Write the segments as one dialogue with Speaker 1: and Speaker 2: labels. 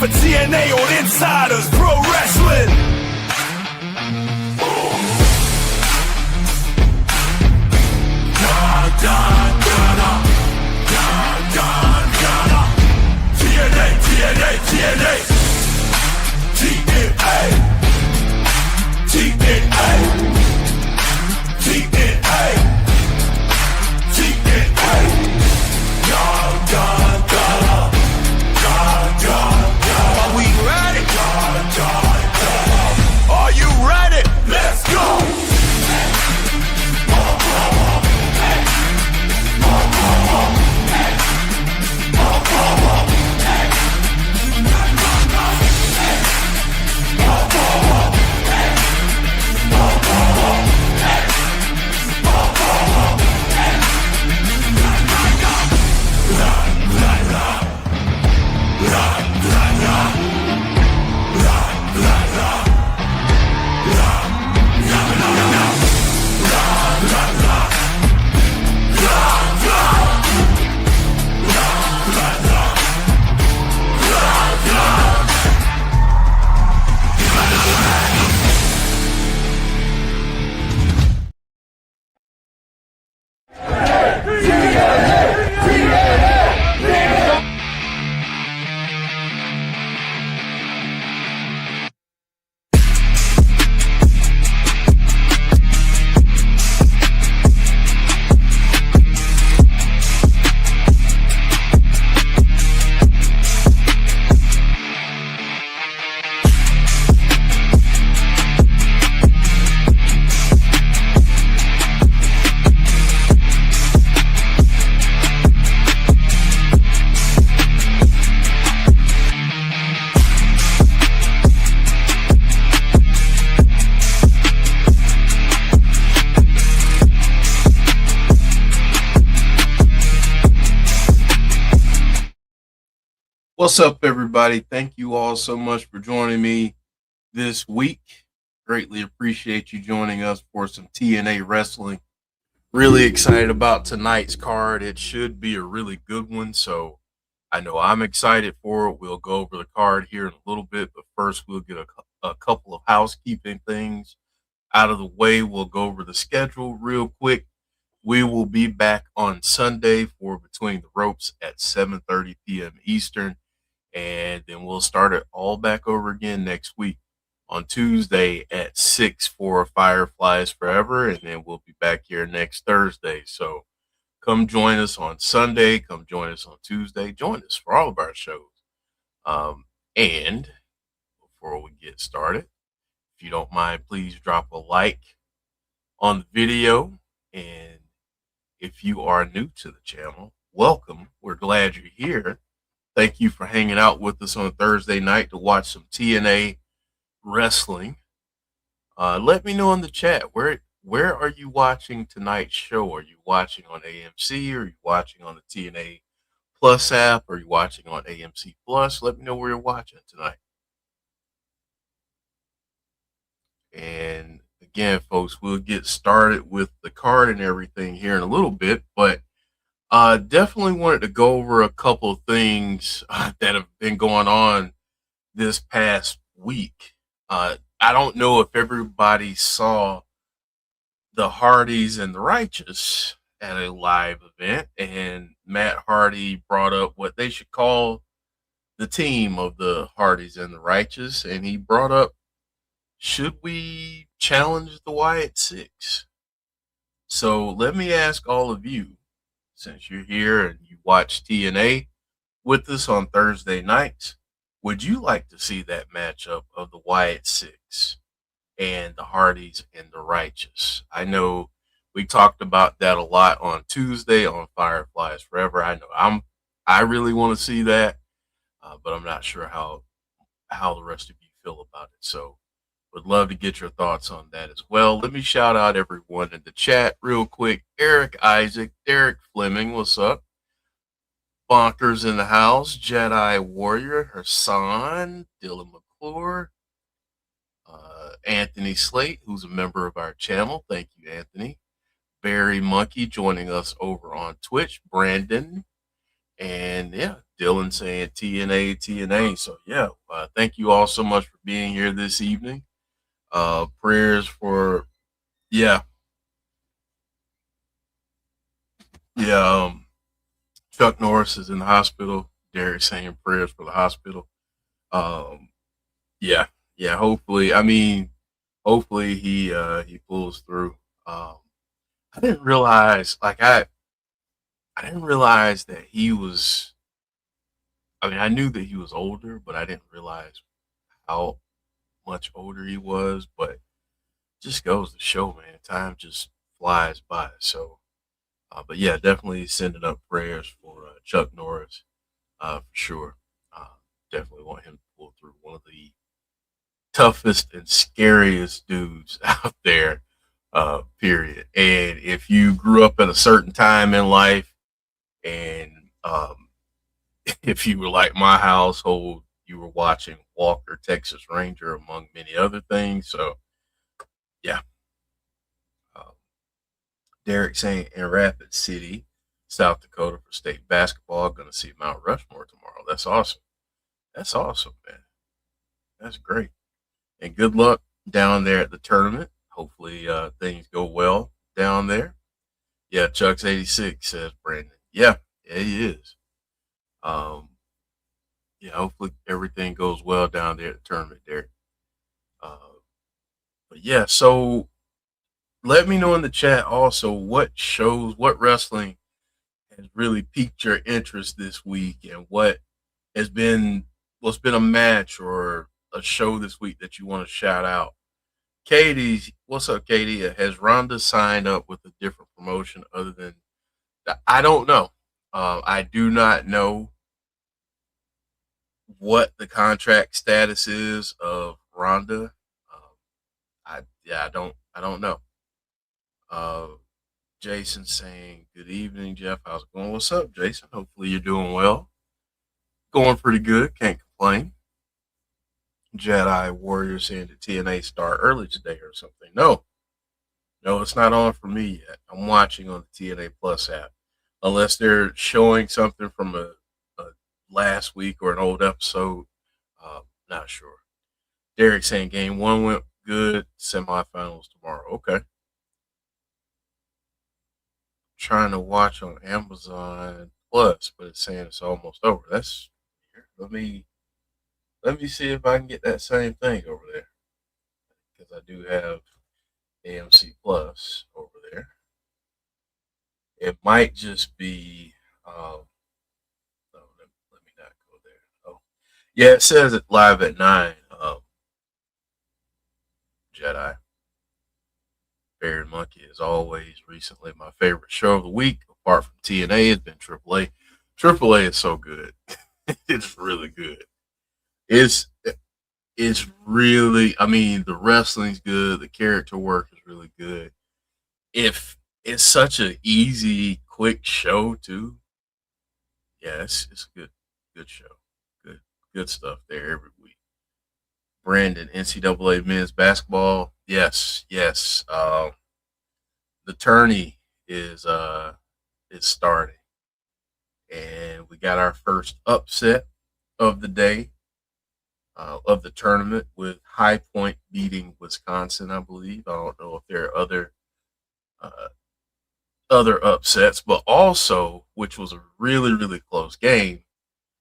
Speaker 1: for TNA on Insiders Pro Wrestling. TNA, Are we ready? Are you ready? Let's go!
Speaker 2: What's up, everybody? Thank you all so much for joining me this week. Greatly appreciate you joining us for some TNA Wrestling. Really excited about tonight's card. It should be a really good one, so I know I'm excited for it. We'll go over the card here in a little bit, but first we'll get a couple of housekeeping things out of the way. We'll go over the schedule real quick. We will be back on Sunday for Between the Ropes at 7:30 p.m. Eastern. And then we'll start it all back over again next week on Tuesday at 6 for Fireflies Forever. And then we'll be back here next Thursday. So come join us on Sunday. Come join us on Tuesday. Join us for all of our shows. And before we get started, if you don't mind, please drop a like on the video. And if you are new to the channel, welcome. We're glad you're here. Thank you for hanging out with us on Thursday night to watch some TNA Wrestling. Let me know in the chat, where are you watching tonight's show? Are you watching on AMC? Are you watching on the TNA Plus app? Are you watching on AMC Plus? Let me know where you're watching tonight. And again, folks, we'll get started with the card and everything here in a little bit, but definitely wanted to go over a couple of things that have been going on this past week. I don't know if everybody saw the Hardys and the Righteous at a live event, and Matt Hardy brought up what they should call the team of the Hardys and the Righteous, and he brought up, should we challenge the Wyatt Six? So let me ask all of you, since you're here and you watch TNA with us on Thursday nights, would you like to see that matchup of the Wyatt Six and the Hardys and the Righteous? I know we talked about that a lot on Tuesday on Fireflies Forever. I know I really want to see that, but I'm not sure how the rest of you feel about it. So would love to get your thoughts on that as well. Let me shout out everyone in the chat real quick. Eric Isaac, Derek Fleming, what's up? Bonkers in the house, Jedi Warrior, Hassan, Dylan McClure, Anthony Slate, who's a member of our channel. Thank you, Anthony. Barry Monkey joining us over on Twitch. Brandon, And yeah, Dylan saying TNA, TNA. So yeah, thank you all so much for being here this evening. Prayers for, yeah, yeah. Chuck Norris is in the hospital. Derek saying prayers for the hospital. Um, yeah, yeah. Hopefully, I mean, hopefully he pulls through. Um, I didn't realize, I didn't realize that he was. I mean, I knew that he was older, but I didn't realize how much older he was. But just goes to show, man, time just flies by. So, but yeah, definitely sending up prayers for Chuck Norris, for sure. Uh, Definitely want him to pull through. One of the toughest and scariest dudes out there, period. And if you grew up at a certain time in life, and if you were like my household, you were watching Walker, Texas Ranger, among many other things. So, yeah. Um, Derek saying in Rapid City, South Dakota for state basketball. Going to see Mount Rushmore tomorrow. That's awesome. That's awesome, man. That's great. And good luck down there at the tournament. Hopefully things go well down there. Yeah, Chuck's 86, says Brandon. Yeah, yeah, he is. Um, yeah, hopefully everything goes well down there at the tournament, Derek. Uh, but yeah, so let me know in the chat also what shows, what wrestling has really piqued your interest this week, and has been what's been a match or a show this week that you want to shout out. Katie, what's up, Katie? Has Rhonda signed up with a different promotion other than I don't know. I do not know what the contract status is of Rhonda. I don't know. Uh, Jason saying good evening, Jeff. How's it going? What's up, Jason? Hopefully you're doing well. Going pretty good. Can't complain. Jedi Warrior saying the TNA start early today or something. No, no, it's not on for me yet. I'm watching on the TNA Plus app, unless they're showing something from a last week or an old episode. Not sure. Derek saying game one went good. Semifinals tomorrow. Okay. Trying to watch on Amazon Plus, but it's saying it's almost over. That's let me see if I can get that same thing over there, because I do have AMC Plus over there. It might just be. No, let me not go there. Oh, yeah, it says it live at 9. Jedi. Bear and Monkey is always recently my favorite show of the week. Apart from TNA, it's been AAA. AAA is so good. It's really good. It's it's really. I mean, the wrestling's good. The character work is really good. If it's such an easy, quick show too. Yeah, it's a good show. Good good stuff there every week. Brandon, NCAA men's basketball. Yes, yes. The tourney is starting, and we got our first upset of the day, of the tournament, with High Point beating Wisconsin. I believe. I don't know if there are uh, other upsets, but also, which was a really close game,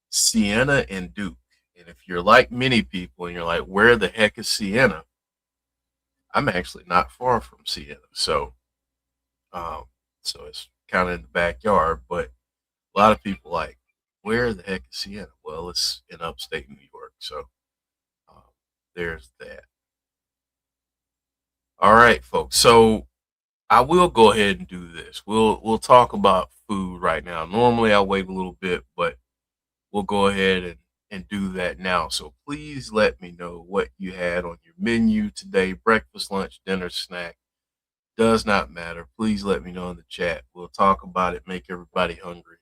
Speaker 2: Siena and Duke. And if you're like many people and you're like, where the heck is Siena? I'm actually not far from Siena. Um, so it's kind of in the backyard, but a lot of people like, where the heck is Siena? Well, it's in upstate New York. So um, there's that. All right, folks. So I will go ahead and do this. We'll talk about food right now. Normally I wait a little bit, but we'll go ahead and do that now. So please let me know what you had on your menu today. Breakfast, lunch, dinner, snack. Does not matter. Please let me know in the chat. We'll talk about it, make everybody hungry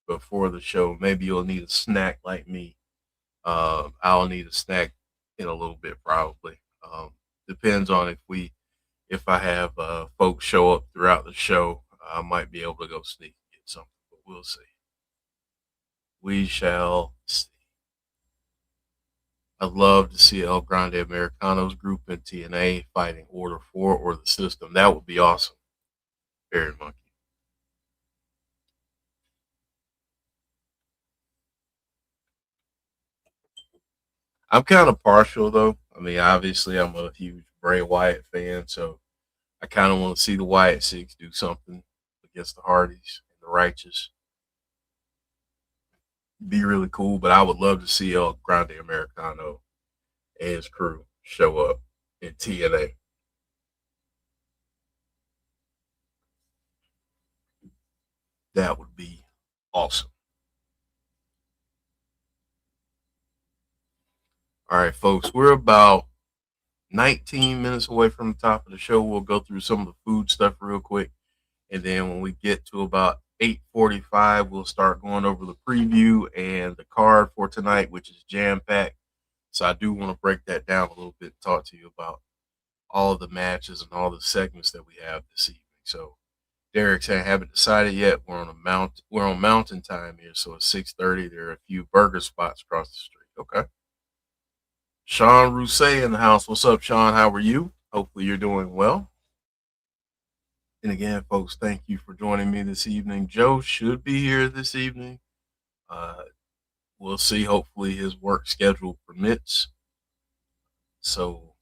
Speaker 2: before the show. Maybe you'll need a snack like me. I'll need a snack in a little bit, probably. Depends on if I have folks show up throughout the show. I might be able to go sneak and get something, but we'll see. We shall see. I'd love to see El Grande Americanos group in TNA fighting Order 4 or the System. That would be awesome. Very monkey. I'm kind of partial though. I mean, obviously, I'm a huge Bray Wyatt fan, so I kind of want to see the Wyatt Six do something against the Hardys and the Righteous. Be really cool, but I would love to see El Grande Americano and his crew show up in TNA. That would be awesome. All right, folks, we're about 19 minutes away from the top of the show. We'll go through some of the food stuff real quick. And then when we get to about 8:45, we'll start going over the preview and the card for tonight, which is jam packed. So I do want to break that down a little bit and talk to you about all of the matches and all the segments that we have this evening. So Derek saying haven't decided yet. We're on mountain time here, so it's 6:30. There are a few burger spots across the street. Okay. Sean Rousset in the house. What's up, Sean? How are you? Hopefully you're doing well. And again, folks, thank you for joining me this evening. Joe should be here this evening. Uh, we'll see. Hopefully his work schedule permits. So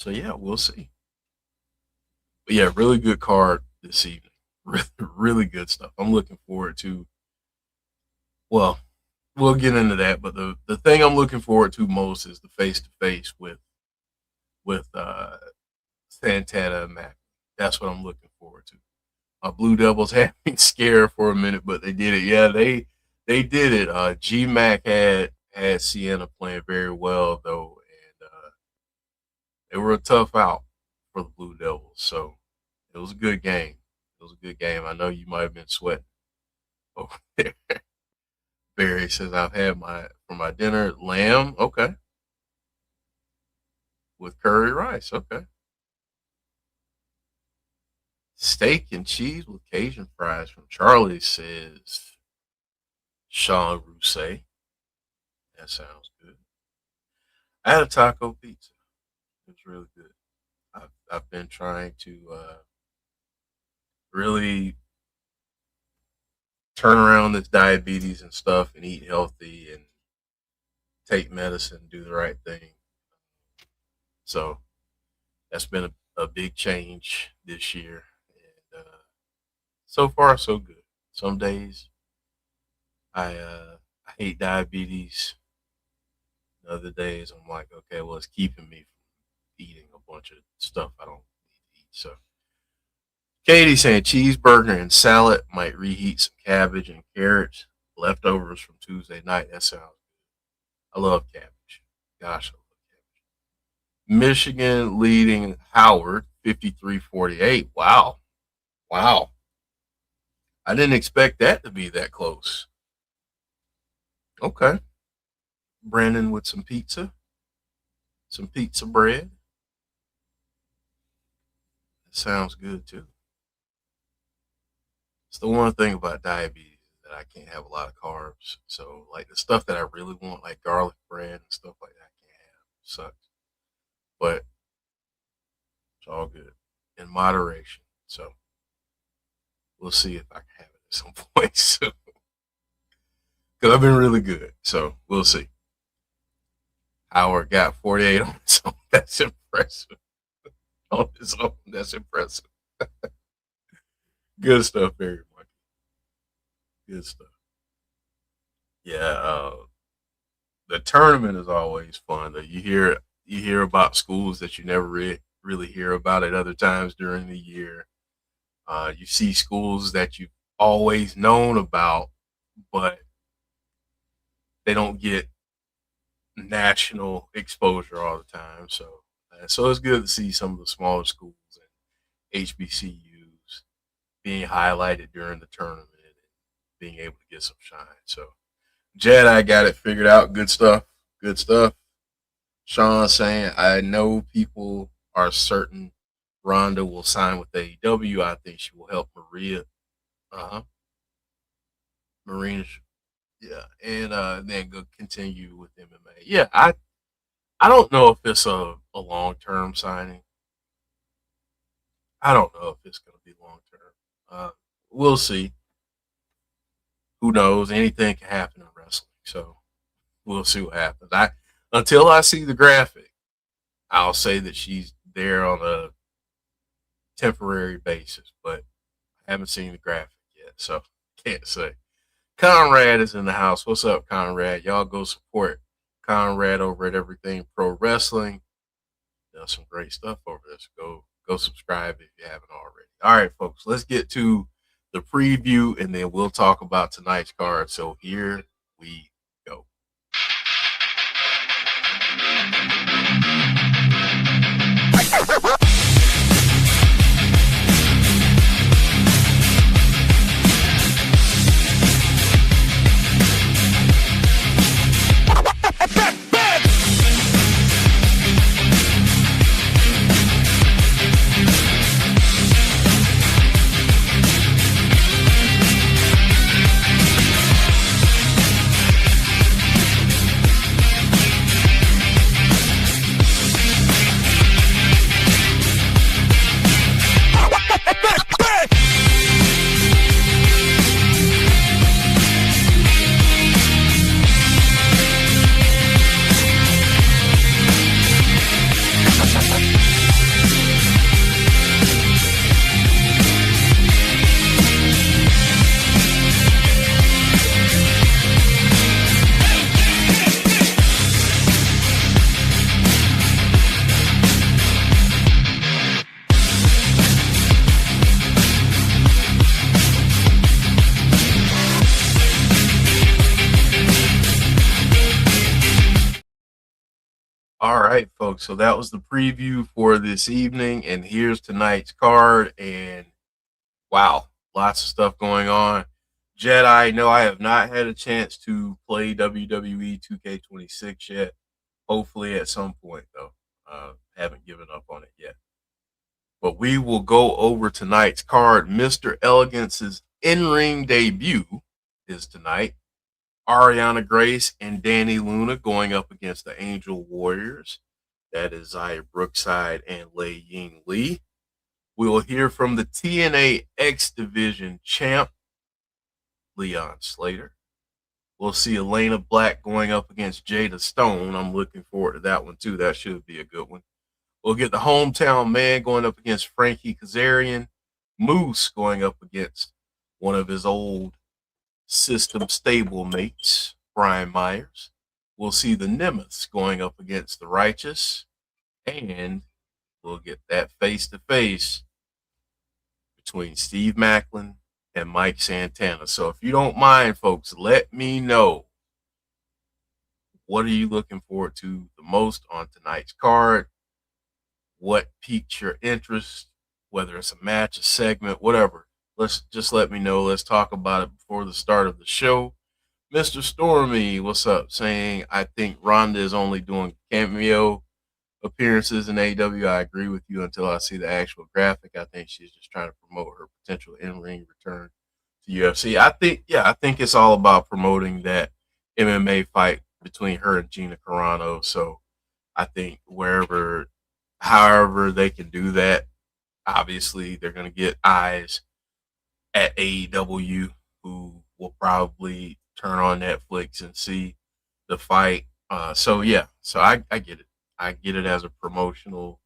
Speaker 2: yeah, we'll see. But yeah, really good card this evening. Really, really good stuff. I'm looking forward to. Well, we'll get into that. But the thing I'm looking forward to most is the face to face with Santana and Maclin. That's what I'm looking forward to. My Blue Devils had me scared for a minute, but they did it. Yeah, they did it. G Mac had Sienna playing very well though, and they were a tough out for the Blue Devils. So it was a good game. It was a good game. I know you might have been sweating over there. Barry says I've had my for my dinner lamb. Okay, with curry rice. Okay, steak and cheese with Cajun fries from Charlie says Sean Rousset. That sounds good. I had a taco pizza. It was really good. I've been trying to really turn around this diabetes and stuff and eat healthy and take medicine, do the right thing. So that's been a big change this year. And so far, so good. Some days I hate diabetes. Other days I'm like, okay, well, it's keeping me from eating a bunch of stuff I don't need to eat. So Katie saying cheeseburger and salad might reheat some cabbage and carrots, leftovers from Tuesday night. That sounds good. I love cabbage. Gosh, I love cabbage. Michigan leading Howard 53-48. Wow. Wow. I didn't expect that to be that close. Okay. Brandon with some pizza bread. That sounds good too. It's the one thing about diabetes that I can't have a lot of carbs. So like the stuff that I really want, like garlic bread and stuff like that, I can't have. Sucks. But it's all good in moderation. So we'll see if I can have it at some point soon. Because I've been really good. So we'll see. Howard got 48 on his own. That's impressive. On his own. That's impressive. Good stuff, very much. Good stuff. Yeah, the tournament is always fun. You hear about schools that you never really hear about at other times during the year. You see schools that you've always known about, but they don't get national exposure all the time. So it's good to see some of the smaller schools and HBCUs being highlighted during the tournament and being able to get some shine. So Jada got it figured out. Good stuff. Good stuff. Sean saying, I know people are certain Ronda will sign with AEW. I think she will help Maria. Uh huh. Marina. Yeah, and then go continue with MMA. Yeah, I don't know if it's a long term signing. I don't know if it's going to be long term. We'll see. Who knows? Anything can happen in wrestling. So we'll see what happens. I until I see the graphic, I'll say that she's there on a temporary basis, but I haven't seen the graphic yet, so can't say. Conrad is in the house. What's up, Conrad? Y'all go support Conrad over at Everything Pro Wrestling. Does some great stuff over there. So go subscribe if you haven't already. All right, folks, let's get to the preview and then we'll talk about tonight's card. So here we go. All right, folks. So that was the preview for this evening, and here's tonight's card. And wow, lots of stuff going on. Jedi, no, I have not had a chance to play WWE 2K26 yet. Hopefully, at some point, though. Haven't given up on it yet. But we will go over tonight's card. Mr. Elegance's in-ring debut is tonight. Arianna Grace and Dani Luna going up against the Angel Warriors. That is Zaya Brookside and Lei Ying Lee. We will hear from the TNA X Division champ, Leon Slater. We'll see Elayna Black going up against Jada Stone. I'm looking forward to that one, too. That should be a good one. We'll get the hometown man going up against Frankie Kazarian. Moose going up against one of his old system stable mates, Brian Myers. We'll see the Nemeths going up against the Righteous. And we'll get that face-to-face between Steve Maclin and Mike Santana. So if you don't mind, folks, let me know, what are you looking forward to the most on tonight's card? What piqued your interest, whether it's a match, a segment, whatever. Just let me know. Let's talk about it before the start of the show. Mr. Stormy, what's up? Saying, I think Ronda is only doing cameo appearances in AEW. I agree with you until I see the actual graphic. I think she's just trying to promote her potential in-ring return to UFC. I think it's all about promoting that MMA fight between her and Gina Carano. So I think however they can do that, obviously they're going to get eyes at AEW who will probably turn on Netflix and see the fight. So I get it. I get it as a promotional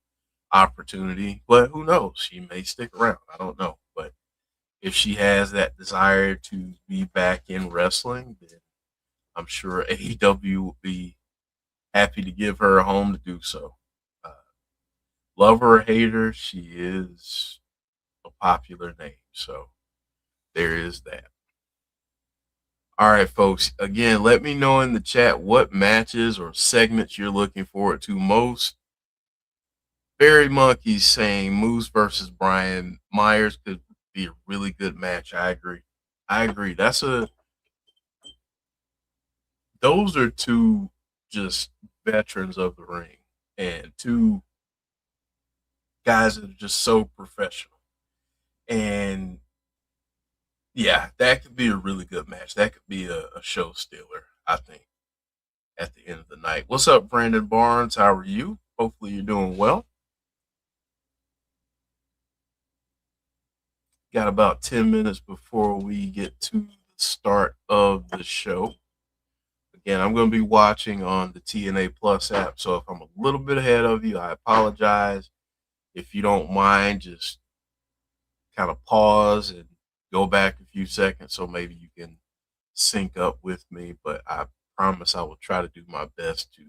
Speaker 2: opportunity, but who knows? She may stick around. I don't know. But if she has that desire to be back in wrestling, then I'm sure AEW will be happy to give her a home to do so. Love her or hate her, she is a popular name. So there is that. All right, folks. Again, let me know in the chat what matches or segments you're looking forward to most. Barry Monkey's saying Moose versus Brian Myers could be a really good match. I agree. Those are two just veterans of the ring and two guys that are just so professional. And Yeah, that could be a really good match. That could be a show stealer, I think, at the end of the night. What's up, Brandon Barnes? How are you? Hopefully you're doing well. Got about 10 minutes before we get to the start of the show. Again, I'm going to be watching on the TNA Plus app, so if I'm a little bit ahead of you, I apologize. If you don't mind, just kind of pause and go back a few seconds so maybe you can sync up with me. But I promise I will try to do my best to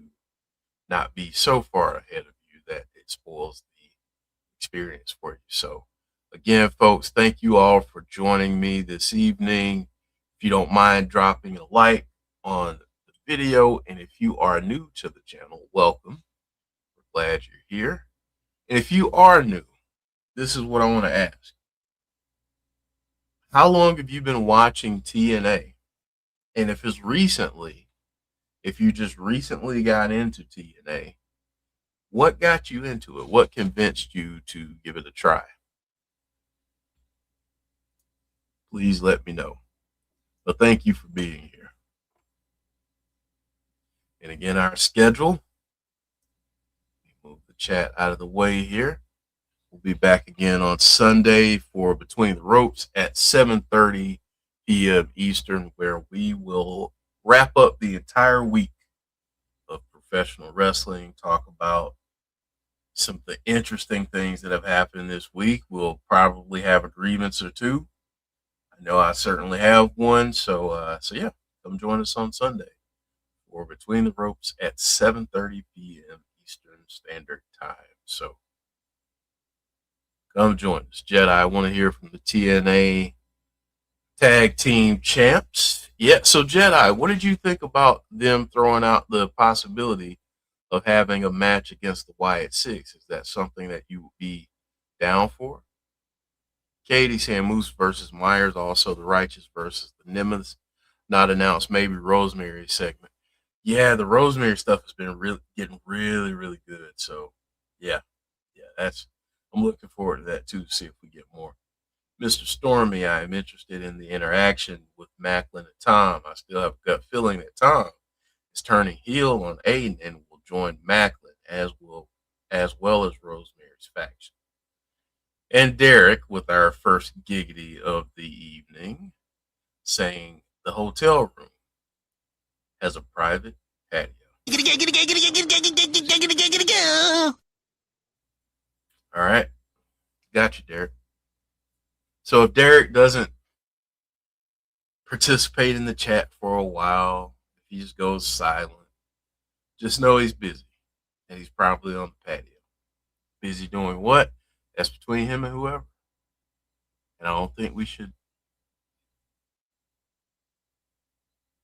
Speaker 2: not be so far ahead of you that it spoils the experience for you. So, again, folks, thank you all for joining me this evening. If you don't mind dropping a like on the video, and if you are new to the channel, welcome. We're glad you're here. And if you are new, this is what I want to ask. How long have you been watching TNA? And if it's recently, if you just recently got into TNA, what got you into it? What convinced you to give it a try? Please let me know. But thank you for being here. And again, our schedule. Move the chat out of the way here. We'll be back again on Sunday for Between the Ropes at 7:30 p.m. Eastern, where we will wrap up the entire week of professional wrestling, talk about some of the interesting things that have happened this week. We'll probably have a grievance or two. I know I certainly have one. So yeah, come join us on Sunday for Between the Ropes at 7:30 p.m. Eastern Standard Time. So come join us. Jada, I want to hear from the TNA Tag Team Champs. Yeah, so Jedi, what did you think about them throwing out the possibility of having a match against the Wyatt Six? Is that something that you would be down for? Katie saying Moose versus Myers, also the Righteous versus the Nemeths. Not announced, maybe Rosemary segment. Yeah, the Rosemary stuff has been getting really good. So yeah, I'm looking forward to that too, to see if we get more. Mr. Stormy, I am interested in the interaction with Maclin and Tom. I still have a gut feeling that Tom is turning heel on Aiden and will join Maclin as well as Rosemary's faction. And Derek, with our first giggity of the evening, saying the hotel room has a private patio. All right. Got you, Derek. So if Derek doesn't participate in the chat for a while, if he just goes silent, just know he's busy. And he's probably on the patio. Busy doing what? That's between him and whoever. And I don't think we should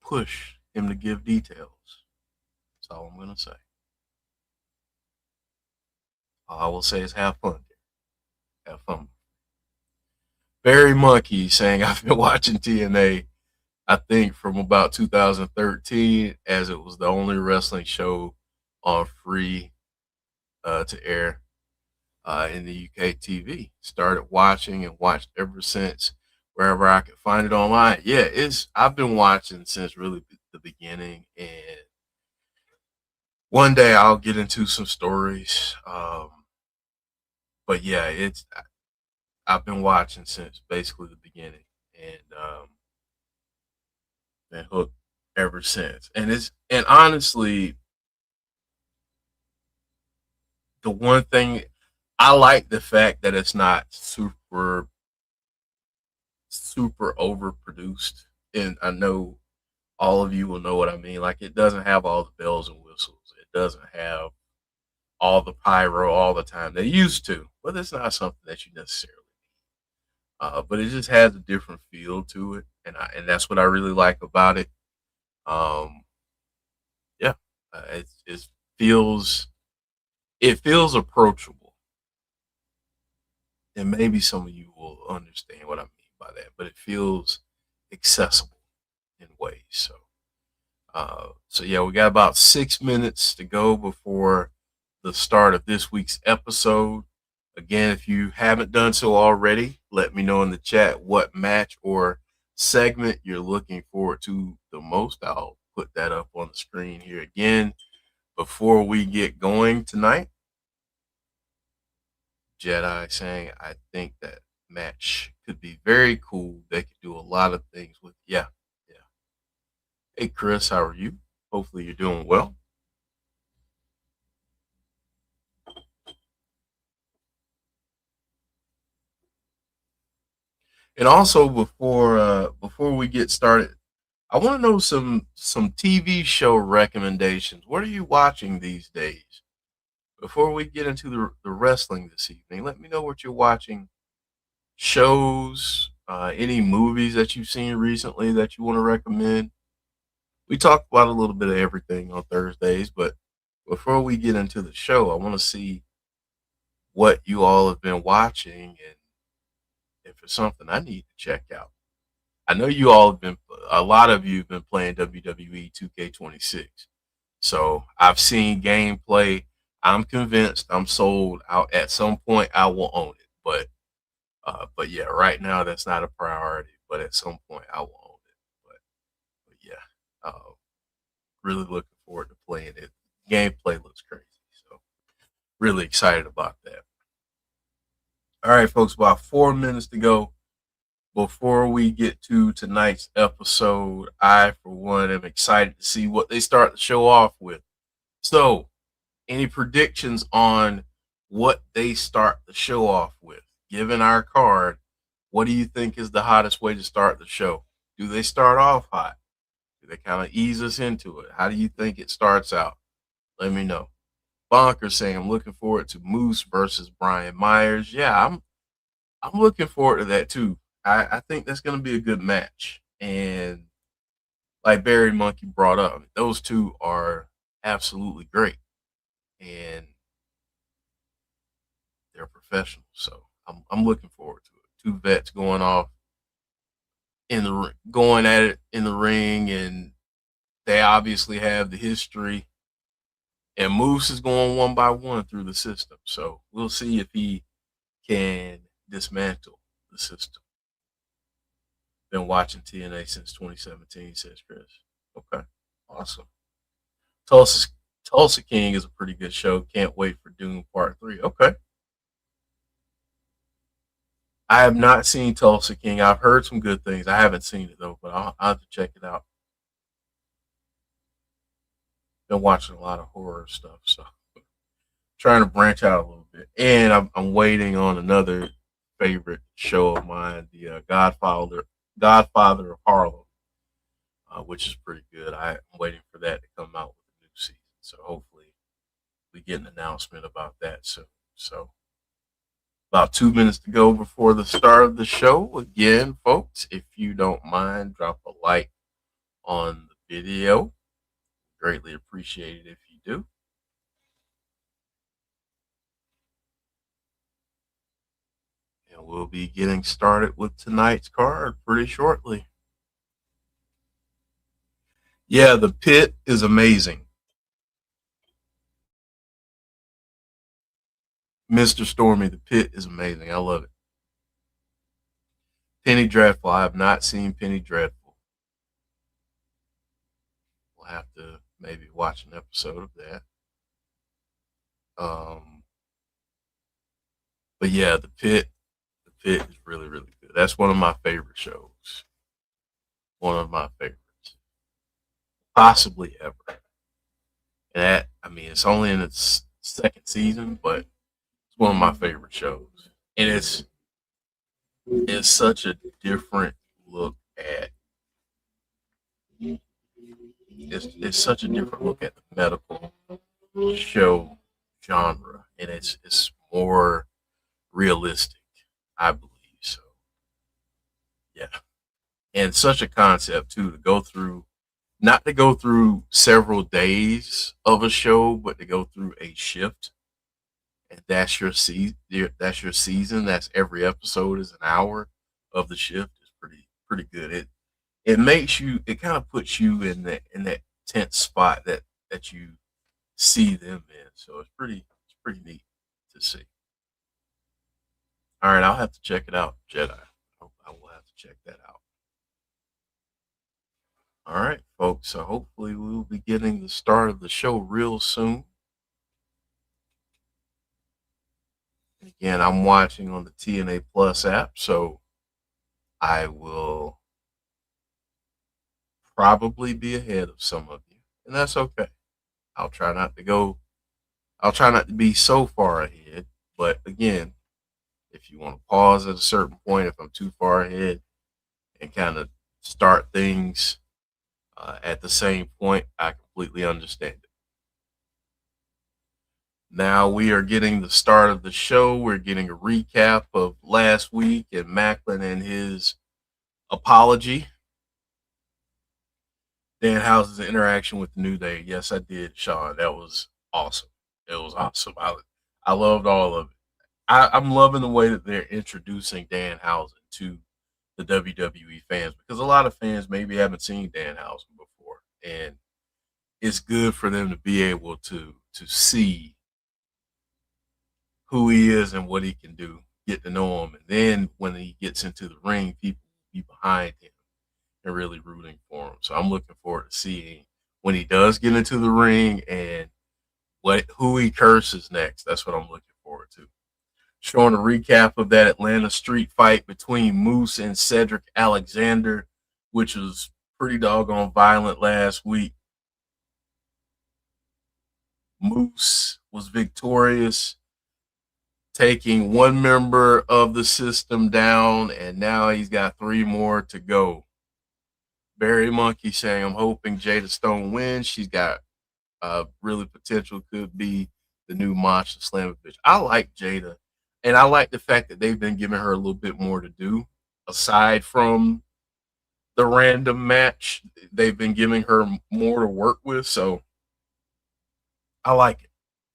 Speaker 2: push him to give details. That's all I'm going to say. All I will say is have fun. Have fun. Barry Monkey saying, I've been watching TNA, I think, from about 2013, as it was the only wrestling show on free to air in the UK TV. Started watching and watched ever since, wherever I could find it online. Yeah, I've been watching since really the beginning, and one day I'll get into some stories. But yeah, I've been watching since basically the beginning, and been hooked ever since. And honestly, the one thing I like, the fact that it's not super overproduced, and I know all of you will know what I mean. Like, it doesn't have all the bells and whistles. It doesn't have all the pyro all the time. They used to, but it's not something that you necessarily need. But it just has a different feel to it, and that's what I really like about it. Yeah, it feels approachable, and maybe some of you will understand what I mean by that. But it feels accessible in ways. So yeah, we got about 6 minutes to go before the start of this week's episode. Again, if you haven't done so already, let me know in the chat what match or segment you're looking forward to the most. I'll put that up on the screen here again before we get going tonight. Jedi saying, I think that match could be very cool. They could do a lot of things with. Yeah. Hey, Chris, how are you? Hopefully you're doing well. And also before we get started, I want to know some TV show recommendations. What are you watching these days? Before we get into the wrestling this evening, let me know what you're watching. Shows, any movies that you've seen recently that you want to recommend. We talk about a little bit of everything on Thursdays, but before we get into the show, I want to see what you all have been watching and if it's something I need to check out. I know you all have been, a lot of you have been playing WWE 2K26. So I've seen gameplay. I'm convinced. I'm sold. Out at some point I will own it. But yeah, right now that's not a priority. But at some point I will own it. But yeah, really looking forward to playing it. Gameplay looks crazy. So really excited about that. All right, folks, about 4 minutes to go before we get to tonight's episode. I, for one, am excited to see what they start the show off with. So, any predictions on what they start the show off with? Given our card, what do you think is the hottest way to start the show? Do they start off hot? Do they kind of ease us into it? How do you think it starts out? Let me know. Bonker saying I'm looking forward to Moose versus Brian Myers. Yeah, I'm looking forward to that too. I think that's going to be a good match. And like Barry Monkey brought up, those two are absolutely great. And they're professionals. So I'm looking forward to it. Two vets going off going at it in the ring, and they obviously have the history. And Moose is going one by one through the system. So we'll see if he can dismantle the system. Been watching TNA since 2017, says Chris. Okay, awesome. Tulsa Tulsa King is a pretty good show. Can't wait for Doom Part 3. Okay. I have not seen Tulsa King. I've heard some good things. I haven't seen it though, but I'll have to check it out. Been watching a lot of horror stuff, so trying to branch out a little bit. And I'm waiting on another favorite show of mine, the Godfather of Harlem, which is pretty good. I'm waiting for that to come out with a new season, so hopefully we get an announcement about that soon. So about 2 minutes to go before the start of the show. Again, folks, if you don't mind, drop a like on the video. Greatly appreciate it if you do. And we'll be getting started with tonight's card pretty shortly. Yeah, the pit is amazing. Mr. Stormy, the pit is amazing. I love it. Penny Dreadful. I have not seen Penny Dreadful. We'll have to maybe watch an episode of that. But yeah, the pit is really, really good. That's one of my favorite shows. One of my favorites, possibly ever. And that, I mean, it's only in its second season, but it's one of my favorite shows. And it's such a different look at it's such a different look at the medical show genre, and it's more realistic, I believe. So yeah, and such a concept too, to go through, not to go through several days of a show, but to go through a shift, and that's your season. That's your season. That's every episode is an hour of the shift. Is pretty good. It makes you. It kind of puts you in that tense spot that you see them in. So it's pretty neat to see. All right, I'll have to check it out, Jedi. I will have to check that out. All right, folks. So hopefully we'll be getting the start of the show real soon. Again, I'm watching on the TNA Plus app, so I will probably be ahead of some of you, and that's okay. I'll try not to go. I'll try not to be so far ahead. But again, if you want to pause at a certain point, if I'm too far ahead, and kind of start things at the same point, I completely understand it. Now we are getting the start of the show. We're getting a recap of last week and Maclin and his apology. Danhausen's interaction with the New Day. Yes, I did, Sean. That was awesome. It was awesome. I loved all of it. I'm loving the way that they're introducing Danhausen to the WWE fans because a lot of fans maybe haven't seen Danhausen before, and it's good for them to be able to see who he is and what he can do, get to know him, and then when he gets into the ring, people be behind him and really rooting for him. So I'm looking forward to seeing when he does get into the ring and who he curses next. That's what I'm looking forward to. Showing a recap of that Atlanta street fight between Moose and Cedric Alexander, which was pretty doggone violent last week. Moose was victorious, taking one member of the system down, and now he's got 3 more to go. Barry Monkey saying, I'm hoping Jada Stone wins. She's got really potential, could be the new Monster Slammer bitch. I like Jada, and I like the fact that they've been giving her a little bit more to do aside from the random match. They've been giving her more to work with, so I like it.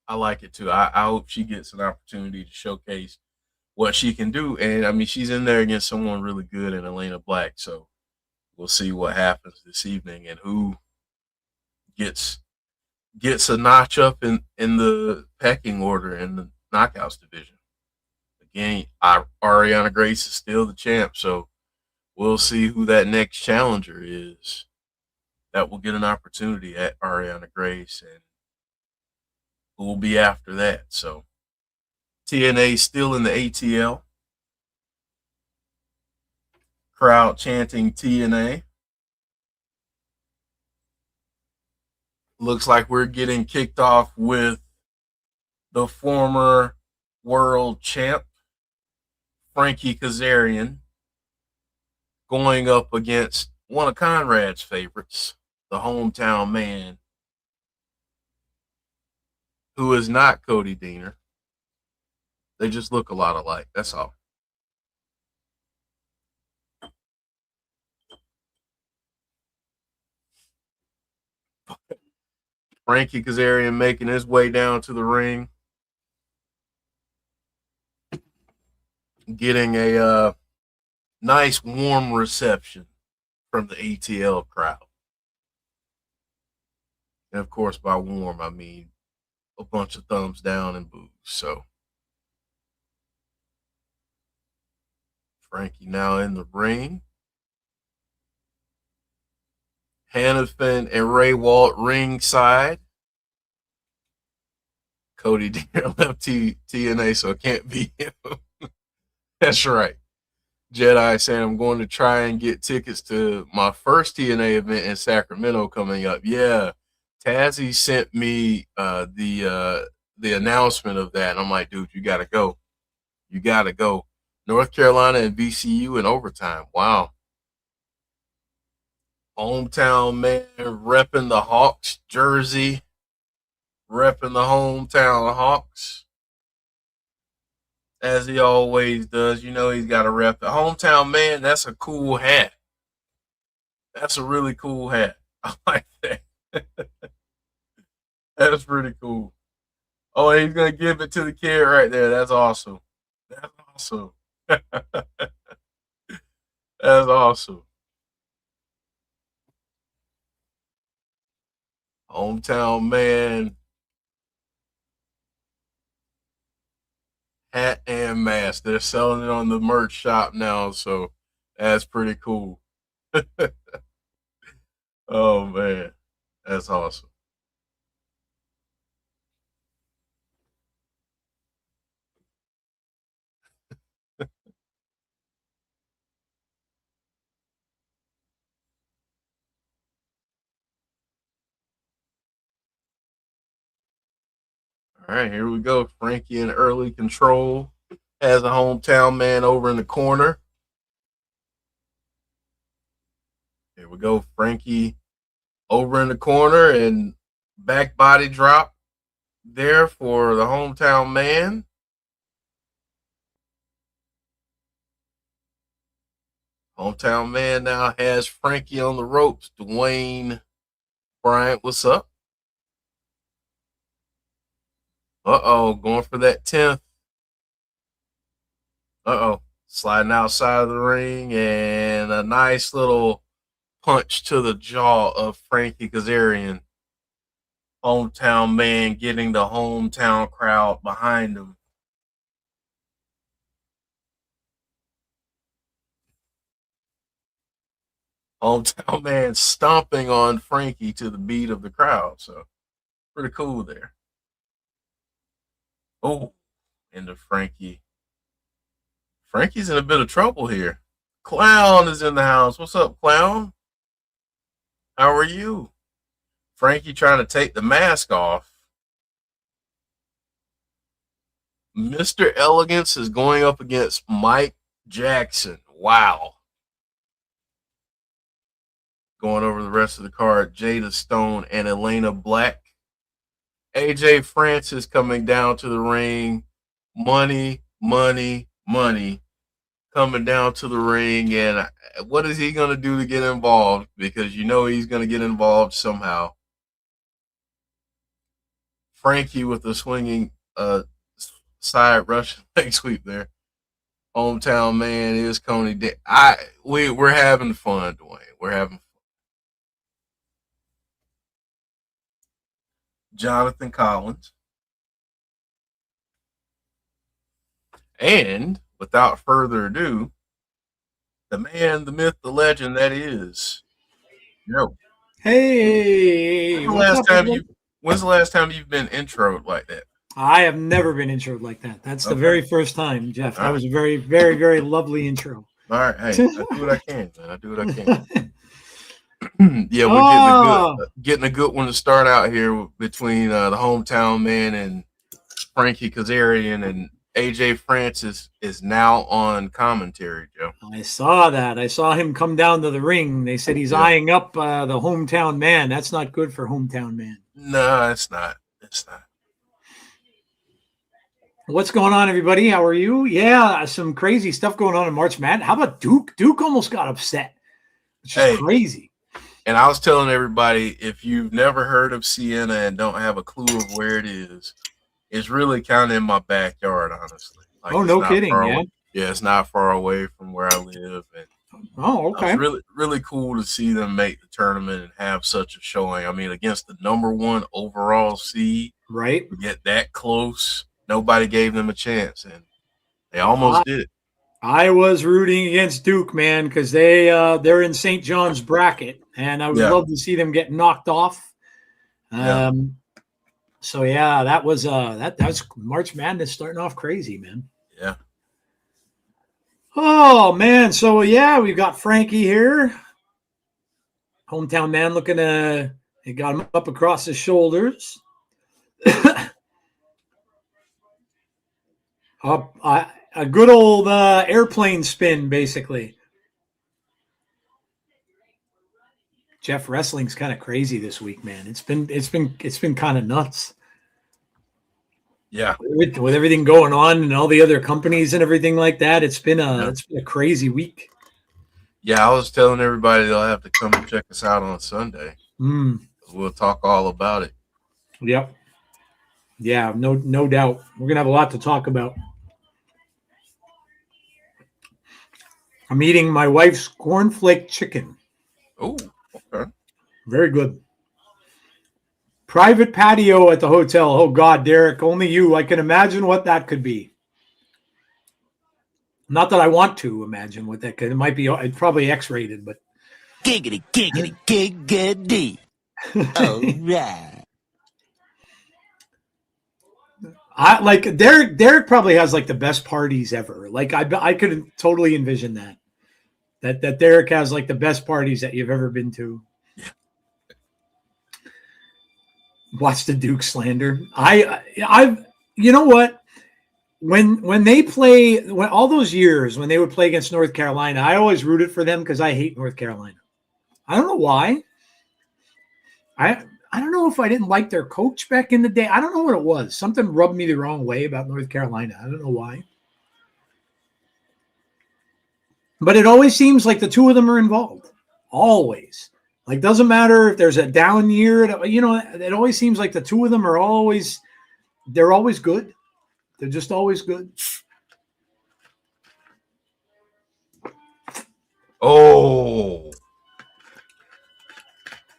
Speaker 2: I like it too. I hope she gets an opportunity to showcase what she can do. And I mean, she's in there against someone really good in Elayna Black. So we'll see what happens this evening and who gets a notch up in the pecking order in the knockouts division. Again, Arianna Grace is still the champ, so we'll see who that next challenger is that will get an opportunity at Arianna Grace and who will be after that. So TNA still in the ATL. Crowd chanting TNA. Looks like we're getting kicked off with the former world champ, Frankie Kazarian, going up against one of Conrad's favorites, the hometown man, who is not Cody Deaner. They just look a lot alike. That's all. Frankie Kazarian making his way down to the ring, getting a nice warm reception from the ATL crowd. And of course, by warm, I mean a bunch of thumbs down and boos. So Frankie now in the ring. Hannafin and Ray Walt ringside. Cody Deer left TNA, so it can't be him. That's right. Jedi saying I'm going to try and get tickets to my first TNA event in Sacramento coming up. Yeah, Tazzy sent me the announcement of that, and I'm like, dude, you gotta go. You gotta go. North Carolina and VCU in overtime. Wow. Hometown man repping the Hawks jersey, repping the hometown Hawks, as he always does. You know he's got to rep the hometown man. That's a cool hat. That's a really cool hat. I like that. That's pretty cool. Oh, he's gonna give it to the kid right there. That's awesome. That's awesome. That's awesome. Hometown man hat and mask. They're selling it on the merch shop now, so that's pretty cool. Oh man, that's awesome. All right, here we go. Frankie in early control has a hometown man over in the corner. Here we go. Frankie over in the corner and back body drop there for the hometown man. Hometown man now has Frankie on the ropes. Dwayne Bryant, what's up? Uh-oh, going for that 10th. Uh-oh, sliding outside of the ring and a nice little punch to the jaw of Frankie Kazarian. Hometown man getting the hometown crowd behind him. Hometown man stomping on Frankie to the beat of the crowd. So pretty cool there. Oh, into Frankie. Frankie's in a bit of trouble here. Clown is in the house. What's up, Clown? How are you? Frankie trying to take the mask off. Mr. Elegance is going up against Mike Jackson. Wow. Going over the rest of the card, Jada Stone and Elayna Black. AJ Francis coming down to the ring. Money, money, money coming down to the ring. And what is he going to do to get involved? Because you know he's going to get involved somehow. Frankie with the swinging side Russian leg sweep there. Hometown man is Coney. We're having fun, Dwayne. We're having fun. Jonathan Collins. And without further ado, the man, the myth, the legend that is Joe.
Speaker 3: Hey,
Speaker 2: When's the last time you've been introed like that?
Speaker 3: I have never been introed like that. That's the very first time, Jeff. That was a very, very, very lovely intro.
Speaker 2: All right, hey, I do what I can, man. I do what I can. Yeah, we're getting a good one to start out here between the hometown man and Frankie Kazarian, and AJ Francis is now on commentary, Joe.
Speaker 3: I saw that. I saw him come down to the ring. They said he's eyeing up the hometown man. That's not good for hometown man.
Speaker 2: No, it's not. It's not.
Speaker 3: What's going on, everybody? How are you? Yeah, some crazy stuff going on in March Madness. How about Duke? Duke almost got upset, which is crazy.
Speaker 2: And I was telling everybody, if you've never heard of Siena and don't have a clue of where it is, it's really kind of in my backyard, honestly.
Speaker 3: Like, oh, no kidding, yeah?
Speaker 2: Yeah, it's not far away from where I live. And
Speaker 3: okay.
Speaker 2: It's really, really cool to see them make the tournament and have such a showing. I mean, against the #1 overall seed,
Speaker 3: right?
Speaker 2: To get that close, nobody gave them a chance, and they almost did it.
Speaker 3: I was rooting against Duke, man, because they're in St. John's bracket, and I would love to see them get knocked off. So yeah, that was that's March Madness starting off crazy, man.
Speaker 2: Yeah.
Speaker 3: Oh man, so yeah, we've got Frankie here, hometown man, looking he got him up across his shoulders. A good old airplane spin, basically. Jeff, wrestling's kind of crazy this week, man. It's been kind of nuts.
Speaker 2: Yeah,
Speaker 3: with everything going on and all the other companies and everything like that, it's been a crazy week.
Speaker 2: Yeah, I was telling everybody they'll have to come and check us out on Sunday. We'll talk all about it.
Speaker 3: Yep. Yeah, no doubt. We're gonna have a lot to talk about. I'm eating my wife's cornflake chicken.
Speaker 2: Oh, okay.
Speaker 3: Very good. Private patio at the hotel. Oh, God, Derek, only you. I can imagine what that could be. Not that I want to imagine what that could. It might be. It's probably X-rated, but
Speaker 4: Giggity, giggity, giggity. All right.
Speaker 3: I like Derek. Derek probably has like the best parties ever. Like I could totally envision that Derek has like the best parties that you've ever been to. Watch the Duke slander. I've you know what? When they play all those years when they would play against North Carolina, I always rooted for them because I hate North Carolina. I don't know why. I don't know if I didn't like their coach back in the day. I don't know what it was. Something rubbed me the wrong way about North Carolina. I don't know why. But it always seems like the two of them are involved. Always. Like, doesn't matter if there's a down year. You know, it always seems like the two of them are always, they're always good. They're just always good.
Speaker 2: Oh.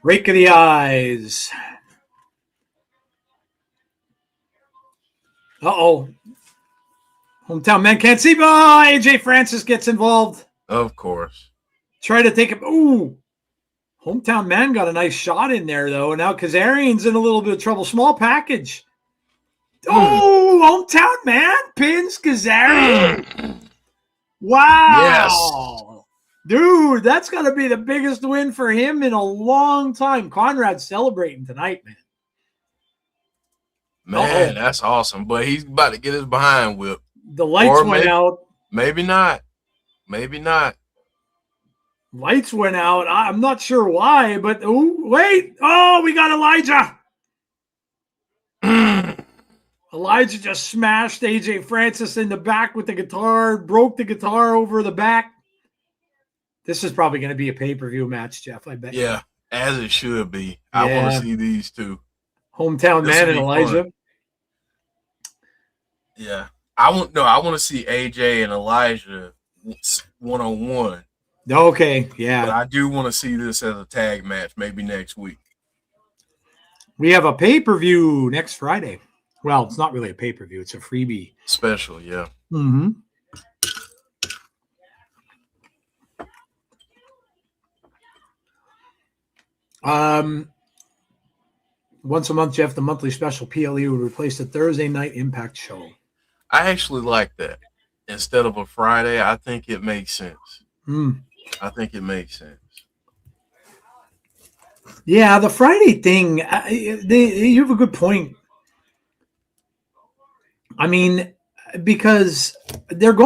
Speaker 3: Rake of the eyes. Uh-oh. Hometown man can't see. Oh, AJ Francis gets involved.
Speaker 2: Of course.
Speaker 3: Try to take him. Ooh. Hometown man got a nice shot in there, though. Now Kazarian's in a little bit of trouble. Small package. Oh, hometown man pins Kazarian. Wow. Yes. Dude, that's got to be the biggest win for him in a long time. Conrad's celebrating tonight, man.
Speaker 2: Man, that's awesome. But he's about to get his behind whipped.
Speaker 3: The lights went out.
Speaker 2: Maybe not. Maybe not.
Speaker 3: Lights went out. I'm not sure why, but wait. Oh, we got Elijah. Elijah just smashed AJ Francis in the back with the guitar, broke the guitar over the back. This is probably going to be a pay-per-view match, Jeff, I bet.
Speaker 2: Yeah, as it should be. Yeah. I want to see these two.
Speaker 3: Hometown man and Elijah.
Speaker 2: Fun. Yeah. I want to see AJ and Elijah one-on-one.
Speaker 3: Okay, yeah.
Speaker 2: But I do want to see this as a tag match maybe next week.
Speaker 3: We have a pay-per-view next Friday. Well, it's not really a pay-per-view. It's a freebie.
Speaker 2: Special, yeah.
Speaker 3: Mm-hmm. Once a month, Jeff, the monthly special PLE would replace the Thursday night Impact show.
Speaker 2: I actually like that. Instead of a Friday, I think it makes sense. I think it makes sense.
Speaker 3: Yeah, the Friday thing, you have a good point. I mean, because they're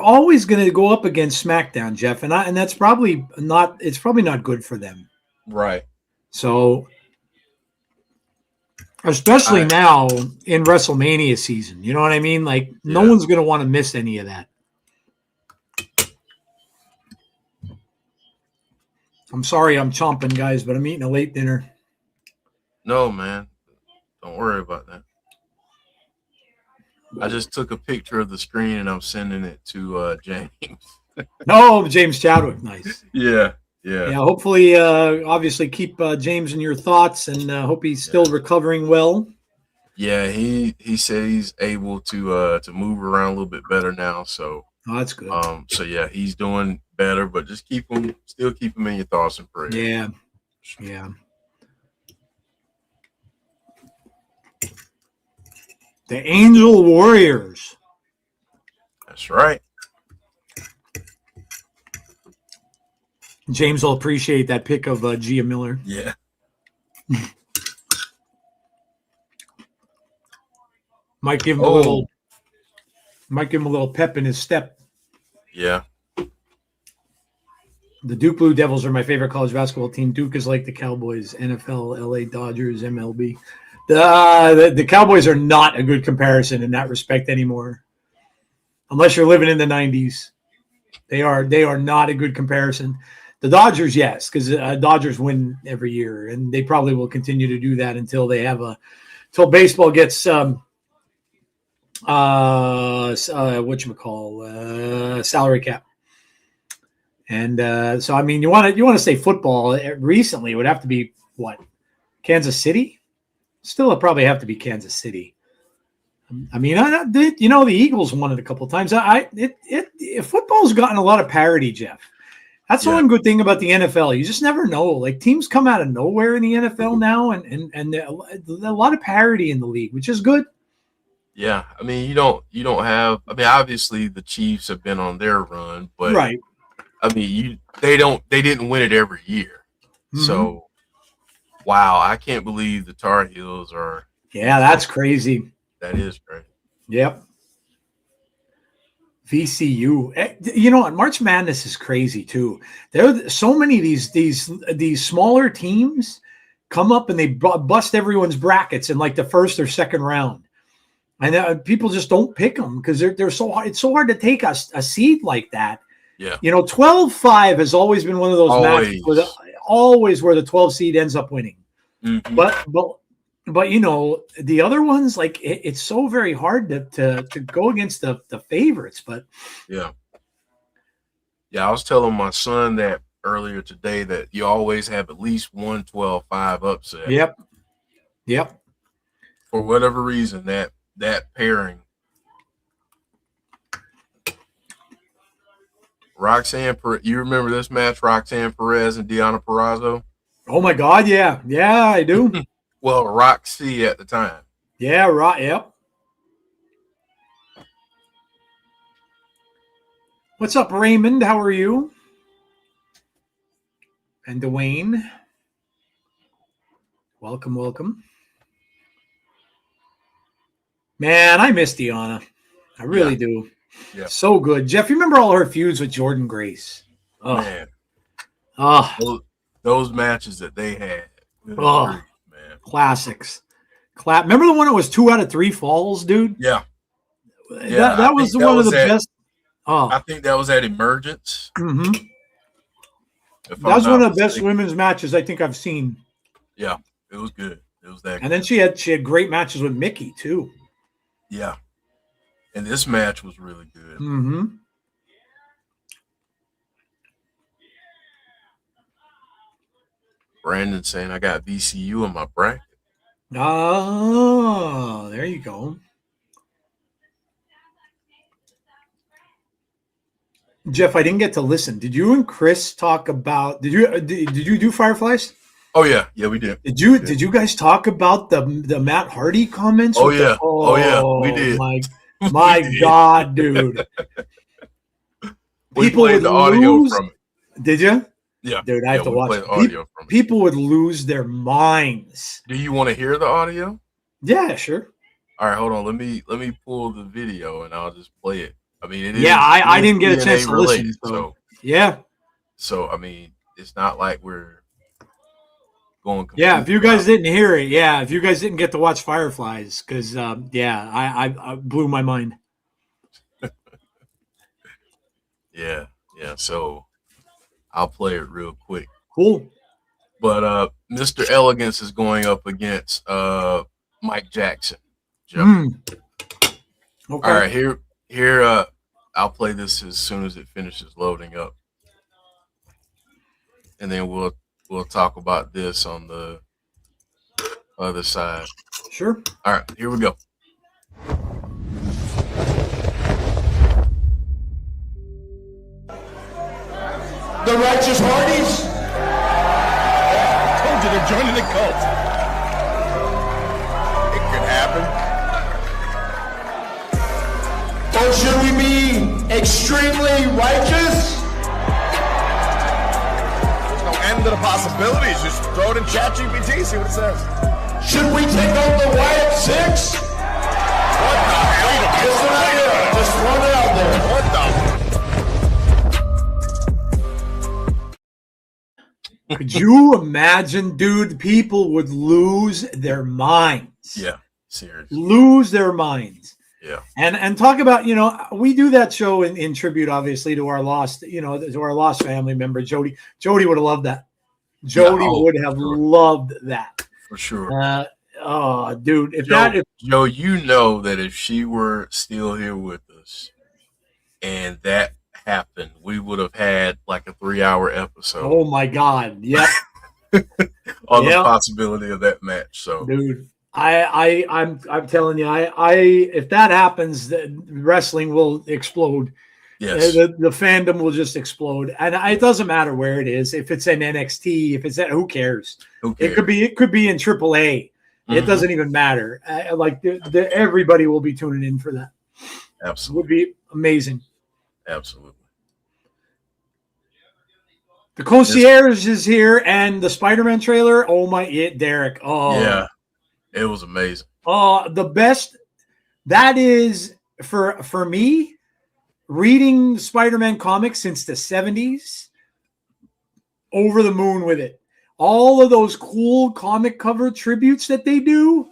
Speaker 3: always going to go up against SmackDown, Jeff, and that's probably not. It's probably not good for them,
Speaker 2: right?
Speaker 3: So, especially now in WrestleMania season, you know what I mean? Like, no one's going to want to miss any of that. I'm sorry, I'm chomping, guys, but I'm eating a late dinner.
Speaker 2: No, man, don't worry about that. I just took a picture of the screen and I'm sending it to James.
Speaker 3: Oh, James Chadwick. Nice.
Speaker 2: Yeah.
Speaker 3: Hopefully, obviously keep James in your thoughts and hope he's still recovering well.
Speaker 2: Yeah, he said he's able to move around a little bit better now. So
Speaker 3: that's good.
Speaker 2: So yeah, he's doing better, but just keep him in your thoughts and prayers.
Speaker 3: Yeah. The Angel Warriors.
Speaker 2: That's right.
Speaker 3: James will appreciate that pick of Gia Miller.
Speaker 2: Yeah.
Speaker 3: Might give him a little pep in his step.
Speaker 2: Yeah.
Speaker 3: The Duke Blue Devils are my favorite college basketball team. Duke is like the Cowboys, NFL, LA Dodgers, MLB. The Cowboys are not a good comparison in that respect anymore. Unless you're living in the 90s. They are not a good comparison. The Dodgers, yes, because Dodgers win every year, and they probably will continue to do that until baseball gets salary cap. And so I mean, you want to say football. Recently, it would have to be what? Kansas City? Still, it probably have to be Kansas City. I mean, the Eagles won it a couple of times. Football's gotten a lot of parity, Jeff. That's the one good thing about the NFL. You just never know. Like teams come out of nowhere in the NFL now, and a lot of parity in the league, which is good.
Speaker 2: Yeah, I mean, you don't have. I mean, obviously the Chiefs have been on their run, but
Speaker 3: Right.
Speaker 2: I mean, they didn't win it every year.
Speaker 3: Mhm.
Speaker 2: So, wow, I can't believe the Tar Heels are.
Speaker 3: Yeah, that's crazy.
Speaker 2: That is crazy.
Speaker 3: Yep. VCU. You know what? March Madness is crazy too. There are so many of these smaller teams come up and they bust everyone's brackets in like the first or second round. And people just don't pick them because they're so hard. It's so hard to take a seed like that.
Speaker 2: Yeah.
Speaker 3: You know, 12-5 has always been one of those matches where the 12 seed ends up winning.
Speaker 2: Mm-hmm.
Speaker 3: But you know, the other ones, like it's so very hard to go against the favorites. But
Speaker 2: yeah, I was telling my son that earlier today that you always have at least one 12-5 upset.
Speaker 3: Yep.
Speaker 2: For whatever reason, that pairing. Roxanne, you remember this match, Roxanne Perez and Deonna Purrazzo?
Speaker 3: Oh my God, yeah, I do.
Speaker 2: Well, Roxy at the time.
Speaker 3: Yeah, right. Yep. What's up, Raymond? How are you? And Dwayne. Welcome. Man, I miss Deonna. I really do.
Speaker 2: Yeah.
Speaker 3: So good. Jeff, you remember all her feuds with Jordan Grace? Oh.
Speaker 2: Man.
Speaker 3: Oh.
Speaker 2: Those matches that they had.
Speaker 3: Oh, man. Classics. Remember the one that was 2 out of 3 falls, dude?
Speaker 2: Yeah.
Speaker 3: That was one of the best. Oh.
Speaker 2: I think that was at Emergence.
Speaker 3: Mm-hmm. That was one of the best women's matches I think I've seen.
Speaker 2: Yeah, it was good. It was that.
Speaker 3: And then she had great matches with Mickey too.
Speaker 2: Yeah, and this match was really good.
Speaker 3: Mm-hmm.
Speaker 2: Brandon saying I got VCU in my bracket.
Speaker 3: Oh, there you go. Jeff, I didn't get to listen. Did you and Chris talk about? Did you do Fireflies?
Speaker 2: Oh yeah, we did.
Speaker 3: Did you guys talk about the Matt Hardy comments?
Speaker 2: Oh yeah, we did.
Speaker 3: My God, dude!
Speaker 2: We played the audio from it.
Speaker 3: Did you?
Speaker 2: Yeah,
Speaker 3: dude, I have to watch
Speaker 2: the audio from it.
Speaker 3: People would lose their minds.
Speaker 2: Do you want to hear the audio?
Speaker 3: Yeah, sure.
Speaker 2: All right, hold on. Let me pull the video and I'll just play it. I mean, it is.
Speaker 3: Yeah, I didn't get a chance to
Speaker 2: related,
Speaker 3: listen.
Speaker 2: So
Speaker 3: yeah.
Speaker 2: So I mean, it's not like we're going.
Speaker 3: Yeah, if you guys didn't hear it, if you guys didn't get to watch Fireflies, because I blew my mind.
Speaker 2: Yeah. So I'll play it real quick.
Speaker 3: Cool.
Speaker 2: But Mr. Elegance is going up against Mike Jackson.
Speaker 3: Okay.
Speaker 2: All right, here. I'll play this as soon as it finishes loading up, and then we'll talk about this on the other side.
Speaker 3: Sure.
Speaker 2: All right, here we go.
Speaker 1: The Righteous Hardys?
Speaker 5: Told you they're joining the cult. It could happen.
Speaker 1: Or should we be extremely righteous?
Speaker 5: There's no end to the possibilities. Just throw it in ChatGPT, see what it says.
Speaker 1: Should we take on the White Six?
Speaker 5: What the hell?
Speaker 1: Just an idea. Just throwing it out there.
Speaker 5: What the?
Speaker 3: Could you imagine, dude? People would lose their minds.
Speaker 2: Yeah, seriously.
Speaker 3: Lose their minds.
Speaker 2: Yeah.
Speaker 3: And talk about, we do that show in tribute, obviously, to our lost, to our lost family member, Jody. Jody would have loved that. Jody would have loved that.
Speaker 2: For sure.
Speaker 3: Dude,
Speaker 2: Joe, you know that if she were still here with us and that happened, we would have had like a 3-hour episode.
Speaker 3: Oh my God. Yep.
Speaker 2: On the possibility of that match. So
Speaker 3: dude, I'm telling you, if that happens, the wrestling will explode.
Speaker 2: Yes.
Speaker 3: The fandom will just explode, and it doesn't matter where it is. If it's in NXT, if it's at, who cares?
Speaker 2: Who cares?
Speaker 3: It could be in AAA. It doesn't even matter. Everybody will be tuning in for that.
Speaker 2: Absolutely.
Speaker 3: It would be amazing.
Speaker 2: Absolutely.
Speaker 3: The Concierge is here, and the Spider-Man trailer. Oh Derek. Oh
Speaker 2: yeah, it was amazing.
Speaker 3: Oh, the best. That is for me. Reading Spider-Man comics since the 70s, over the moon with it. All of those cool comic cover tributes that they do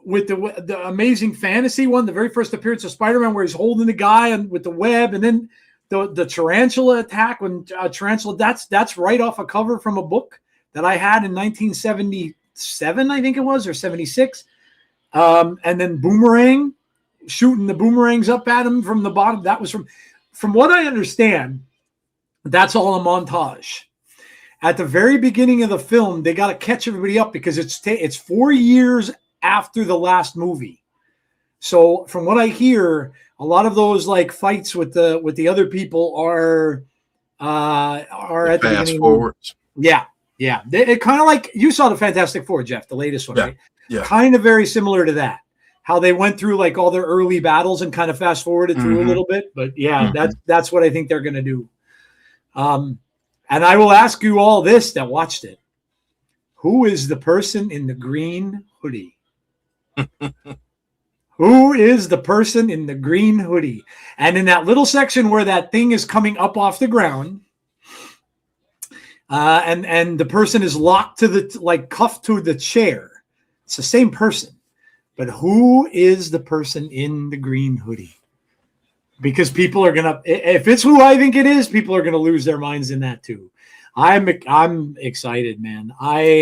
Speaker 3: with the Amazing Fantasy one, the very first appearance of Spider-Man where he's holding the guy with the web, and then the tarantula attack when tarantula, that's right off a cover from a book that I had in 1977, I think it was, or 76. And then Boomerang, shooting the boomerangs up at him from the bottom. That was from what I understand, that's all a montage. At the very beginning of the film, they got to catch everybody up because it's 4 years after the last movie. So from what I hear, a lot of those like fights with the other people are at the beginning.
Speaker 2: Forwards.
Speaker 3: Yeah. It kind of like you saw the Fantastic Four, Jeff, the latest one, right?
Speaker 2: Yeah.
Speaker 3: Kind of very similar to that. How they went through like all their early battles and kind of fast forwarded through a little bit. But yeah, that's what I think they're going to do. And I will ask you all this that watched it. Who is the person in the green hoodie? Who is the person in the green hoodie? And in that little section where that thing is coming up off the ground, and the person is locked to cuffed to the chair. It's the same person. But who is the person in the green hoodie? Because people are gonna, if it's who I think it is, people are gonna lose their minds in that too. I'm excited, man. As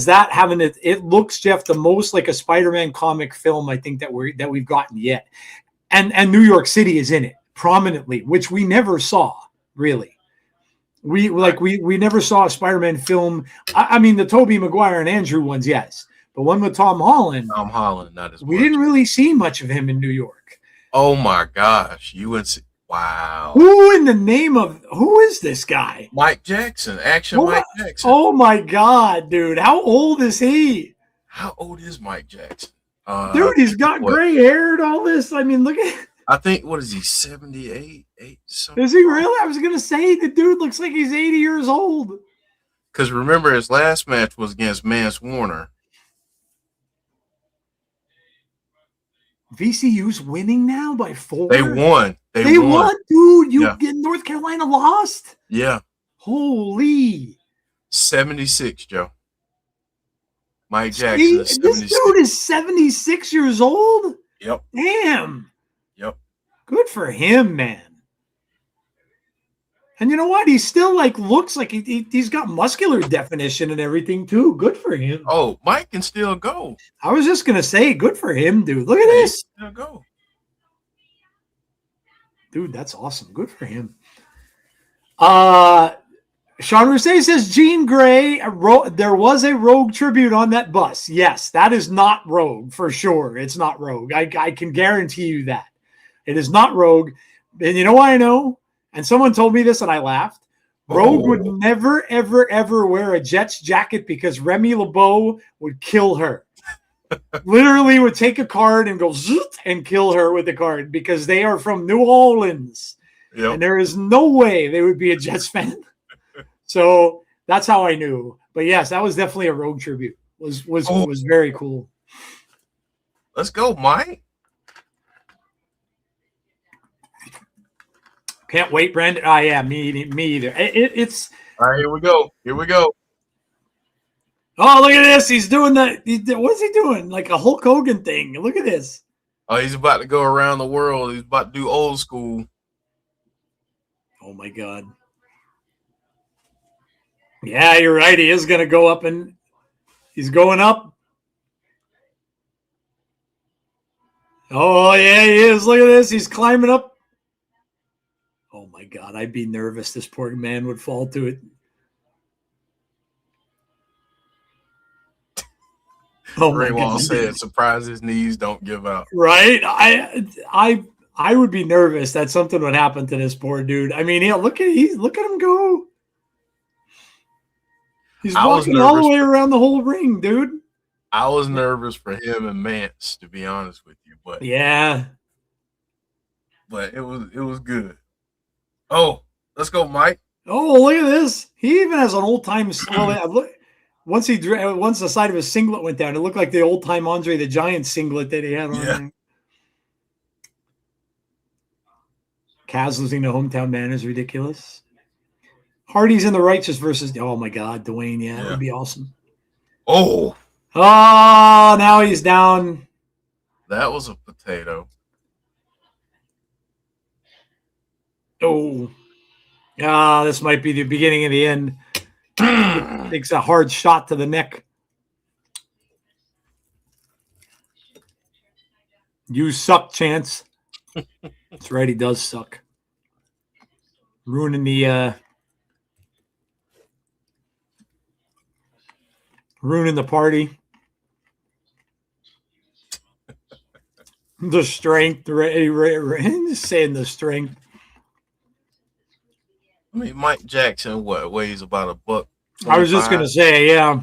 Speaker 3: that having it, it looks, Jeff, the most like a Spider-Man comic film I think that we've gotten yet, and New York City is in it prominently, which we never saw really. We never saw a Spider-Man film. I mean, the Tobey Maguire and Andrew ones, yes, but one with Tom Holland.
Speaker 2: Not as much.
Speaker 3: We didn't really see much of him in New York.
Speaker 2: Oh my gosh, UNC! Wow.
Speaker 3: Who is this guy?
Speaker 2: Mike Jackson, Mike Jackson.
Speaker 3: Oh my God, dude! How old is he?
Speaker 2: How old is Mike Jackson?
Speaker 3: Dude, he's got gray hair and all this. I mean, look at.
Speaker 2: I think, what is he, 78?
Speaker 3: Is he really? I was going to say the dude looks like he's 80 years old.
Speaker 2: Because remember, his last match was against Mance Warner.
Speaker 3: VCU's winning now by 4.
Speaker 2: They won.
Speaker 3: They won, dude. North Carolina lost?
Speaker 2: Yeah.
Speaker 3: Holy.
Speaker 2: 76, Joe. Mike Jackson is 76.
Speaker 3: This dude is 76 years old?
Speaker 2: Yep.
Speaker 3: Damn.
Speaker 2: Yep.
Speaker 3: Good for him, man. And you know what? He still looks like he's got muscular definition and everything too. Good for him.
Speaker 2: Oh, Mike can still go.
Speaker 3: I was just gonna say, good for him, dude. Look at this.
Speaker 2: He can still go.
Speaker 3: Dude, that's awesome. Good for him. Sean Rousset says Jean Grey. There was a Rogue tribute on that bus. Yes, that is not Rogue for sure. It's not Rogue. I can guarantee you that. It is not Rogue. And you know why I know? And someone told me this and I laughed. Rogue would never, ever, ever wear a Jets jacket because Remy LeBeau would kill her. Literally would take a card and go zoot and kill her with the card because they are from New Orleans. Yep. And there is no way they would be a Jets fan. So that's how I knew. But yes, that was definitely a Rogue tribute. Was very cool.
Speaker 2: Let's go, Mike.
Speaker 3: Can't wait, Brandon. Oh, yeah, me either. It's
Speaker 2: all right. Here we go.
Speaker 3: Oh, look at this. He's doing that. What is he doing? Like a Hulk Hogan thing. Look at this.
Speaker 2: Oh, he's about to go around the world. He's about to do old school.
Speaker 3: Oh, my God. Yeah, you're right. He is going to go up, and he's going up. Oh, yeah, he is. Look at this. He's climbing up. Oh, my God. I'd be nervous. This poor man would fall to it. Oh,
Speaker 2: Ray Wall said, surprise his knees don't give out.
Speaker 3: Right? I I would be nervous that something would happen to this poor dude. I mean, look at him go. He's walking all the way around the whole ring, dude.
Speaker 2: I was nervous for him and Mance, to be honest with you, but
Speaker 3: yeah,
Speaker 2: but it was good. Oh, let's go, Mike.
Speaker 3: Oh, look at this. He even has an old time. Once the side of his singlet went down, it looked like the old time Andre the Giant singlet that he had on.
Speaker 2: Yeah.
Speaker 3: Kaz losing to Hometown Man is ridiculous. Hardy's in the Righteous versus. Oh my God, Dwayne. Yeah, that would be awesome.
Speaker 2: Oh,
Speaker 3: now he's down.
Speaker 2: that was a potato.
Speaker 3: Oh. This might be the beginning of the end. Takes a hard shot to the neck. You suck, Chance. That's right, he does suck. Ruining the party. The strength, just saying the strength.
Speaker 2: I mean, Mike Jackson, weighs about $125?
Speaker 3: I was just gonna say, yeah.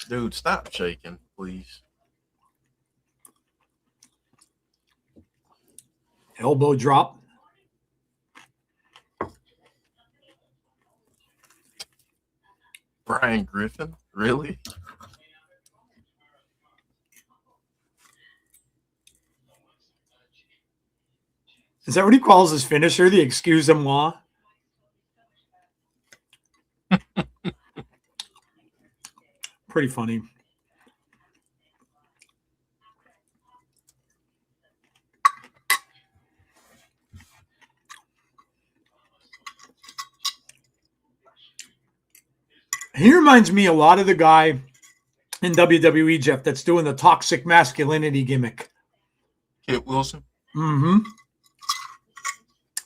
Speaker 2: Dude, stop shaking, please.
Speaker 3: Elbow drop.
Speaker 2: Brian Griffin, really?
Speaker 3: Is that what he calls his finisher? The excuse-moi? Pretty funny. He reminds me a lot of the guy in WWE, Jeff, that's doing the toxic masculinity gimmick.
Speaker 2: Kit Wilson?
Speaker 3: Mm-hmm.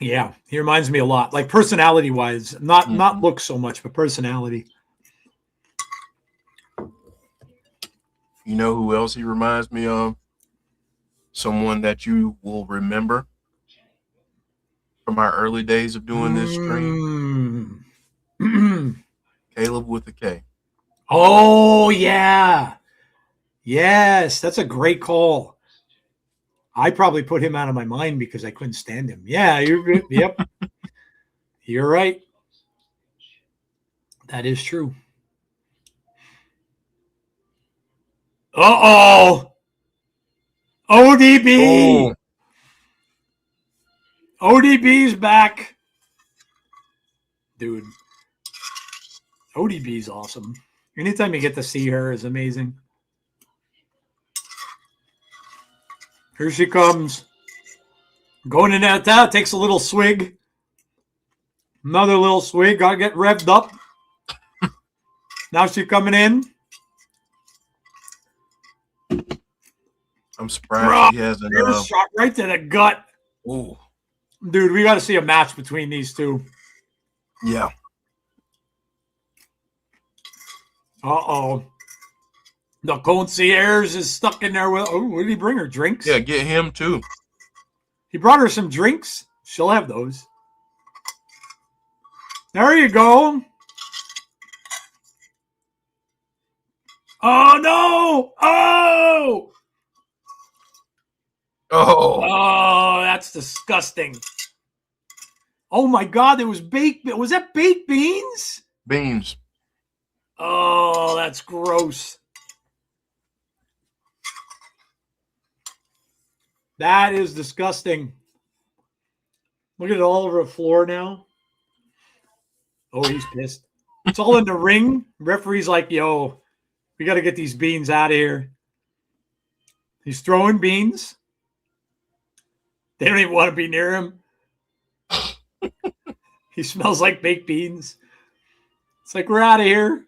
Speaker 3: Yeah, he reminds me a lot. Like personality-wise. Not look so much, but personality.
Speaker 2: You know who else he reminds me of? Someone that you will remember from our early days of doing this stream. Caleb with a K.
Speaker 3: Oh, yeah. Yes, that's a great call. I probably put him out of my mind because I couldn't stand him. Yeah, yep. You're right. That is true. Uh-oh. ODB. Oh. ODB's back. Dude. ODB's awesome. Anytime you get to see her is amazing. Here she comes. Going in that takes a little swig. Another little swig. Gotta get revved up. Now she's coming in.
Speaker 2: I'm surprised she hasn't.
Speaker 3: Shot right to the gut.
Speaker 2: Ooh.
Speaker 3: Dude, we got to see a match between these two.
Speaker 2: Yeah.
Speaker 3: Uh-oh. The concierge is stuck in there with... Oh, what did he bring her? Drinks?
Speaker 2: Yeah, get him too.
Speaker 3: He brought her some drinks. She'll have those. There you go. Oh, no! Oh! Oh, that's disgusting. Oh, my God. There was baked... Was that baked beans?
Speaker 2: Beans.
Speaker 3: Oh, that's gross. That is disgusting. Look at it all over the floor now. Oh, he's pissed. It's all in the ring. Referee's like, yo, we got to get these beans out of here. He's throwing beans. They don't even want to be near him. He smells like baked beans. It's like, we're out of here.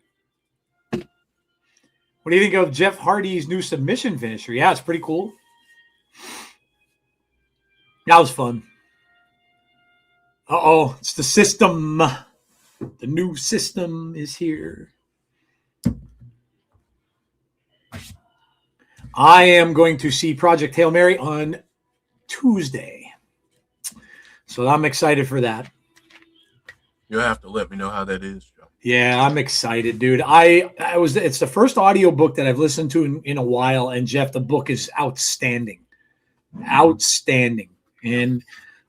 Speaker 3: What do you think of Jeff Hardy's new submission finisher? Yeah, it's pretty cool. That was fun. Uh-oh, it's the system. The new system is here. I am going to see Project Hail Mary on Tuesday. So I'm excited for that.
Speaker 2: You'll have to let me know how that is, Joe.
Speaker 3: Yeah, I'm excited, dude. It's the first audiobook that I've listened to in a while, and Jeff, the book is outstanding. Outstanding. And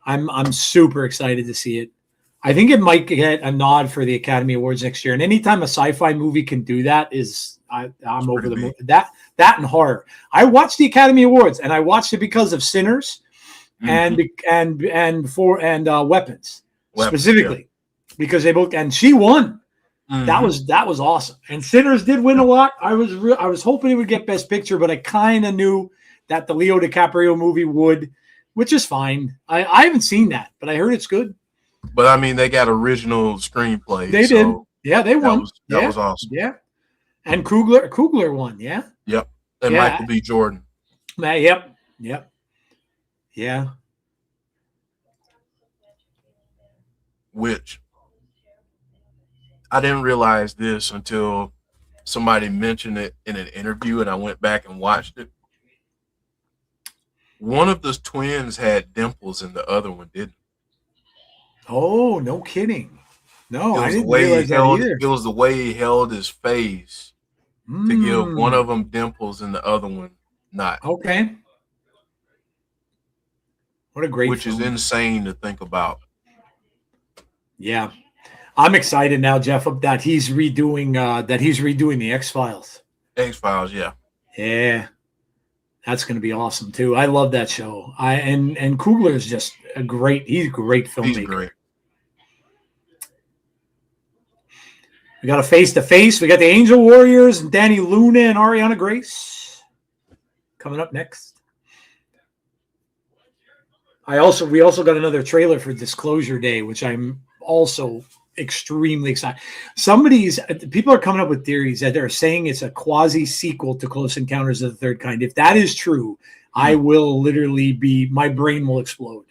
Speaker 3: I'm super excited to see it. I think it might get a nod for the Academy Awards next year. And anytime a sci-fi movie can do that, I'm over the moon. That and horror. I watched the Academy Awards, and I watched it because of Sinners and Weapons specifically, because they both, and she won. That was awesome. And Sinners did win a lot. I was hoping it would get Best Picture, but I kind of knew that the Leo DiCaprio movie would, which is fine. I haven't seen that, but I heard it's good.
Speaker 2: But I mean, they got original screenplay.
Speaker 3: They did. Yeah, they won.
Speaker 2: That was awesome.
Speaker 3: Yeah. And Coogler won. Yeah.
Speaker 2: Yep. And Michael B. Jordan.
Speaker 3: Yep. Yeah.
Speaker 2: Which I didn't realize this until somebody mentioned it in an interview, and I went back and watched it. One of the twins had dimples and the other one didn't.
Speaker 3: Oh, no kidding. No, I didn't realize that either.
Speaker 2: It was the way he held his face to give one of them dimples and the other one not.
Speaker 3: Okay. What a great
Speaker 2: Which
Speaker 3: film.
Speaker 2: is insane to think about.
Speaker 3: Yeah. I'm excited now, Jeff, that he's redoing the X-Files.
Speaker 2: X-Files, yeah.
Speaker 3: Yeah. That's going to be awesome too. I love that show. And Coogler is just he's a great filmmaker.
Speaker 2: He's great.
Speaker 3: We got a face-to-face. We got the Angel Warriors and Dani Luna and Arianna Grace coming up next. We also got another trailer for Disclosure Day, which I'm also extremely excited. People are coming up with theories that they're saying it's a quasi sequel to Close Encounters of the Third Kind. If that is true, I will literally my brain will explode.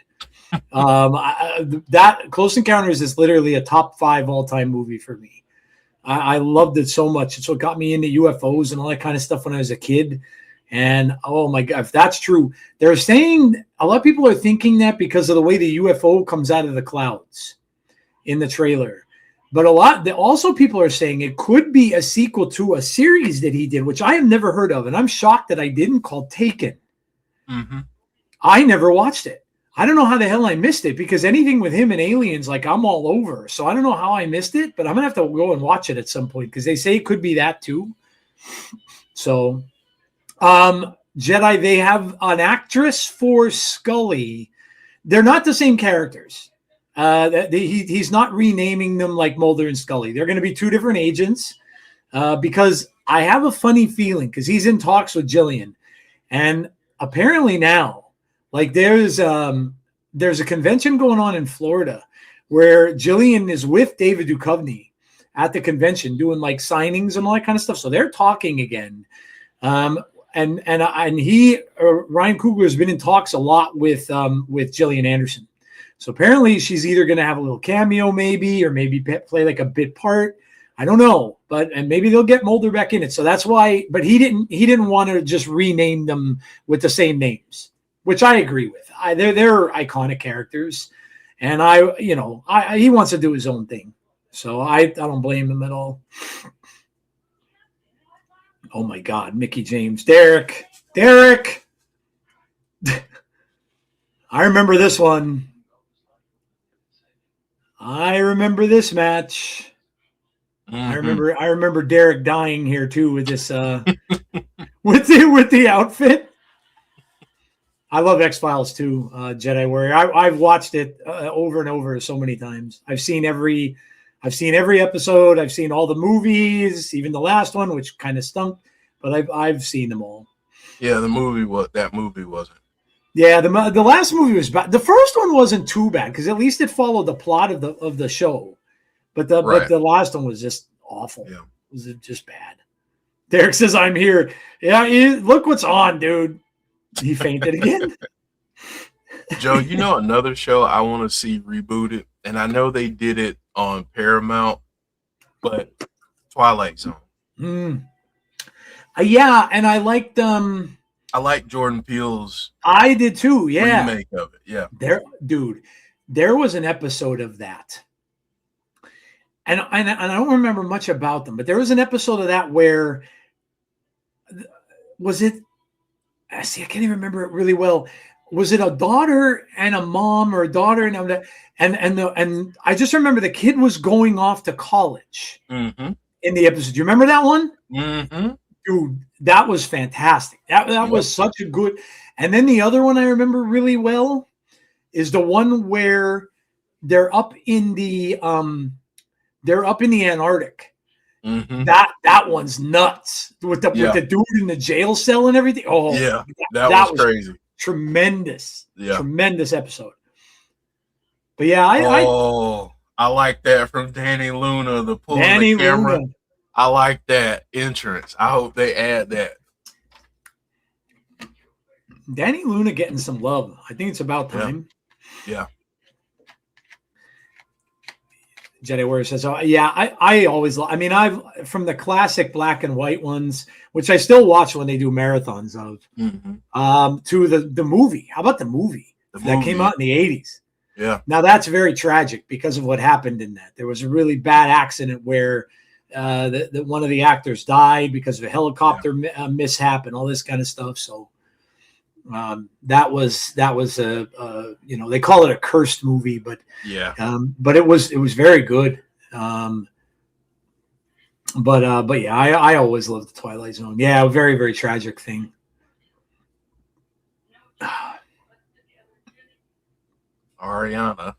Speaker 3: That Close Encounters is literally a top 5 all-time movie for me. I loved it so much. It's what got me into UFOs and all that kind of stuff when I was a kid. And oh my God, if that's true, they're saying a lot of people are thinking that because of the way the UFO comes out of the clouds in the trailer. But also people are saying it could be a sequel to a series that he did, which I have never heard of. And I'm shocked that I didn't, called Taken.
Speaker 2: Mm-hmm.
Speaker 3: I never watched it. I don't know how the hell I missed it, because anything with him and aliens, like, I'm all over. So I don't know how I missed it, but I'm going to have to go and watch it at some point, because they say it could be that too. So Jedi, they have an actress for Scully. They're not the same characters. He's not renaming them like Mulder and Scully. They're going to be 2 different agents, because I have a funny feeling, because he's in talks with Jillian. And apparently now, like, there's a convention going on in Florida where Jillian is with David Duchovny at the convention doing like signings and all that kind of stuff. So they're talking again. And Ryan Coogler has been in talks a lot with Gillian Anderson. So apparently she's either going to have a little cameo maybe, or maybe play like a bit part. I don't know, and maybe they'll get Mulder back in it. So that's why, but he didn't want to just rename them with the same names, which I agree with. They're iconic characters, and he wants to do his own thing. So I don't blame him at all. Oh my God, Mickey James, Derek. I remember this one. I remember this match. Mm-hmm. I remember Derek dying here too with this with the outfit. I love X-Files too, Jedi Warrior. I've watched it over and over so many times. I've seen every episode. I've seen all the movies, even the last one, which kind of stunk, but I've seen them all.
Speaker 2: Yeah, that movie wasn't.
Speaker 3: Yeah, the last movie was bad. The first one wasn't too bad, because at least it followed the plot of the show. But the last one was just awful. Yeah. It was just bad. Derek says, "I'm here." Yeah, look what's on, dude. He fainted again.
Speaker 2: Joe, another show I want to see rebooted, and I know they did it on Paramount, but Twilight Zone.
Speaker 3: Yeah, and I liked
Speaker 2: I like Jordan Peele's
Speaker 3: I did too. Yeah.
Speaker 2: remake of it. Yeah.
Speaker 3: There was an episode of that. And I don't remember much about them, but there was an episode of that where was it? I can't even remember it really well. Was it a daughter and a mom, or a daughter and I just remember the kid was going off to college in the episode. Do you remember that one?
Speaker 2: Mm-hmm.
Speaker 3: Dude, that was fantastic. That was such a good. And then the other one I remember really well is the one where they're up in the Antarctic.
Speaker 2: Mm-hmm.
Speaker 3: That one's nuts with the dude in the jail cell and everything. Oh
Speaker 2: yeah, that was crazy.
Speaker 3: Tremendous.
Speaker 2: Yeah.
Speaker 3: Tremendous episode. But yeah,
Speaker 2: I like that from Dani Luna, the pulling the camera. Luna. I like that entrance. I hope they add that.
Speaker 3: Dani Luna getting some love. I think it's about time.
Speaker 2: Yeah.
Speaker 3: Jada Warrior says, "Oh yeah, I always. I mean, I've from the classic black and white ones, which I still watch when they do marathons of, to the movie. How about the movie that came out in the 80s?
Speaker 2: Yeah.
Speaker 3: Now that's very tragic because of what happened in that. There was a really bad accident where one of the actors died because of a helicopter mishap and all this kind of stuff. So that was a they call it a cursed movie, but but it was very good. But yeah, I always loved the Twilight Zone. Yeah, a very, very tragic thing.
Speaker 2: Arianna.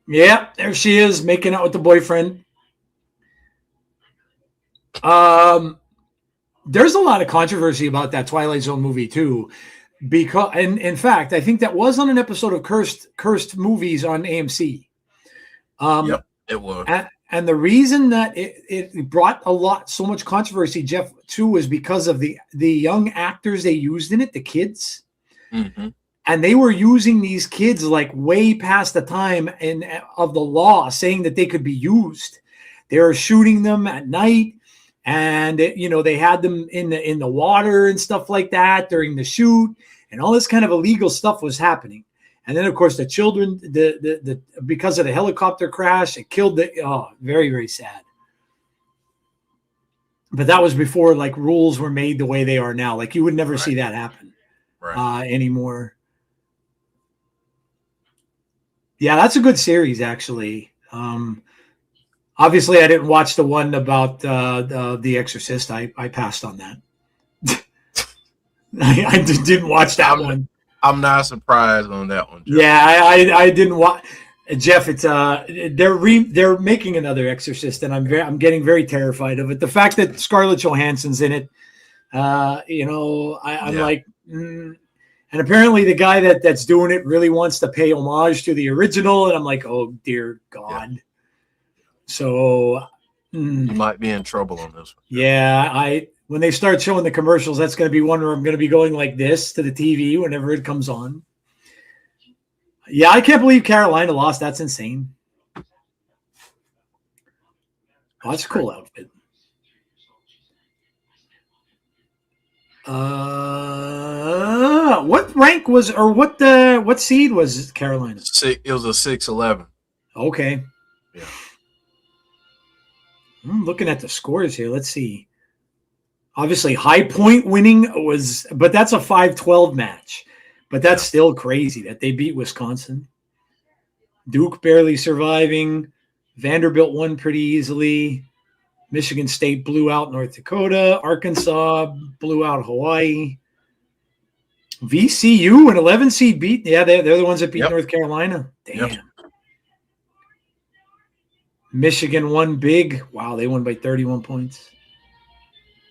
Speaker 3: Yeah, there she is making out with the boyfriend. There's a lot of controversy about that Twilight Zone movie too, because, and in fact, I think that was on an episode of Cursed Movies on AMC.
Speaker 2: Yep, it was.
Speaker 3: And the reason that it brought so much controversy, Jeff, too, was because of the young actors they used in it, the kids.
Speaker 2: Mm-hmm.
Speaker 3: And they were using these kids like way past the time of the law, saying that they could be used. They were shooting them at night, and they had them in the water and stuff like that during the shoot, and all this kind of illegal stuff was happening. And then, of course, the children, because of the helicopter crash, it killed very, very sad. But that was before like rules were made the way they are now. Like you would never see that happen anymore. Yeah, that's a good series, actually. Obviously, I didn't watch the one about The Exorcist. I passed on that. I didn't watch that one.
Speaker 2: I'm not surprised on that one, Jeff.
Speaker 3: Yeah, I didn't watch. Jeff, it's they're making another Exorcist, and I'm getting very terrified of it. The fact that Scarlett Johansson's in it, I'm like. And apparently the guy that's doing it really wants to pay homage to the original. And I'm like, oh, dear God. Yeah. So.
Speaker 2: You might be in trouble on this one.
Speaker 3: Yeah. When they start showing the commercials, that's going to be one where I'm going to be going like this to the TV whenever it comes on. Yeah, I can't believe Carolina lost. That's insane. Oh, that's a cool outfit. What rank was, or what seed was Carolina?
Speaker 2: It was a 6-11.
Speaker 3: Okay.
Speaker 2: Yeah.
Speaker 3: I'm looking at the scores here. Let's see. Obviously, High Point winning but that's a 5-12 match. But that's still crazy that they beat Wisconsin. Duke barely surviving. Vanderbilt won pretty easily. Michigan State blew out North Dakota. Arkansas blew out Hawaii. VCU, an 11 seed beat. Yeah, they're the ones that beat North Carolina. Damn. Yep. Michigan won big. Wow, they won by 31 points.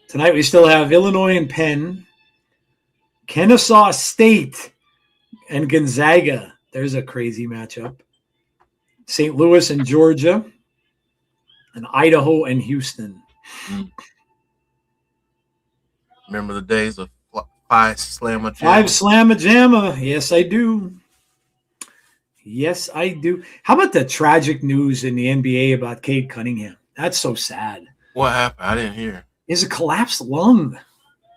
Speaker 3: Tonight we still have Illinois and Penn. Kennesaw State and Gonzaga. There's a crazy matchup. St. Louis and Georgia. And Idaho and Houston.
Speaker 2: Remember the days of Five Slamma Jamma?
Speaker 3: Five Slamma Jamma. Yes, I do. Yes, I do. How about the tragic news in the NBA about Cade Cunningham? That's so sad.
Speaker 2: What happened? I didn't hear.
Speaker 3: Is a collapsed lung.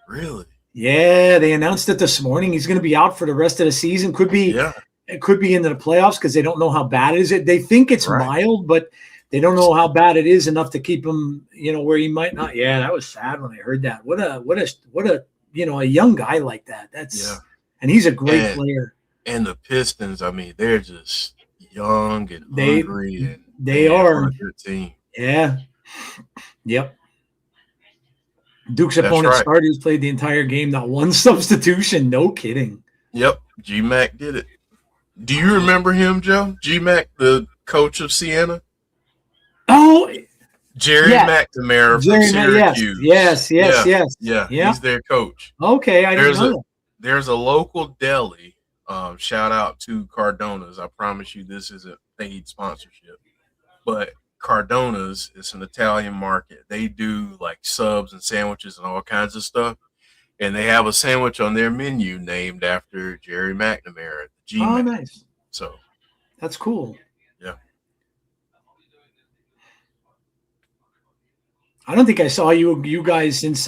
Speaker 2: Really?
Speaker 3: Yeah, they announced it this morning. He's going to be out for the rest of the season. Could be, it could be into the playoffs because they don't know how bad it is. They think it's mild, but they don't know how bad it is enough to keep him, where he might not. Yeah, that was sad when I heard that. What a a young guy like that. And he's a great player.
Speaker 2: And the Pistons, I mean, they're just young and hungry, and
Speaker 3: they are
Speaker 2: a good team.
Speaker 3: Yeah. Yep. Duke's opponent starters played the entire game, not one substitution. No kidding.
Speaker 2: Yep. G-Mac did it. Do you remember him, Joe? G-Mac, the coach of Siena?
Speaker 3: Oh,
Speaker 2: Jerry McNamara from Syracuse.
Speaker 3: Yes.
Speaker 2: Yeah, he's their coach.
Speaker 3: Okay, I didn't know that.
Speaker 2: There's a local deli. Shout out to Cardona's. I promise you this isn't paid sponsorship. But Cardona's, it's an Italian market. They do like subs and sandwiches and all kinds of stuff. And they have a sandwich on their menu named after Jerry McNamara.
Speaker 3: Oh, nice.
Speaker 2: So
Speaker 3: that's cool.
Speaker 2: Yeah.
Speaker 3: I don't think I saw you guys since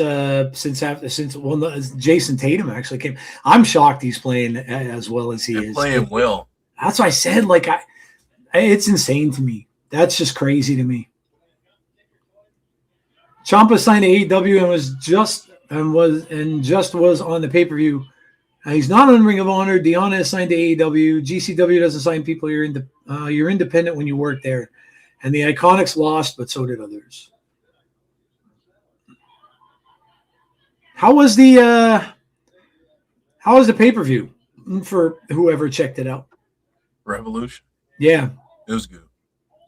Speaker 3: Jason Tatum actually came. I'm shocked he's playing as well as he is.
Speaker 2: Playing well.
Speaker 3: That's why I said, it's insane to me. That's just crazy to me. Ciampa signed to AEW and was on the pay-per-view. He's not on Ring of Honor. Deanna is signed to AEW. GCW doesn't sign people. You're independent when you work there. And the Iconics lost, but so did others. How was the pay-per-view for whoever checked it out?
Speaker 2: Revolution.
Speaker 3: Yeah.
Speaker 2: It was good.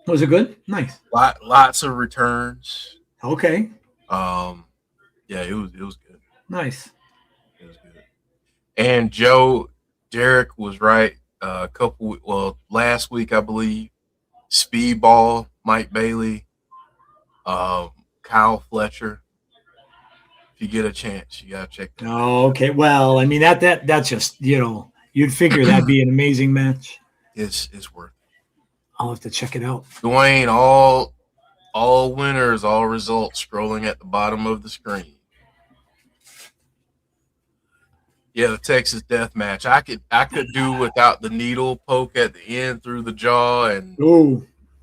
Speaker 3: Was it good? Nice.
Speaker 2: Lots of returns.
Speaker 3: Okay.
Speaker 2: Yeah, it was good.
Speaker 3: Nice.
Speaker 2: It was good. And Joe, Derek was right. Last week I believe, Speedball, Mike Bailey, Kyle Fletcher. If you get a chance, you gotta check that out.
Speaker 3: Oh, okay. Well, I mean that's just you'd figure that'd be an amazing match.
Speaker 2: It's worth it.
Speaker 3: I'll have to check it out.
Speaker 2: Dwayne, all winners, all results scrolling at the bottom of the screen. Yeah, the Texas Death Match. I could do without the needle poke at the end through the jaw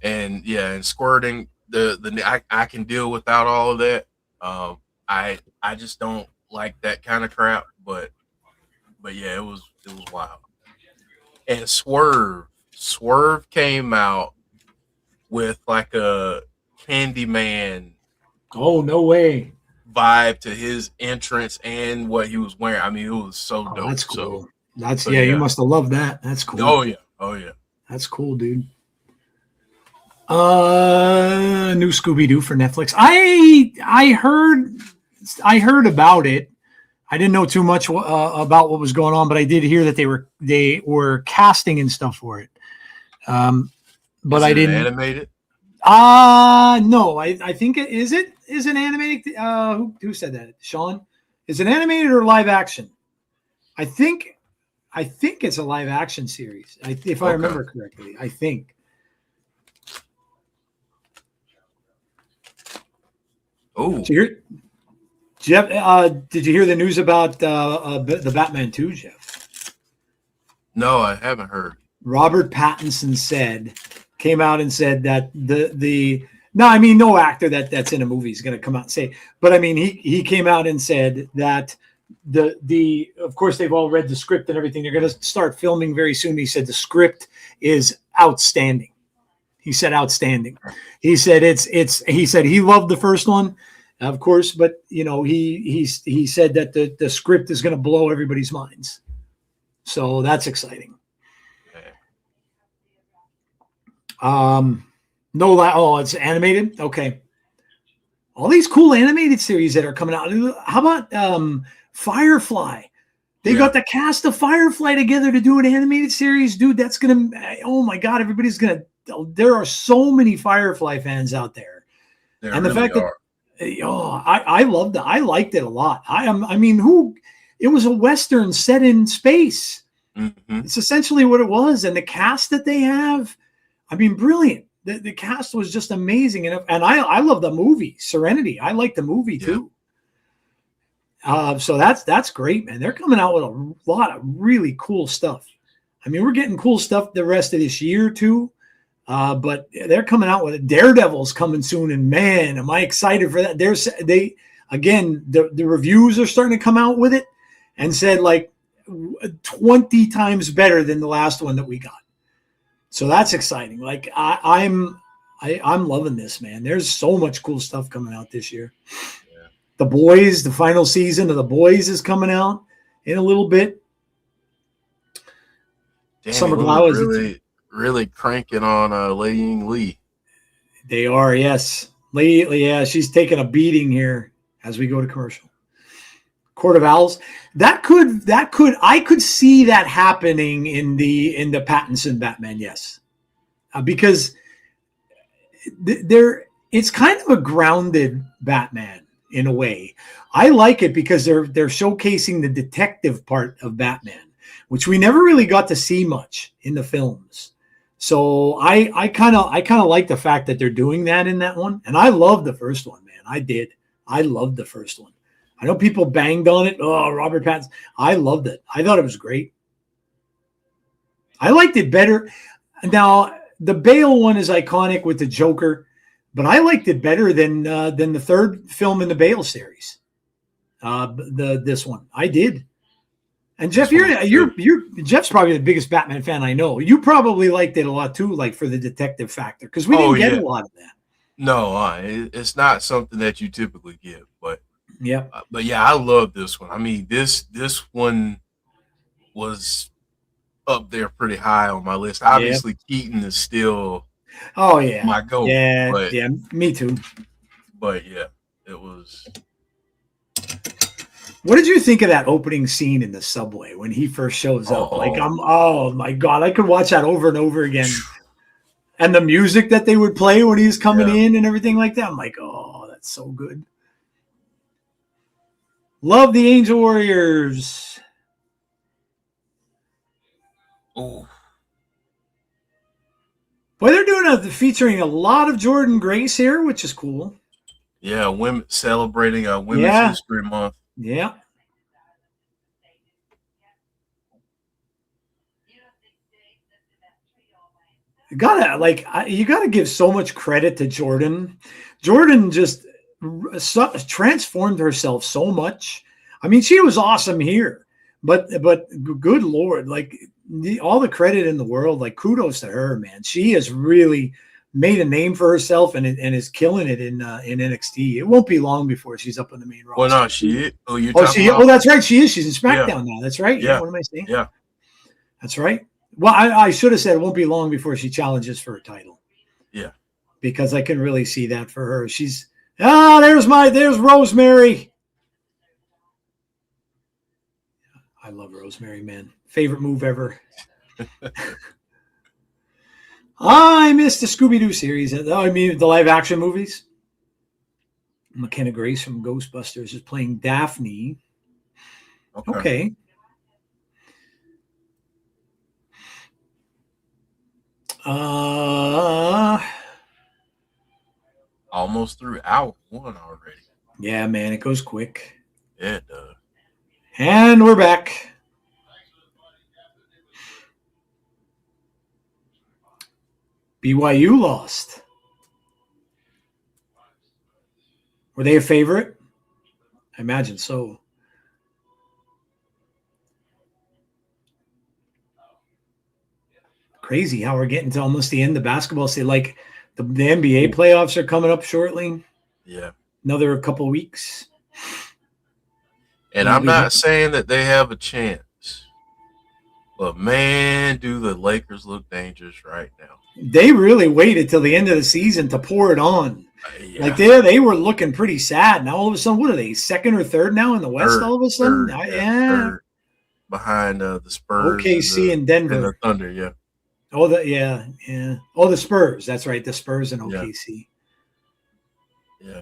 Speaker 2: and squirting I can deal without all of that. I just don't like that kind of crap, but yeah, it was wild. And Swerve came out with like a Candyman.
Speaker 3: Oh, no way.
Speaker 2: Vibe to his entrance and what he was wearing. I mean, it was so dope.
Speaker 3: That's cool. You must have loved that. That's cool.
Speaker 2: Oh yeah.
Speaker 3: That's cool, dude. New Scooby-Doo for Netflix. I heard about it. I didn't know too much about what was going on, but I did hear that they were casting and stuff for it. But I didn't
Speaker 2: animate it.
Speaker 3: No, I think it is an animated. Who said that? Sean, is it animated or live action? I think it's a live action series. If I remember correctly, I think.
Speaker 2: Oh,
Speaker 3: Jeff, did you hear the news about the Batman 2, Jeff?
Speaker 2: No, I haven't heard.
Speaker 3: Robert Pattinson came out and said that no actor that's in a movie is going to come out and say, but I mean, he came out and said that of course they've all read the script and everything. They're going to start filming very soon. He said the script is outstanding. He said outstanding. He said he said he loved the first one, of course, but he said that the script is going to blow everybody's minds. So that's exciting. It's animated. Okay. All these cool animated series that are coming out. How about Firefly? They got the cast of Firefly together to do an animated series, dude. That's gonna. Oh my God! Everybody's gonna. There are so many Firefly fans out there, and the fact that I loved it. I liked it a lot. It was a Western set in space.
Speaker 2: Mm-hmm.
Speaker 3: It's essentially what it was, and the cast that they have. I mean, brilliant. The cast was just amazing, and I love the movie Serenity. I like the movie too. So that's great, man. They're coming out with a lot of really cool stuff. I mean, we're getting cool stuff the rest of this year too. But they're coming out with it. Daredevil's coming soon, and man, am I excited for that. The reviews are starting to come out with it and said like 20 times better than the last one that we got. So that's exciting. Like I'm loving this, man. There's so much cool stuff coming out this year. Yeah. The Boys, the final season of The Boys is coming out in a little bit.
Speaker 2: Summer Glau is really cranking on Lee.
Speaker 3: They are, yes. Lee, yeah, she's taking a beating here as we go to commercial. Court of Owls. I could see that happening in the Pattinson Batman, yes. Because it's kind of a grounded Batman in a way. I like it because they're showcasing the detective part of Batman, which we never really got to see much in the films. So I kind of like the fact that they're doing that in that one. And I love the first one, man. I did. I loved the first one. I know people banged on it. Oh, Robert Pattinson. I loved it. I thought it was great. I liked it better. Now, the Bale one is iconic with the Joker, but I liked it better than the third film in the Bale series. This one. I did. And Jeff, Jeff's probably the biggest Batman fan I know. You probably liked it a lot too, like for the detective factor, because we didn't get a lot of that.
Speaker 2: No, it's not something that you typically get, but
Speaker 3: yeah.
Speaker 2: But yeah, I love this one. I mean, this one was up there pretty high on my list. Obviously, Keaton is still my goat.
Speaker 3: Yeah, me too.
Speaker 2: But yeah, it was.
Speaker 3: What did you think of that opening scene in the subway when he first shows up? Oh my God, I could watch that over and over again. And the music that they would play when he was coming in and everything like that. I'm like, oh, that's so good. Love the Angel Warriors.
Speaker 2: Oh.
Speaker 3: Boy, they're doing featuring a lot of Jordan Grace here, which is cool.
Speaker 2: Yeah, women celebrating Women's History Month.
Speaker 3: Yeah. You gotta give so much credit to Jordan. Jordan just transformed herself so much. I mean, she was awesome here, but good Lord, like all the credit in the world, like kudos to her, man. She has really made a name for herself and is killing it in NXT. It won't be long before she's up on the main roster.
Speaker 2: Well, no, she is.
Speaker 3: That's right. She is. She's in SmackDown now. That's right. Yeah. What am I saying?
Speaker 2: Yeah.
Speaker 3: That's right. Well, I should have said it won't be long before she challenges for a title.
Speaker 2: Yeah.
Speaker 3: Because I can really see that for her. She's there's Rosemary. I love Rosemary, man. Favorite move ever. I missed the Scooby-Doo series. I mean, the live action movies. McKenna Grace from Ghostbusters is playing Daphne. Okay.
Speaker 2: Almost through hour one already.
Speaker 3: Yeah, man, it goes quick.
Speaker 2: Yeah, it does.
Speaker 3: And we're back. BYU lost. Were they a favorite? I imagine so. Crazy how we're getting to almost the end of basketball. See, like the NBA playoffs are coming up shortly.
Speaker 2: Yeah.
Speaker 3: Another couple weeks.
Speaker 2: And I'm not saying that they have a chance, but man, do the Lakers look dangerous right now.
Speaker 3: They really waited till the end of the season to pour it on.
Speaker 2: Yeah.
Speaker 3: Like they were looking pretty sad. Now all of a sudden, what are they, second or third now in the West? All of a sudden,
Speaker 2: third behind the Spurs,
Speaker 3: OKC and Denver,
Speaker 2: and the Thunder. Yeah.
Speaker 3: Oh, the Spurs. That's right, the Spurs and OKC.
Speaker 2: Yeah.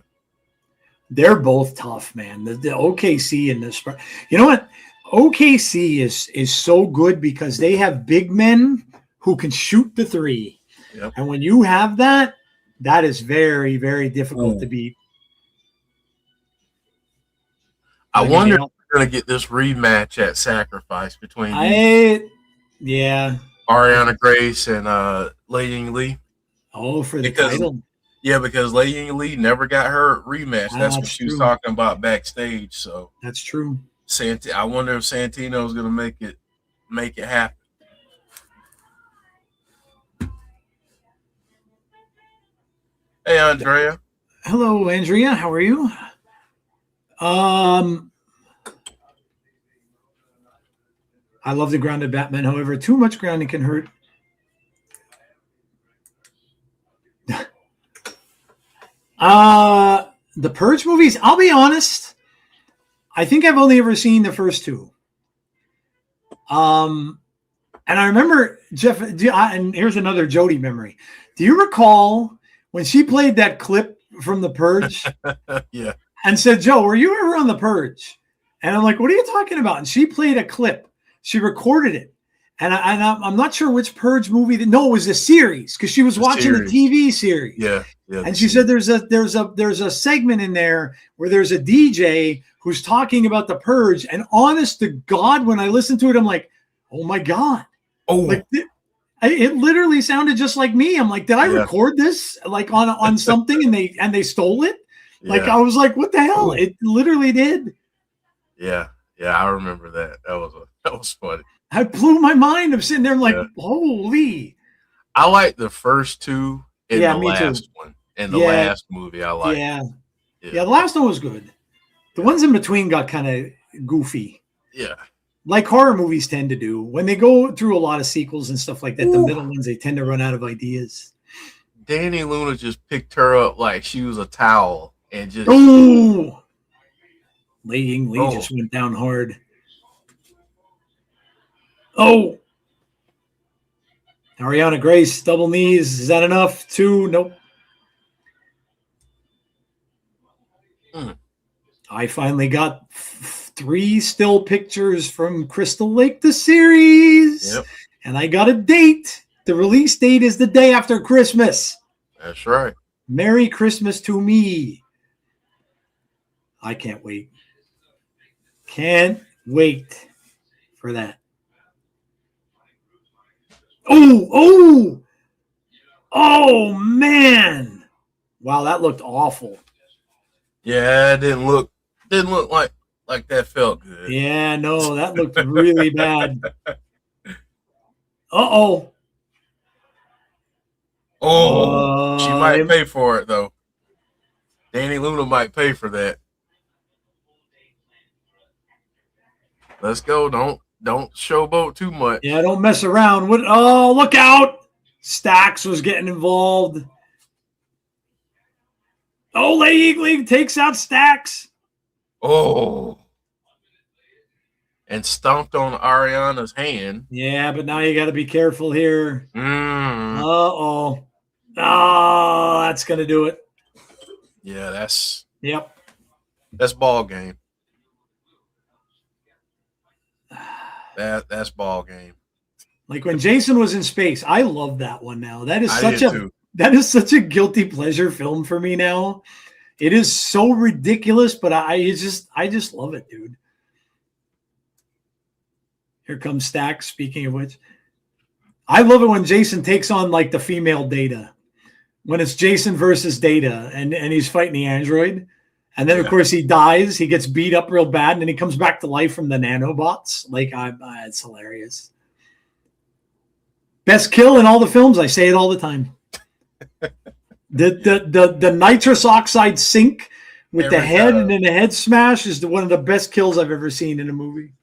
Speaker 3: They're both tough, man. The OKC and the Spurs. You know what? OKC is so good because they have big men who can shoot the three.
Speaker 2: Yep.
Speaker 3: And when you have that, that is very, very difficult to beat.
Speaker 2: I
Speaker 3: mean,
Speaker 2: wonder if we're going to get this rematch at Sacrifice between
Speaker 3: yeah.
Speaker 2: Arianna Grace and Lei Ying Lee.
Speaker 3: Oh, for the title.
Speaker 2: Yeah, because Lei Ying Lee never got her rematch. That's what she was talking about backstage. So
Speaker 3: that's true.
Speaker 2: I wonder if Santino's going to make it happen. Hey, Andrea.
Speaker 3: Hello, Andrea. How are you? I love the grounded Batman. However, too much grounding can hurt. The Purge movies, I'll be honest, I think I've only ever seen the first two. And I remember, Jeff, and here's another Jody memory. Do you recall when she played that clip from The Purge?
Speaker 2: Yeah.
Speaker 3: And said, Joe, were you ever on The Purge? And I'm like, what are you talking about? And she played a clip. She recorded it. And I'm not sure which Purge movie. No, it was a series because she was watching a TV series.
Speaker 2: Yeah.
Speaker 3: And she said there's a segment in there where there's a DJ who's talking about the Purge. And honest to God, when I listened to it, I'm like, oh my God.
Speaker 2: Oh,
Speaker 3: like it literally sounded just like me. I'm like, did I record this like on something and they stole it? Like I was like, what the hell? Ooh. It literally did.
Speaker 2: Yeah, I remember that. That was funny.
Speaker 3: I blew my mind. I'm sitting there, I'm like, holy.
Speaker 2: I like the first two and the last
Speaker 3: too.
Speaker 2: one. And the last movie I like.
Speaker 3: Yeah, the last one was good. The ones in between got kind of goofy.
Speaker 2: Yeah.
Speaker 3: Like horror movies tend to do. When they go through a lot of sequels and stuff like that, the middle ones, they tend to run out of ideas.
Speaker 2: Dani Luna just picked her up like she was a towel and just.
Speaker 3: Oh! Lei Ying Lee just went down hard. Oh! Arianna Grace, double knees. Is that enough? 2? Nope. I finally got 3 still pictures from Crystal Lake, the series.
Speaker 2: Yep.
Speaker 3: And I got a date. The release date is the day after Christmas.
Speaker 2: That's right.
Speaker 3: Merry Christmas to me. I can't wait. Can't wait for that. Oh, man. Wow, that looked awful.
Speaker 2: Yeah, it didn't look like that felt good.
Speaker 3: Yeah, no, that looked really bad. Uh-oh.
Speaker 2: She might pay for it, though. Dani Luna might pay for that. Let's go. Don't showboat too much.
Speaker 3: Yeah, don't mess around. Look out. Stax was getting involved. Oh, Lei Ying Lee takes out Stax.
Speaker 2: Oh. And stomped on Ariana's hand.
Speaker 3: Yeah, but now you got to be careful here. Uh-oh. Oh, that's going to do it.
Speaker 2: Yeah, that's
Speaker 3: game.
Speaker 2: ball game. That's ball game.
Speaker 3: Like when Jason was in space, I love that one now. That is such a guilty pleasure film for me now. It is so ridiculous, but I just love it, dude. Here comes Stax, speaking of which. I love it when Jason takes on like the female Data. When it's Jason versus Data and he's fighting the android. And then, of course, he dies. He gets beat up real bad, and then he comes back to life from the nanobots. Like, it's hilarious. Best kill in all the films. I say it all the time. The nitrous oxide sink with the head and then the head smash is one of the best kills I've ever seen in a movie.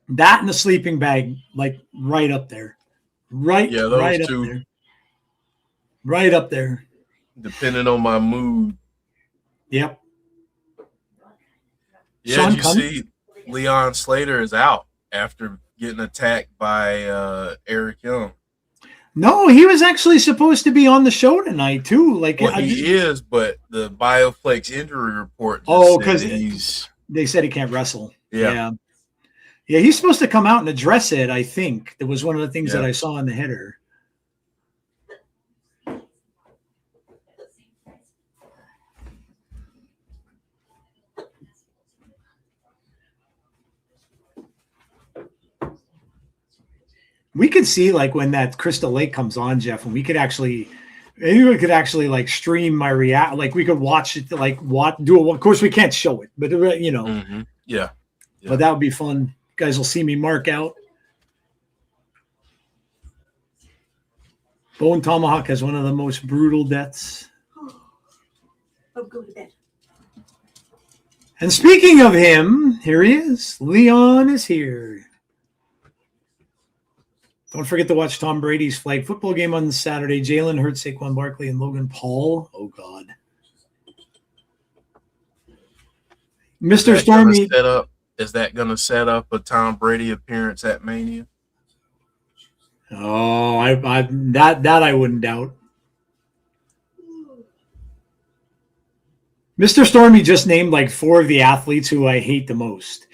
Speaker 3: That and the sleeping bag, like right up there. Right up there. Right up there.
Speaker 2: Depending on my mood.
Speaker 3: Yep.
Speaker 2: Yeah, did you see Leon Slater is out after getting attacked by Eric Young?
Speaker 3: No, he was actually supposed to be on the show tonight too. Like,
Speaker 2: he is, but the Bioflex injury report.
Speaker 3: Because they said he can't wrestle. Yeah, he's supposed to come out and address it. I think that was one of the things that I saw in the header. We could see like when that Crystal Lake comes on, Jeff, and we could actually like stream my react. Like we could watch it, like do it. Of course, we can't show it, but you know,
Speaker 2: yeah.
Speaker 3: But that would be fun. You guys will see me mark out. Bone Tomahawk has one of the most brutal deaths.
Speaker 6: Oh, go to bed.
Speaker 3: And speaking of him, here he is. Leon is here. Don't forget to watch Tom Brady's flag football game on Saturday. Jalen Hurts, Saquon Barkley, and Logan Paul. Oh, God. Mr. Stormy.
Speaker 2: Is that going to set up a Tom Brady appearance at Mania?
Speaker 3: Oh, that I wouldn't doubt. Mr. Stormy just named like 4 of the athletes who I hate the most.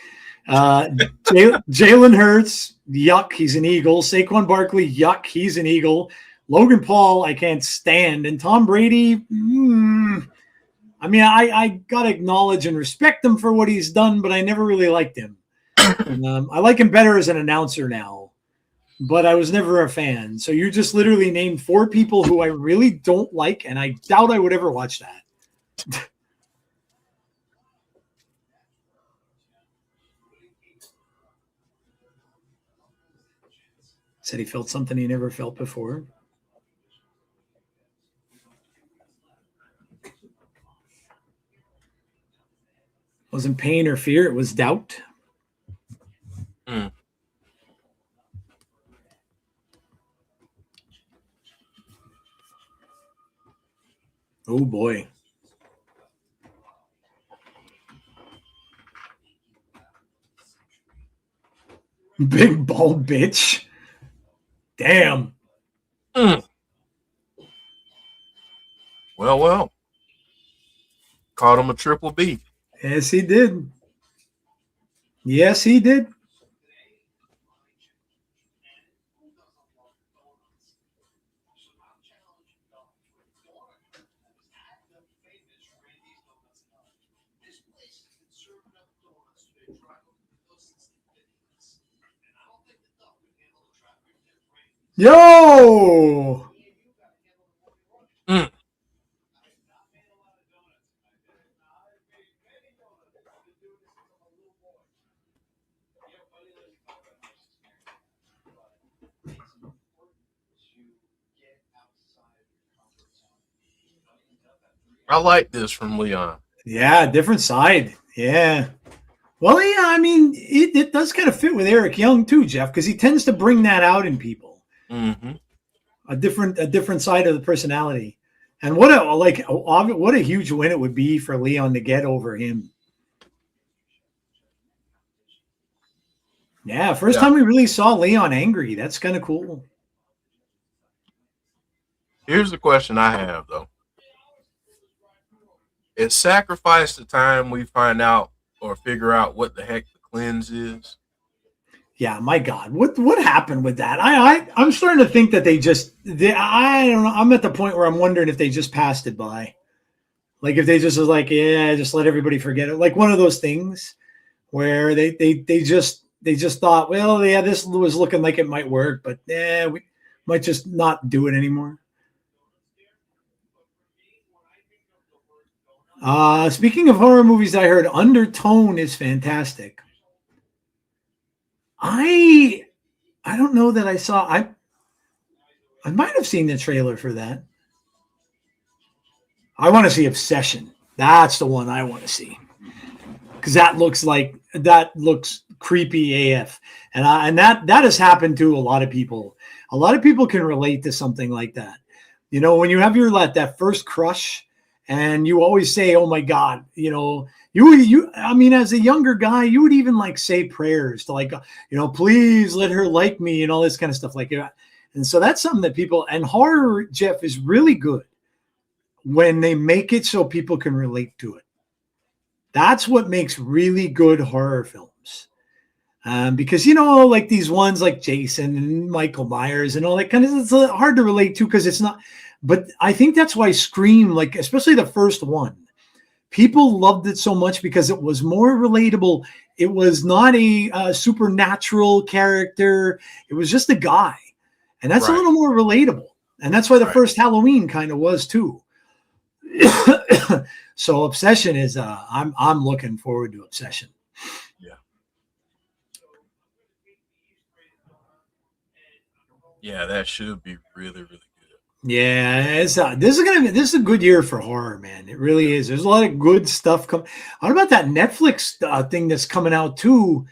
Speaker 3: Jalen Hurts, yuck, he's an Eagle. Saquon Barkley, yuck, he's an Eagle. Logan Paul, I can't stand. And Tom Brady, I mean, I got to acknowledge and respect him for what he's done, but I never really liked him. And, I like him better as an announcer now, but I was never a fan. So you just literally named 4 people who I really don't like, and I doubt I would ever watch that. Said he felt something he never felt before. Wasn't pain or fear, it was doubt. Oh, boy. Big bald bitch. Damn.
Speaker 2: Well. Caught him a triple B.
Speaker 3: Yes, he did. Yes, he did. Yo!
Speaker 2: I like this from Leon.
Speaker 3: Yeah, different side. Yeah. Well, yeah, I mean, it does kind of fit with Eric Young too, Jeff, because he tends to bring that out in people.
Speaker 2: Mm-hmm.
Speaker 3: A different side of the personality. And what a huge win it would be for Leon to get over him. Yeah, first time we really saw Leon angry. That's kind of cool.
Speaker 2: Here's the question I have, though. Is sacrifice the time we find out or figure out what the heck the cleanse is?
Speaker 3: Yeah, my God, what happened with that? I'm starting to think that I don't know. I'm at the point where I'm wondering if they just passed it by, like if they just was like, yeah, just let everybody forget it, like one of those things where they just thought, well, yeah, this was looking like it might work, but yeah, we might just not do it anymore. Speaking of horror movies, I heard Undertone is fantastic. I don't know that I saw. I might have seen the trailer for that. I want to see Obsession. That's the one I want to see, because that looks creepy AF, and that has happened to a lot of people. A lot of people can relate to something like that. You know, when you have that first crush, and you always say, "Oh my God," you know. I mean, as a younger guy, you would even like say prayers to like, you know, please let her like me and all this kind of stuff like that. And so that's something that people, and horror, Jeff, is really good when they make it so people can relate to it. That's what makes really good horror films. Because, you know, like these ones like Jason and Michael Myers and all that kind of, it's hard to relate to because it's not, but I think that's why Scream, like, especially the first one, people loved it so much because it was more relatable It was not a supernatural character. It was just a guy. And that's a
Speaker 2: Right.
Speaker 3: little more relatable. And that's why the
Speaker 2: Right.
Speaker 3: first Halloween kind of was too. So Obsession is I'm looking forward to Obsession.
Speaker 2: Yeah. Yeah, that should be really, really good.
Speaker 3: Yeah, this is a good year for horror, man. It really is. There's a lot of good stuff coming. What about that Netflix thing that's coming out too?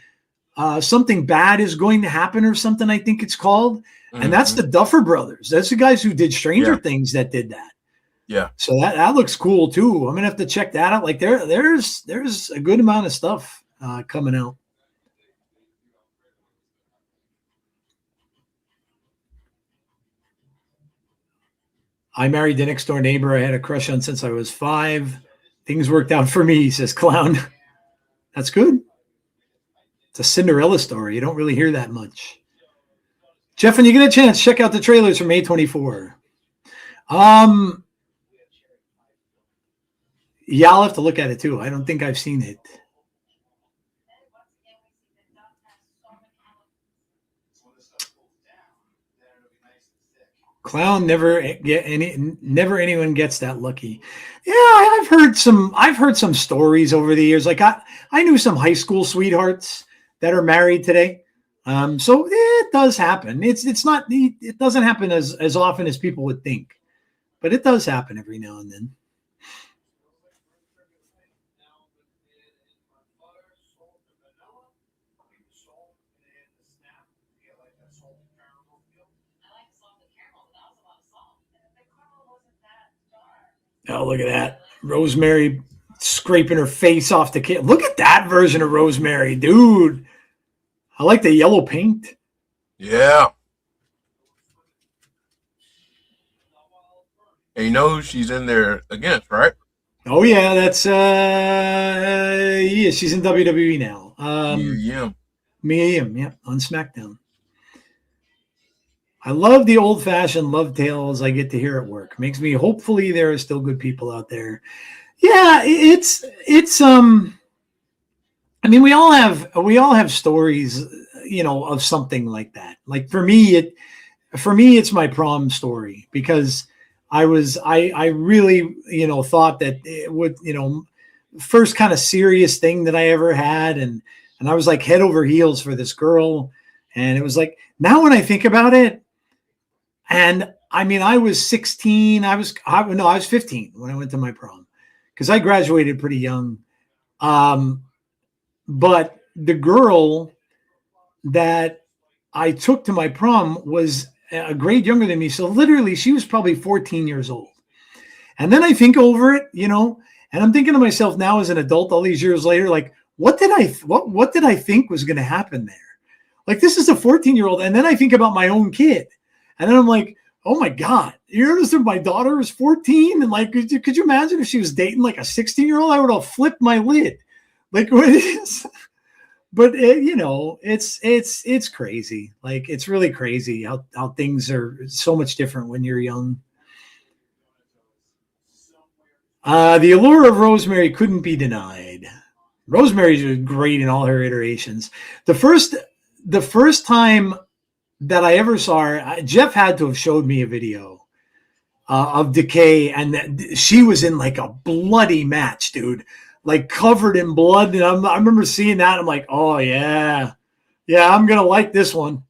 Speaker 3: Something bad is going to happen, or something. I think it's called, and that's the Duffer Brothers. That's the guys who did Stranger Things that did that.
Speaker 2: Yeah.
Speaker 3: So that looks cool too. I'm gonna have to check that out. Like there's a good amount of stuff coming out. I married the next door neighbor I had a crush on since I was 5. Things worked out for me, says Clown. That's good. It's a Cinderella story. You don't really hear that much. Jeff, when you get a chance, check out the trailers from A24. Yeah, I'll have to look at it too. I don't think I've seen it. Clown never anyone gets that lucky. Yeah, I've heard some stories over the years. Like I knew some high school sweethearts that are married today. So it does happen. It doesn't happen as often as people would think, but it does happen every now and then. Oh, look at that. Rosemary scraping her face off the kid. Look at that version of Rosemary, dude. I like the yellow paint.
Speaker 2: Yeah. And you know who she's in there against, right?
Speaker 3: Oh, yeah. That's, she's in WWE now. Mia Yim, yeah, on SmackDown. I love the old-fashioned love tales I get to hear at work. Makes me hopefully there are still good people out there. Yeah, it's I mean, we all have stories, of something like that. Like for me it's my prom story, because I really, thought that it would, first kind of serious thing that I ever had, and I was like head over heels for this girl, and it was like, now when I think about it. And I mean, I was 16. I was 15 when I went to my prom, because I graduated pretty young. But the girl that I took to my prom was a grade younger than me. So literally she was probably 14 years old. And then I think over it, and I'm thinking to myself now as an adult, all these years later, like, what did I think was going to happen there? Like, this is a 14-year-old. And then I think about my own kid. And then I'm like, oh my God, you notice that my daughter is 14? And like, could you imagine if she was dating like a 16-year-old? I would have flipped my lid. Like, what it is. But it's crazy. Like, it's really crazy how things are so much different when you're young. The allure of Rosemary couldn't be denied. Rosemary's great in all her iterations. The first time that I ever saw her, Jeff had to have showed me a video of Decay, and she was in like a bloody match, dude, like covered in blood. And I remember seeing that. I'm like, oh yeah, I'm gonna like this one.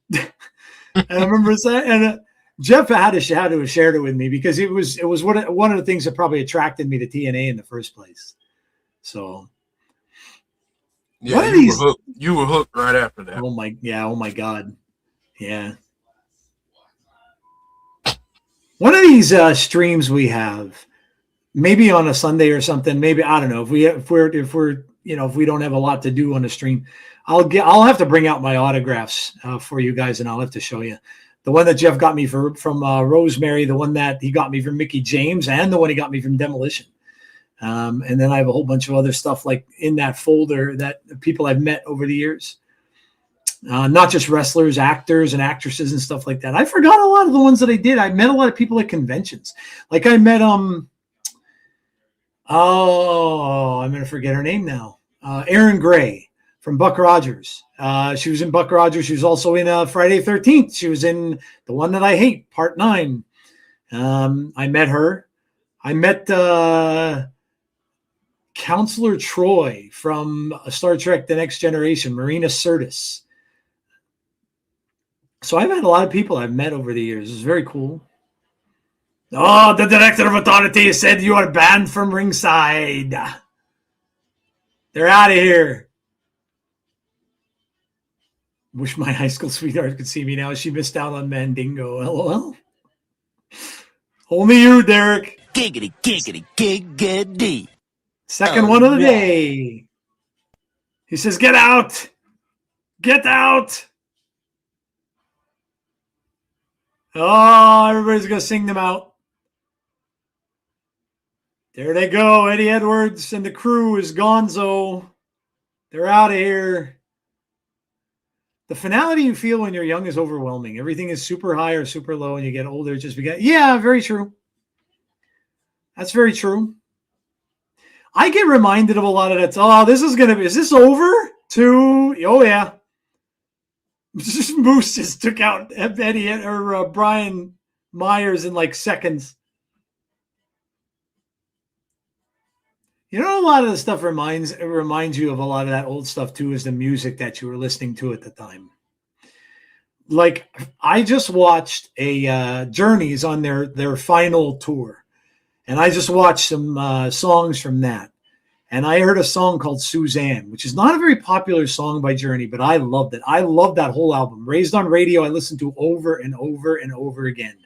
Speaker 3: And I remember saying, and Jeff had to have shared it with me, because it was one of the things that probably attracted me to TNA in the first place. So.
Speaker 2: Yeah, you were hooked right after that.
Speaker 3: Oh my God. Yeah. One of these streams we have, maybe on a Sunday or something, maybe, I don't know, if we don't have a lot to do on the stream, I'll have to bring out my autographs for you guys, and I'll have to show you. The one that Jeff got me from Rosemary, the one that he got me from Mickey James, and the one he got me from Demolition. And then I have a whole bunch of other stuff like in that folder that people I've met over the years. Not just wrestlers, actors and actresses and stuff like that. I forgot a lot of the ones that I did. I met a lot of people at conventions. Like I met, I'm going to forget her name now. Erin Gray from Buck Rogers. She was in Buck Rogers. She was also in Friday the 13th. She was in The One That I Hate, Part 9. I met her. I met Counselor Troy from Star Trek The Next Generation, Marina Sirtis. So I've had a lot of people I've met over the years. It's very cool. Oh, the director of authority said you are banned from ringside. They're out of here. Wish my high school sweetheart could see me now. She missed out on Mandingo. LOL. Only you, Derek.
Speaker 4: Giggity, giggity, giggity.
Speaker 3: Second one of the day. He says, get out. Get out. Oh, everybody's going to sing them out. There they go. Eddie Edwards and the crew is gonzo. They're out of here. The finality you feel when you're young is overwhelming. Everything is super high or super low, and you get older. Just yeah, very true. That's very true. I get reminded of a lot of that. Oh, is this over? Oh yeah. Moose just took out Eddie or Brian Myers in like seconds. You know, a lot of the stuff reminds you of a lot of that old stuff too, is the music that you were listening to at the time. Like, I just watched a Journey's on their final tour, and I just watched some songs from that. And I heard a song called Suzanne, which is not a very popular song by Journey, but I loved it. I loved that whole album. Raised on Radio, I listened to over and over and over again.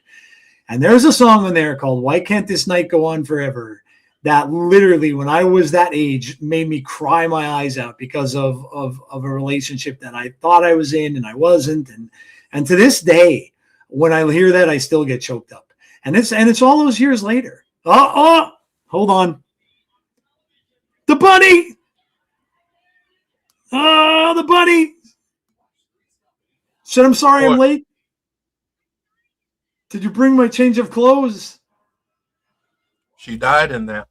Speaker 3: And there's a song in there called Why Can't This Night Go On Forever? That literally, when I was that age, made me cry my eyes out because of a relationship that I thought I was in and I wasn't. And to this day, when I hear that, I still get choked up. And it's all those years later. Oh, hold on. The bunny. Oh, the bunny. Said, I'm sorry I'm late. Did you bring my change of clothes?
Speaker 2: She died in that.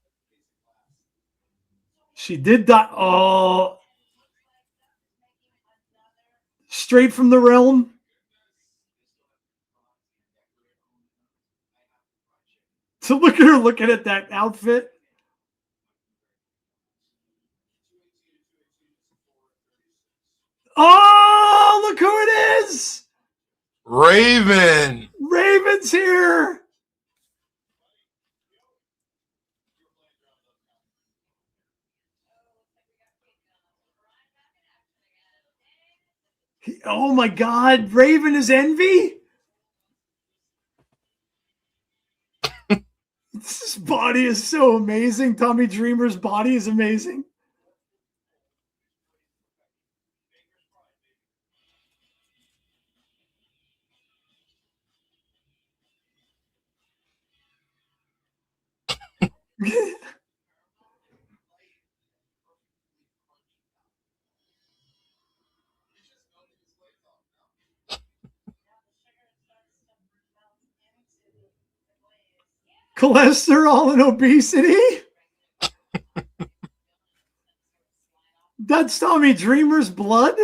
Speaker 3: She did die. Oh. Straight from the realm. So look at her looking at that outfit. Oh, look who it is.
Speaker 2: Raven.
Speaker 3: Raven's here. Oh my God, Raven is Envy? This body is so amazing. Tommy Dreamer's body is amazing. Cholesterol and obesity? That's Tommy Dreamer's blood?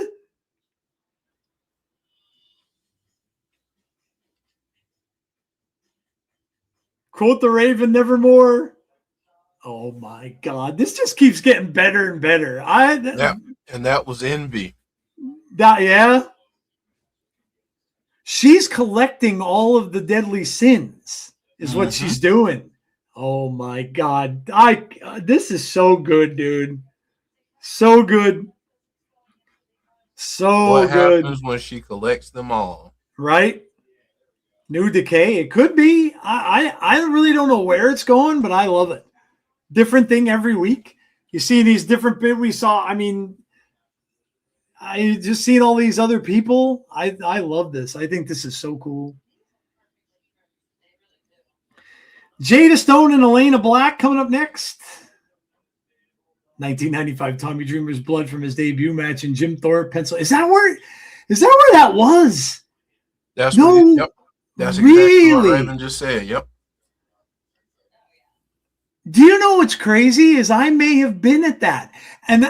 Speaker 3: Quote the Raven nevermore. Oh my God. This just keeps getting better and better.
Speaker 2: And that was Envy.
Speaker 3: Yeah. She's collecting all of the deadly sins. Is what she's doing. Oh my God. This is so good, dude. So good. So
Speaker 2: what
Speaker 3: good.
Speaker 2: Happens when she collects them all?
Speaker 3: Right? New Decay. It could be. I really don't know where it's going, but I love it. Different thing every week. You see these different bits we saw. I mean, I just seen all these other people. I love this. I think this is so cool. Jada Stone and Elayna Black coming up next. 1995 Tommy Dreamer's blood from his debut match in Jim Thorpe, Pennsylvania. Is that where that was?
Speaker 2: That's
Speaker 3: no.
Speaker 2: Yep. That's
Speaker 3: really?
Speaker 2: exactly what Raven just said. Yep.
Speaker 3: Do you know what's crazy is I may have been at that, and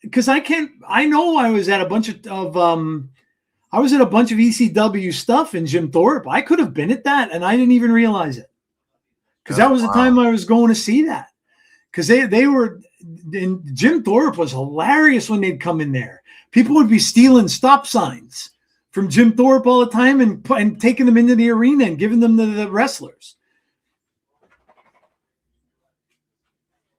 Speaker 3: because I know I was at a bunch of I was at a bunch of ECW stuff in Jim Thorpe. I could have been at that, and I didn't even realize it. Because that was the time I was going to see that. Because they were, and Jim Thorpe was hilarious when they'd come in there. People would be stealing stop signs from Jim Thorpe all the time and taking them into the arena and giving them to the wrestlers.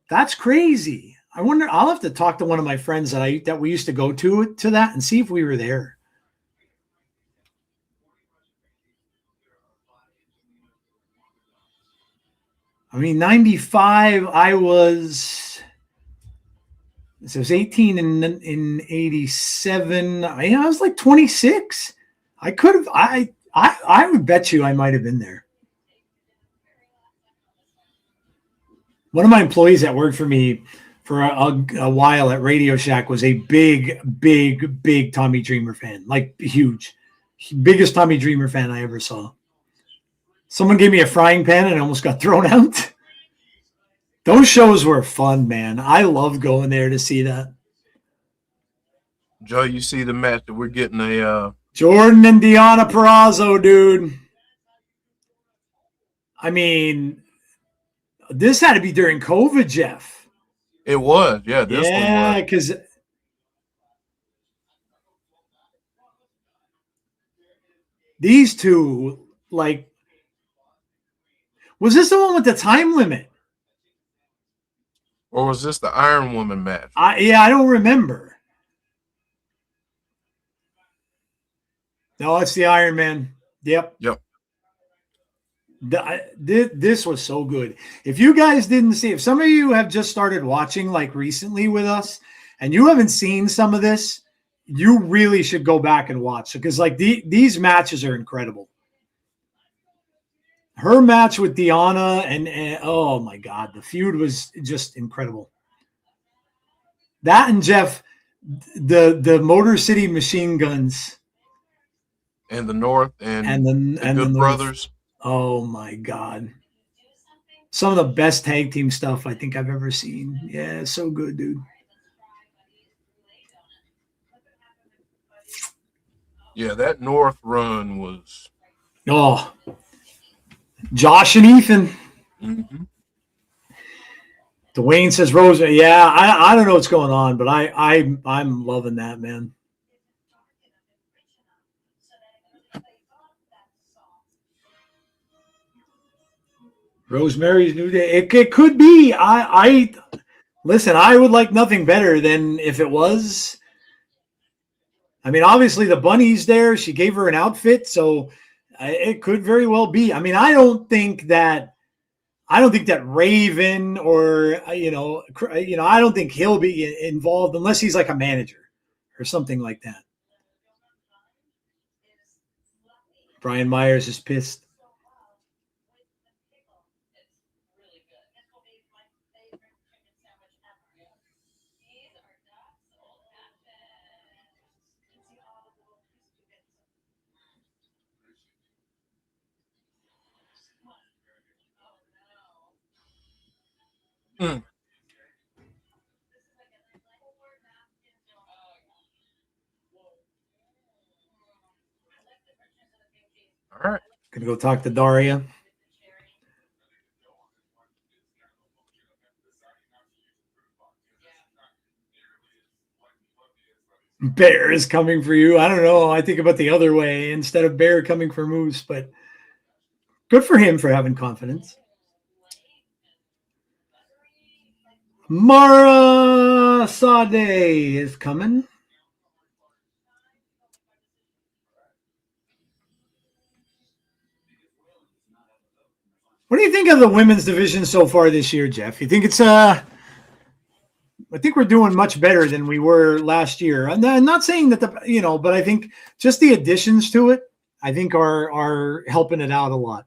Speaker 3: That's crazy. I wonder, I'll have to talk to one of my friends that we used to go to that and see if we were there. I mean, 95, I was 18 in 87. I was like 26. I could have, I would bet you I might have been there. One of my employees that worked for me for a while at Radio Shack was a big Tommy Dreamer fan, like huge, biggest Tommy Dreamer fan I ever saw. Someone gave me a frying pan and I almost got thrown out. Those shows were fun, man. I loved going there to see that.
Speaker 2: Joe, you see the match that we're getting
Speaker 3: Jordan and Deonna Purrazzo, dude. I mean, this had to be during COVID, Jeff.
Speaker 2: It was, yeah. This one was.
Speaker 3: Because these two, like, was this the one with the time limit?
Speaker 2: Or was this the Iron Woman match?
Speaker 3: I don't remember. No, it's the Iron Man. Yep. This was so good. If you guys didn't see, if some of you have just started watching like recently with us and you haven't seen some of this, you really should go back and watch, because like these matches are incredible. Her match with Deonna and oh my God, the feud was just incredible. That and Jeff, the Motor City Machine Guns.
Speaker 2: And the North and the Good Brothers.
Speaker 3: Oh my God. Some of the best tag team stuff I think I've ever seen. Yeah, so good, dude.
Speaker 2: Yeah, that North run was.
Speaker 3: Oh, Josh and Ethan.
Speaker 2: Mm-hmm.
Speaker 3: Dwayne says Rose. Yeah, I don't know what's going on, but I'm loving that, man. Rosemary's New Day. It could be. Listen, I would like nothing better than if it was. I mean, obviously the bunny's there. She gave her an outfit, so it could very well be. I mean, I don't think that Raven or I don't think he'll be involved unless he's like a manager or something like that. Brian Myers is pissed.
Speaker 2: Mm. All right.
Speaker 3: Gonna go talk to Daria. Bear is coming for you. I don't know. I think about the other way instead of Bear coming for Moose, but good for him for having confidence. Mara Sade is coming. What do you think of the women's division so far this year, Jeff? You think it's I think we're doing much better than we were last year. I'm not saying that but I think just the additions to it, I think are helping it out a lot.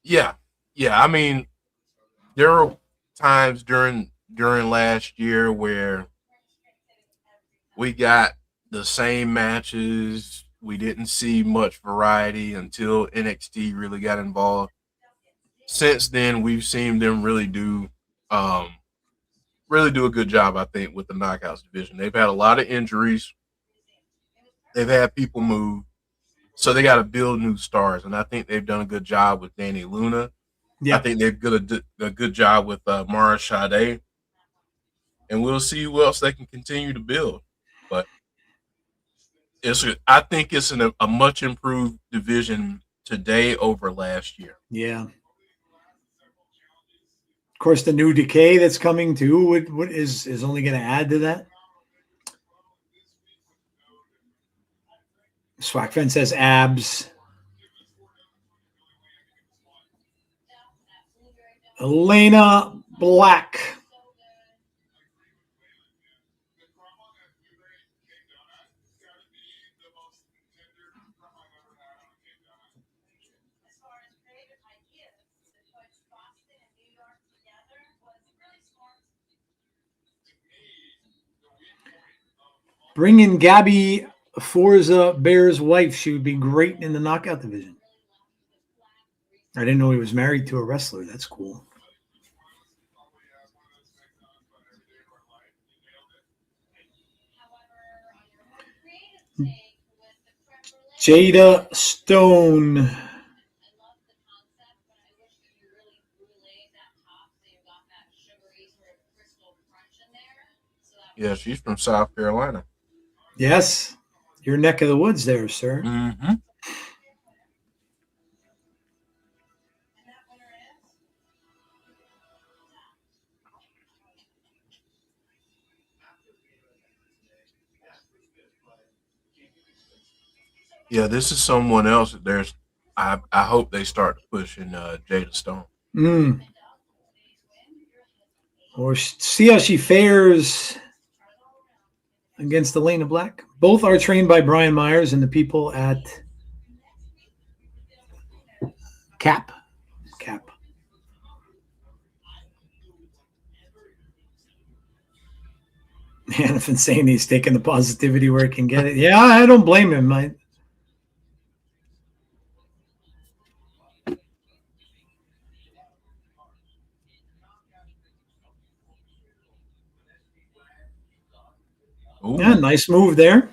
Speaker 2: Yeah. I mean, there were times during last year where we got the same matches. We didn't see much variety until NXT really got involved. Since then, we've seen them really do really do a good job, I think, with the Knockouts division. They've had a lot of injuries. They've had people move. So they got to build new stars. And I think they've done a good job with Dani Luna.
Speaker 3: Yeah.
Speaker 2: I think they've done a good job with Mara Sade. And we'll see who else they can continue to build. But I think it's a much improved division today over last year.
Speaker 3: Yeah. Of course, the new Decay that's coming too is only going to add to that. Swackfen says abs. Elayna Black. Bring in Gabby Forza Bear's wife. She would be great in the knockout division. I didn't know he was married to a wrestler. That's cool. Jada Stone.
Speaker 2: Yeah, she's from South Carolina.
Speaker 3: Yes. Your neck of the woods there, sir.
Speaker 2: Mm-hmm. Yeah, this is someone else that I hope they start pushing Jada Stone.
Speaker 3: Or see how she fares against Elayna Black. Both are trained by Brian Myers and the people at Cap. Hannafin saying he's taking the positivity where he can get it. Yeah, I don't blame him. Yeah, nice move there.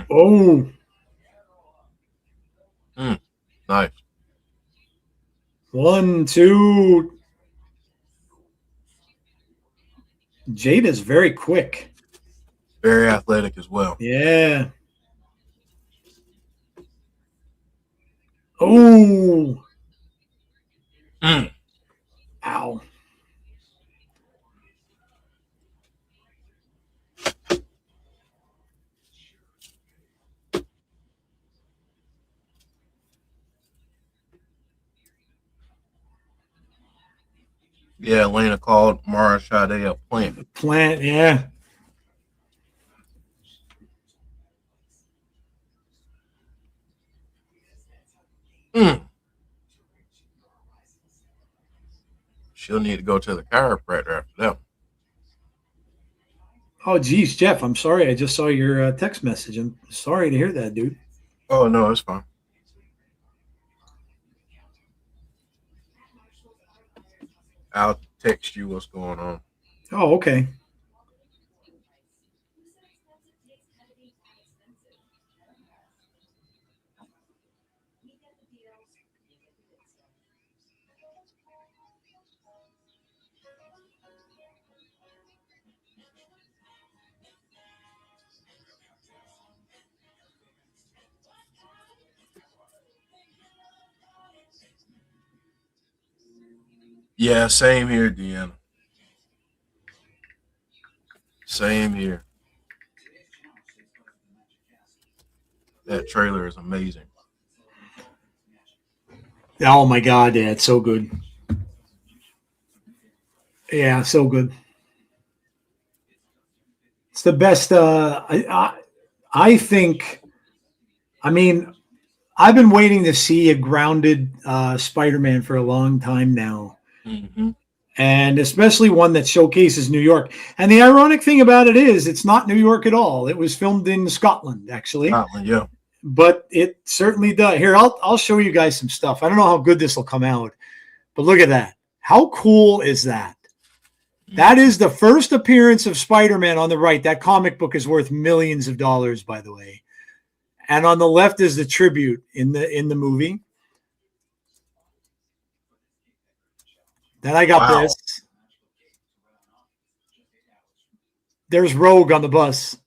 Speaker 3: Oh.
Speaker 2: Nice.
Speaker 3: 1, 2. Jada's very quick.
Speaker 2: Very athletic as well.
Speaker 3: Yeah. Oh. Ow.
Speaker 2: Yeah, Elayna called Mara Sade a plant.
Speaker 3: Plant, yeah.
Speaker 2: She'll need to go to the chiropractor after that.
Speaker 3: Oh, geez, Jeff, I'm sorry. I just saw your text message. I'm sorry to hear that, dude.
Speaker 2: Oh, no, it's fine. I'll text you what's going on.
Speaker 3: Oh, okay.
Speaker 2: Yeah, same here, Deanna. Same here. That trailer is amazing.
Speaker 3: Oh, my God, yeah, it's so good. Yeah, so good. It's the best. I think, I mean, I've been waiting to see a grounded Spider-Man for a long time now.
Speaker 2: Mm-hmm.
Speaker 3: and especially one that showcases New York. And the ironic thing about it is it's not New York at all. It was filmed in Scotland, actually.
Speaker 2: Scotland, yeah.
Speaker 3: But it certainly does. Here, I'll show you guys some stuff. I don't know how good this will come out, but look at that. How cool is that? That is the first appearance of Spider-Man on the right. That comic book is worth millions of dollars, by the way. And on the left is the tribute in the movie. Then I got this. There's Rogue on the bus.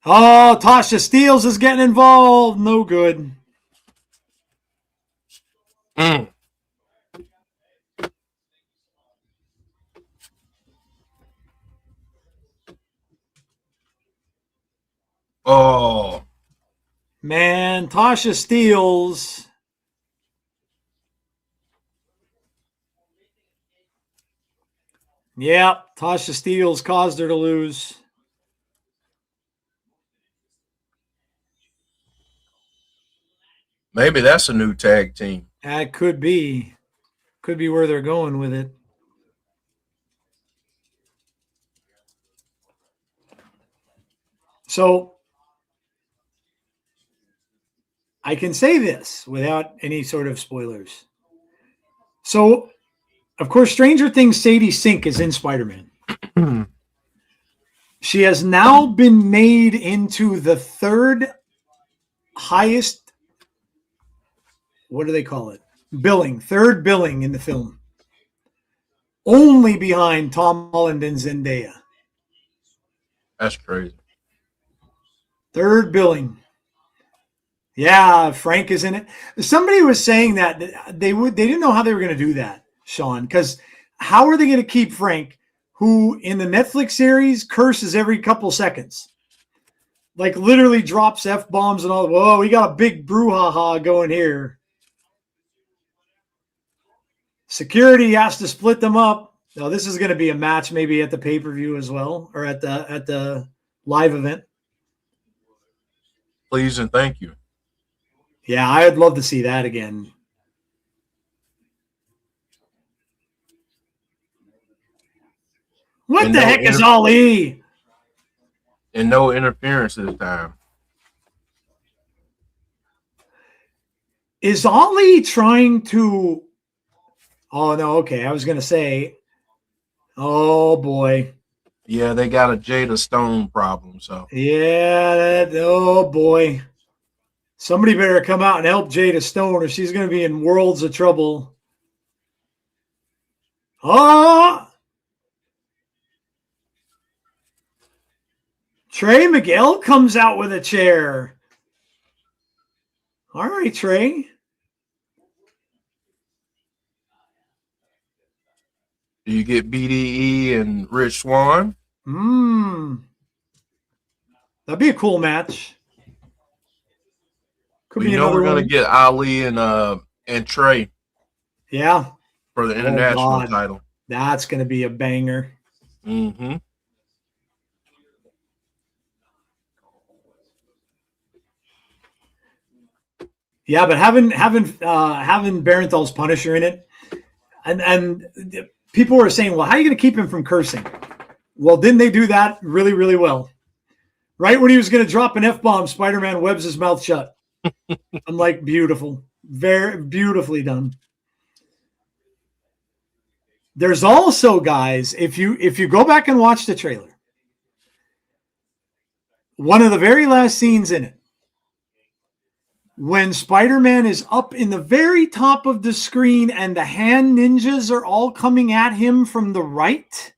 Speaker 3: Oh, Tasha Steelz is getting involved. No good.
Speaker 2: Oh.
Speaker 3: Man, Tasha Steelz. Yeah, Tasha Steelz caused her to lose.
Speaker 2: Maybe that's a new tag team.
Speaker 3: That could be. Could be where they're going with it. So I can say this without any sort of spoilers. So, of course, Stranger Things Sadie Sink is in Spider-Man. She has now been made into the third highest, what do they call it? Billing, third billing in the film. Only behind Tom Holland and Zendaya.
Speaker 2: That's crazy.
Speaker 3: Third billing. Yeah, Frank is in it. Somebody was saying that they didn't know how they were going to do that, Sean, because how are they going to keep Frank, who in the Netflix series curses every couple seconds? Like literally drops F-bombs and all. Whoa, we got a big brouhaha going here. Security has to split them up. Now, this is going to be a match maybe at the pay-per-view as well, or at the live event.
Speaker 2: Please and thank you.
Speaker 3: Yeah, I'd love to see that again. What the heck is Ali?
Speaker 2: And no interference this time.
Speaker 3: Is Ali trying to... Oh, no, okay. I was going to say... Oh, boy.
Speaker 2: Yeah, they got a Jada Stone problem, so.
Speaker 3: Yeah, oh, boy. Somebody better come out and help Jada Stone or she's going to be in worlds of trouble. Oh! Trey Miguel comes out with a chair. All right, Trey.
Speaker 2: Do you get BDE and Rich Swann?
Speaker 3: That'd be a cool match. Could be
Speaker 2: another. We're
Speaker 3: one.
Speaker 2: gonna get Ali and Trey.
Speaker 3: Yeah.
Speaker 2: For the international title.
Speaker 3: That's gonna be a banger.
Speaker 2: Mm-hmm.
Speaker 3: Yeah, but having Barenthal's Punisher in it, and people were saying, well, how are you going to keep him from cursing? Well, didn't they do that really, really well? Right when he was going to drop an F-bomb, Spider-Man webs his mouth shut. I'm like, beautiful. Very beautifully done. There's also, guys, if you go back and watch the trailer, one of the very last scenes in it, when Spider-Man is up in the very top of the screen and the hand ninjas are all coming at him from the right,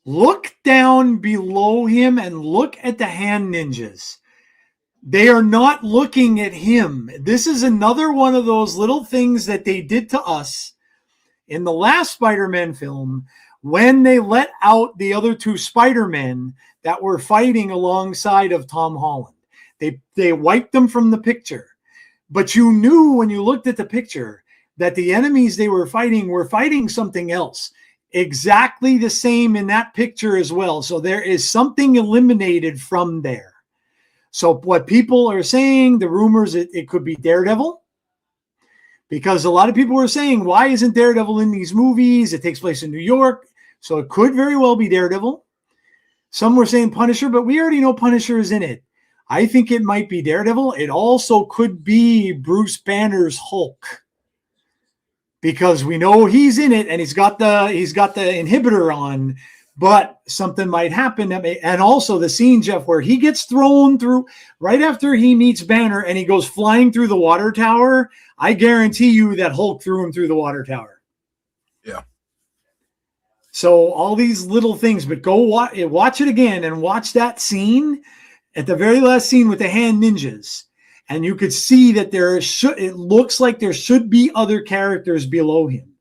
Speaker 3: look down below him and look at the hand ninjas. They are not looking at him. This is another one of those little things that they did to us in the last Spider-Man film when they let out the other two Spider-Men that were fighting alongside of Tom Holland. They wiped them from the picture. But you knew when you looked at the picture that the enemies they were fighting something else. Exactly the same in that picture as well. So there is something eliminated from there. So what people are saying, the rumors, it could be Daredevil. because a lot of people were saying, why isn't Daredevil in these movies? It takes place in New York, so it could very well be Daredevil. Some were saying Punisher, but we already know Punisher is in it. I think it might be Daredevil. It also could be Bruce Banner's Hulk, because we know he's in it and he's got the inhibitor on, but something might happen. And also the scene, Jeff, where he gets thrown through right after he meets Banner and he goes flying through the water tower. I guarantee you that Hulk threw him through the water tower.
Speaker 2: Yeah.
Speaker 3: So all these little things, but go watch it again and watch that scene at the very last scene with the hand ninjas. And you could see that it looks like there should be other characters below him.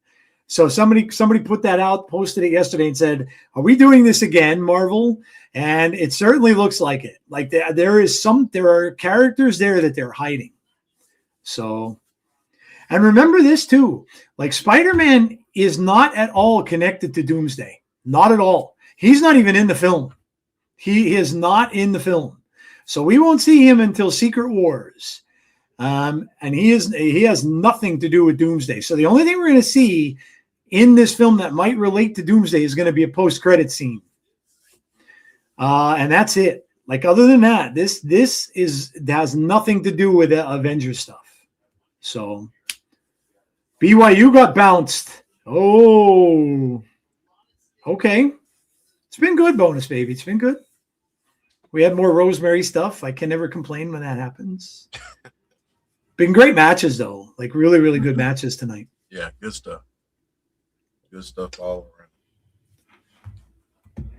Speaker 3: So somebody put that out, posted it yesterday and said, are we doing this again, Marvel? And it certainly looks like it. Like there are characters there that they're hiding. So, and remember this too, like Spider-Man is not at all connected to Doomsday. Not at all. He's not even in the film. He is not in the film. So we won't see him until Secret Wars. And he has nothing to do with Doomsday. So the only thing we're going to see in this film that might relate to Doomsday is going to be a post-credit scene. And that's it. Like, other than that, this has nothing to do with the Avengers stuff. So BYU got bounced. Oh, okay. It's been good, bonus baby. It's been good. We had more Rosemary stuff. I can never complain when that happens. Been great matches, though. Like, really, really good matches tonight.
Speaker 2: Yeah, good stuff. Good stuff all around.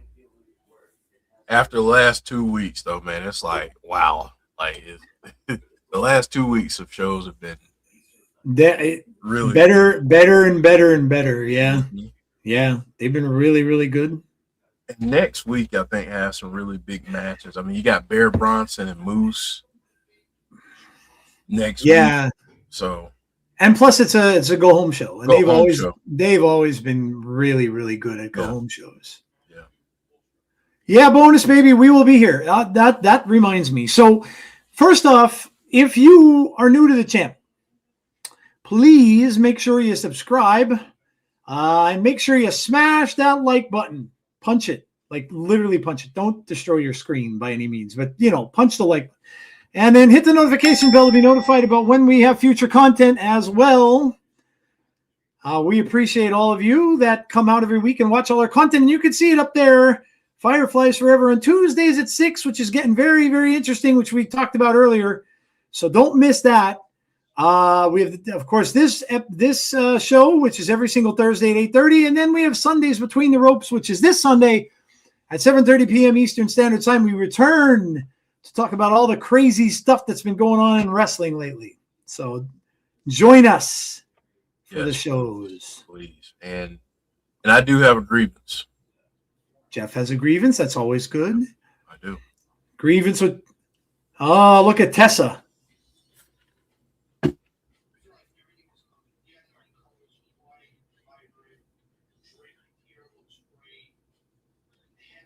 Speaker 2: After the last 2 weeks, though, man, it's like, wow. Like, the last 2 weeks of shows have been really
Speaker 3: better and better and better. Yeah. Mm-hmm. Yeah. They've been really, really good.
Speaker 2: And next week, I think, has some really big matches. I mean, you got Bear Bronson and Moose next week. So, and
Speaker 3: plus it's a go home show. And they've always been really, really good at go home shows.
Speaker 2: Yeah.
Speaker 3: Yeah, bonus baby, we will be here. That reminds me. So, first off, if you are new to the channel, please make sure you subscribe and make sure you smash that like button. Punch it, like literally punch it. Don't destroy your screen by any means, but punch the like, and then hit the notification bell to be notified about when we have future content as well. We appreciate all of you that come out every week and watch all our content, and you can see it up there. Fireflies Forever on Tuesdays at 6, which is getting very, very interesting, which we talked about earlier. So don't miss that. We have, of course, this show, which is every single Thursday at 8:30, and then we have Sundays Between the Ropes, which is this Sunday at 7:30 p.m. Eastern Standard Time. We return to talk about all the crazy stuff that's been going on in wrestling lately. So join us for the shows,
Speaker 2: please. And I do have a grievance.
Speaker 3: Jeff has a grievance. That's always good.
Speaker 2: I do.
Speaker 3: Grievance with. Oh, look at Tessa.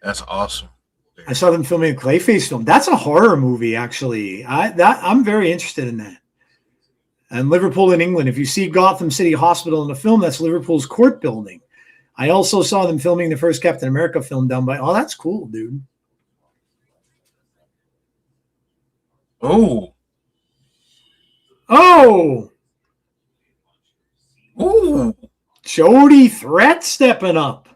Speaker 2: That's awesome.
Speaker 3: I saw them filming a Clayface film. That's a horror movie, actually. I'm very interested in that. And Liverpool in England. If you see Gotham City Hospital in the film, that's Liverpool's court building. I also saw them filming the first Captain America film down by. Oh, that's cool, dude.
Speaker 2: Oh.
Speaker 3: Ooh. Jody Threat stepping up.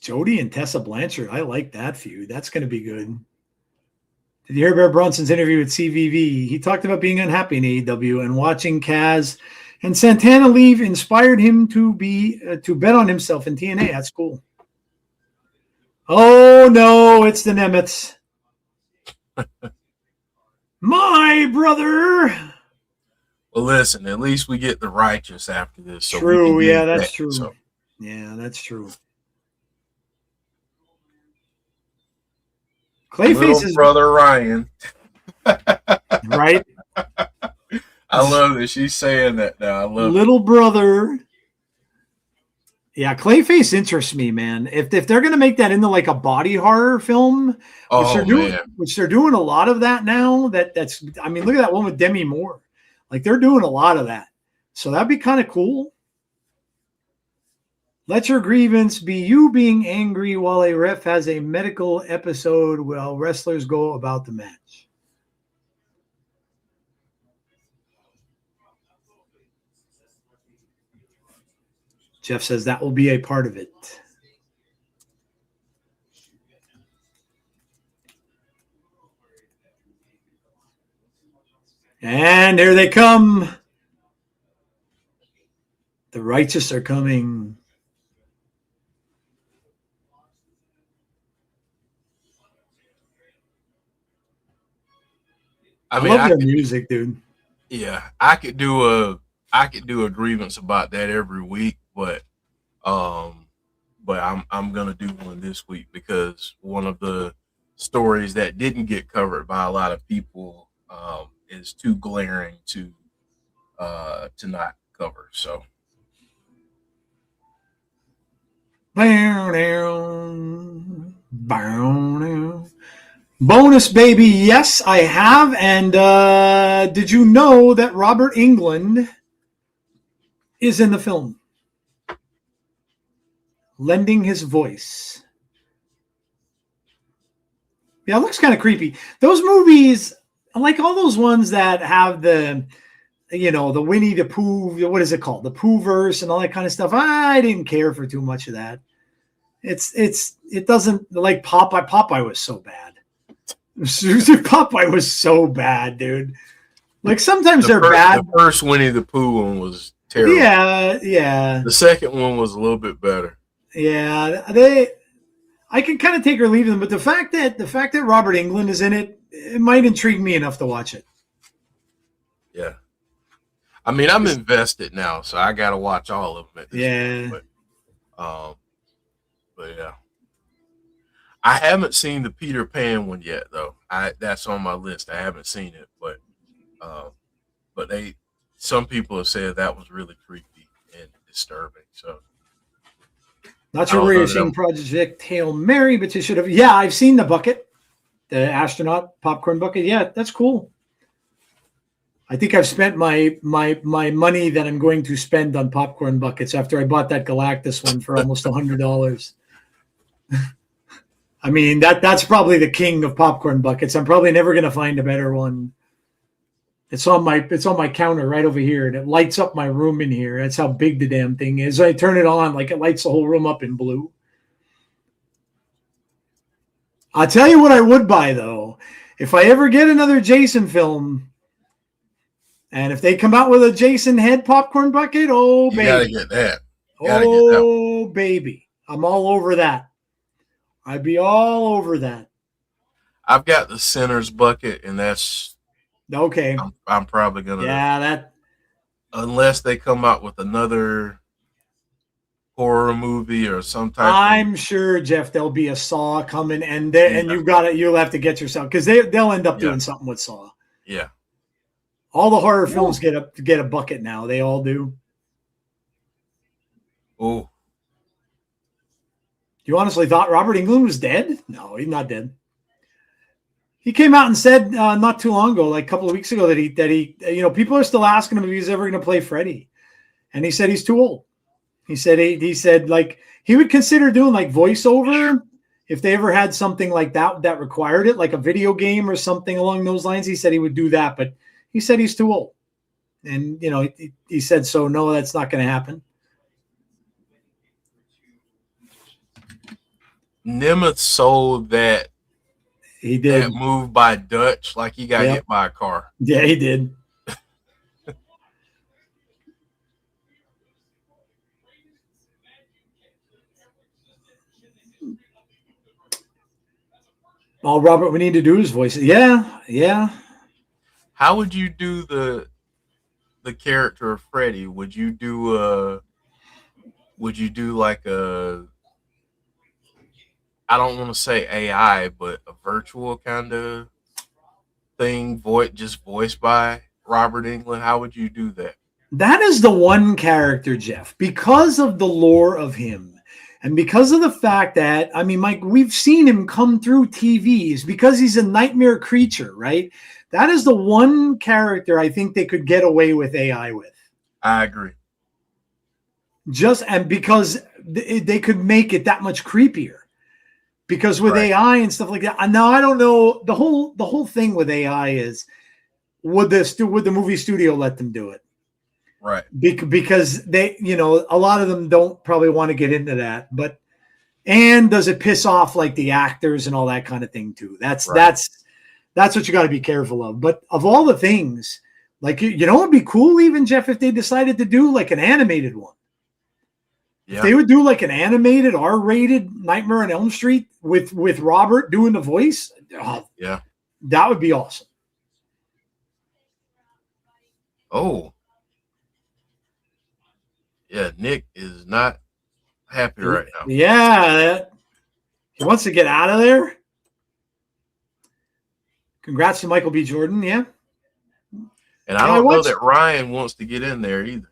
Speaker 3: Jody and Tessa Blanchard. I like that feud. That's going to be good. Did you hear Bear Bronson's interview with CVV? He talked about being unhappy in AEW and watching Kaz and Santana leave inspired him to bet on himself in TNA. That's cool. Oh, no, it's the Nemeths. My brother.
Speaker 2: Well, listen, at least we get the righteous after this. So
Speaker 3: true. Yeah, that's true. So. Yeah, that's true. Clayface is
Speaker 2: brother Ryan.
Speaker 3: Right?
Speaker 2: I love that she's saying that now. I love
Speaker 3: little brother Yeah, Clayface interests me, man. If they're gonna make that into like a body horror film,
Speaker 2: Oh man,
Speaker 3: which they're doing a lot of that now. That's I mean, look at that one with Demi Moore. Like they're doing a lot of that. So that'd be kind of cool. Let your grievance be you being angry while a ref has a medical episode while wrestlers go about the match. Jeff says that will be a part of it. And here they come. The righteous are coming. I love their music, dude.
Speaker 2: Yeah, I could do a grievance about that every week, but I'm gonna do one this week because one of the stories that didn't get covered by a lot of people is too glaring to not cover. So
Speaker 3: bonus, baby. Yes, I have. And did you know that Robert Englund is in the film? Lending his voice. Yeah, it looks kind of creepy. Those movies, like all those ones that have the Winnie the Pooh, what is it called? The Pooh-verse and all that kind of stuff. I didn't care for too much of that. It doesn't, like Popeye. Popeye was so bad. Popeye was so bad, dude. Like sometimes they're bad.
Speaker 2: The first Winnie the Pooh one was terrible.
Speaker 3: Yeah.
Speaker 2: The second one was a little bit better.
Speaker 3: Yeah, I can kind of take or leave them, but the fact that Robert Englund is in it, it might intrigue me enough to watch it.
Speaker 2: Yeah. I mean, I'm invested now, so I got to watch all of them. Point, but yeah, I haven't seen the Peter Pan one yet, though. That's on my list. I haven't seen it, but some people have said that was really creepy and disturbing. So,
Speaker 3: not sure where you're seeing Project Hail Mary, but you should have. Yeah, I've seen the bucket, the astronaut popcorn bucket. Yeah, that's cool. I think I've spent my money that I'm going to spend on popcorn buckets after I bought that Galactus one for almost $100. I mean, that's probably the king of popcorn buckets. I'm probably never going to find a better one. It's on my counter right over here, and it lights up my room in here. That's how big the damn thing is. I turn it on, like it lights the whole room up in blue. I'll tell you what I would buy, though. If I ever get another Jason film, and if they come out with a Jason head popcorn bucket, oh, baby.
Speaker 2: You got to get that.
Speaker 3: Oh, baby. I'm all over that. I'd be all over that.
Speaker 2: I've got the Sinners bucket, and that's
Speaker 3: okay.
Speaker 2: I'm probably going to.
Speaker 3: Yeah, that.
Speaker 2: Unless they come out with another horror movie or some type.
Speaker 3: I'm sure, Jeff, there'll be a Saw coming, and you'll have to get yourself, because they'll end up doing something with Saw.
Speaker 2: Yeah.
Speaker 3: All the horror films get a bucket now. They all do.
Speaker 2: Oh.
Speaker 3: You honestly thought Robert Englund was dead? No, he's not dead. He came out and said not too long ago, like a couple of weeks ago, that he people are still asking him if he's ever going to play Freddy, and he said he's too old. He said like he would consider doing like voiceover if they ever had something like that required it, like a video game or something along those lines. He said he would do that, but he said he's too old, and he said so. No, that's not going to happen.
Speaker 2: Nemeths sold that.
Speaker 3: He did.
Speaker 2: That move by Dutch, like he got hit by a car.
Speaker 3: Yeah, he did. All Robert would need to do is voice it. Yeah.
Speaker 2: How would you do the character of Freddy? Would you do like a, I don't want to say AI, but a virtual kind of thing, voiced by Robert Englund? How would you do that?
Speaker 3: That is the one character, Jeff, because of the lore of him. And because of the fact that, I mean, Mike, we've seen him come through TVs because he's a nightmare creature, right? That is the one character I think they could get away with AI with.
Speaker 2: I agree.
Speaker 3: And because they could make it that much creepier. Because with AI and stuff like that, now I don't know, the whole thing with AI is, would the movie studio let them do it?
Speaker 2: Right.
Speaker 3: Because they, a lot of them don't probably want to get into that, and does it piss off like the actors and all that kind of thing too? That's what you got to be careful of. But of all the things, like, it'd be cool even, Jeff, if they decided to do like an animated one. Yeah. If they would do like an animated R-rated Nightmare on Elm Street with Robert doing the voice,
Speaker 2: yeah,
Speaker 3: that would be awesome.
Speaker 2: Oh. Yeah, Nick is not happy right now.
Speaker 3: Yeah. He wants to get out of there. Congrats to Michael B. Jordan, yeah.
Speaker 2: And I don't know that Ryan wants to get in there either.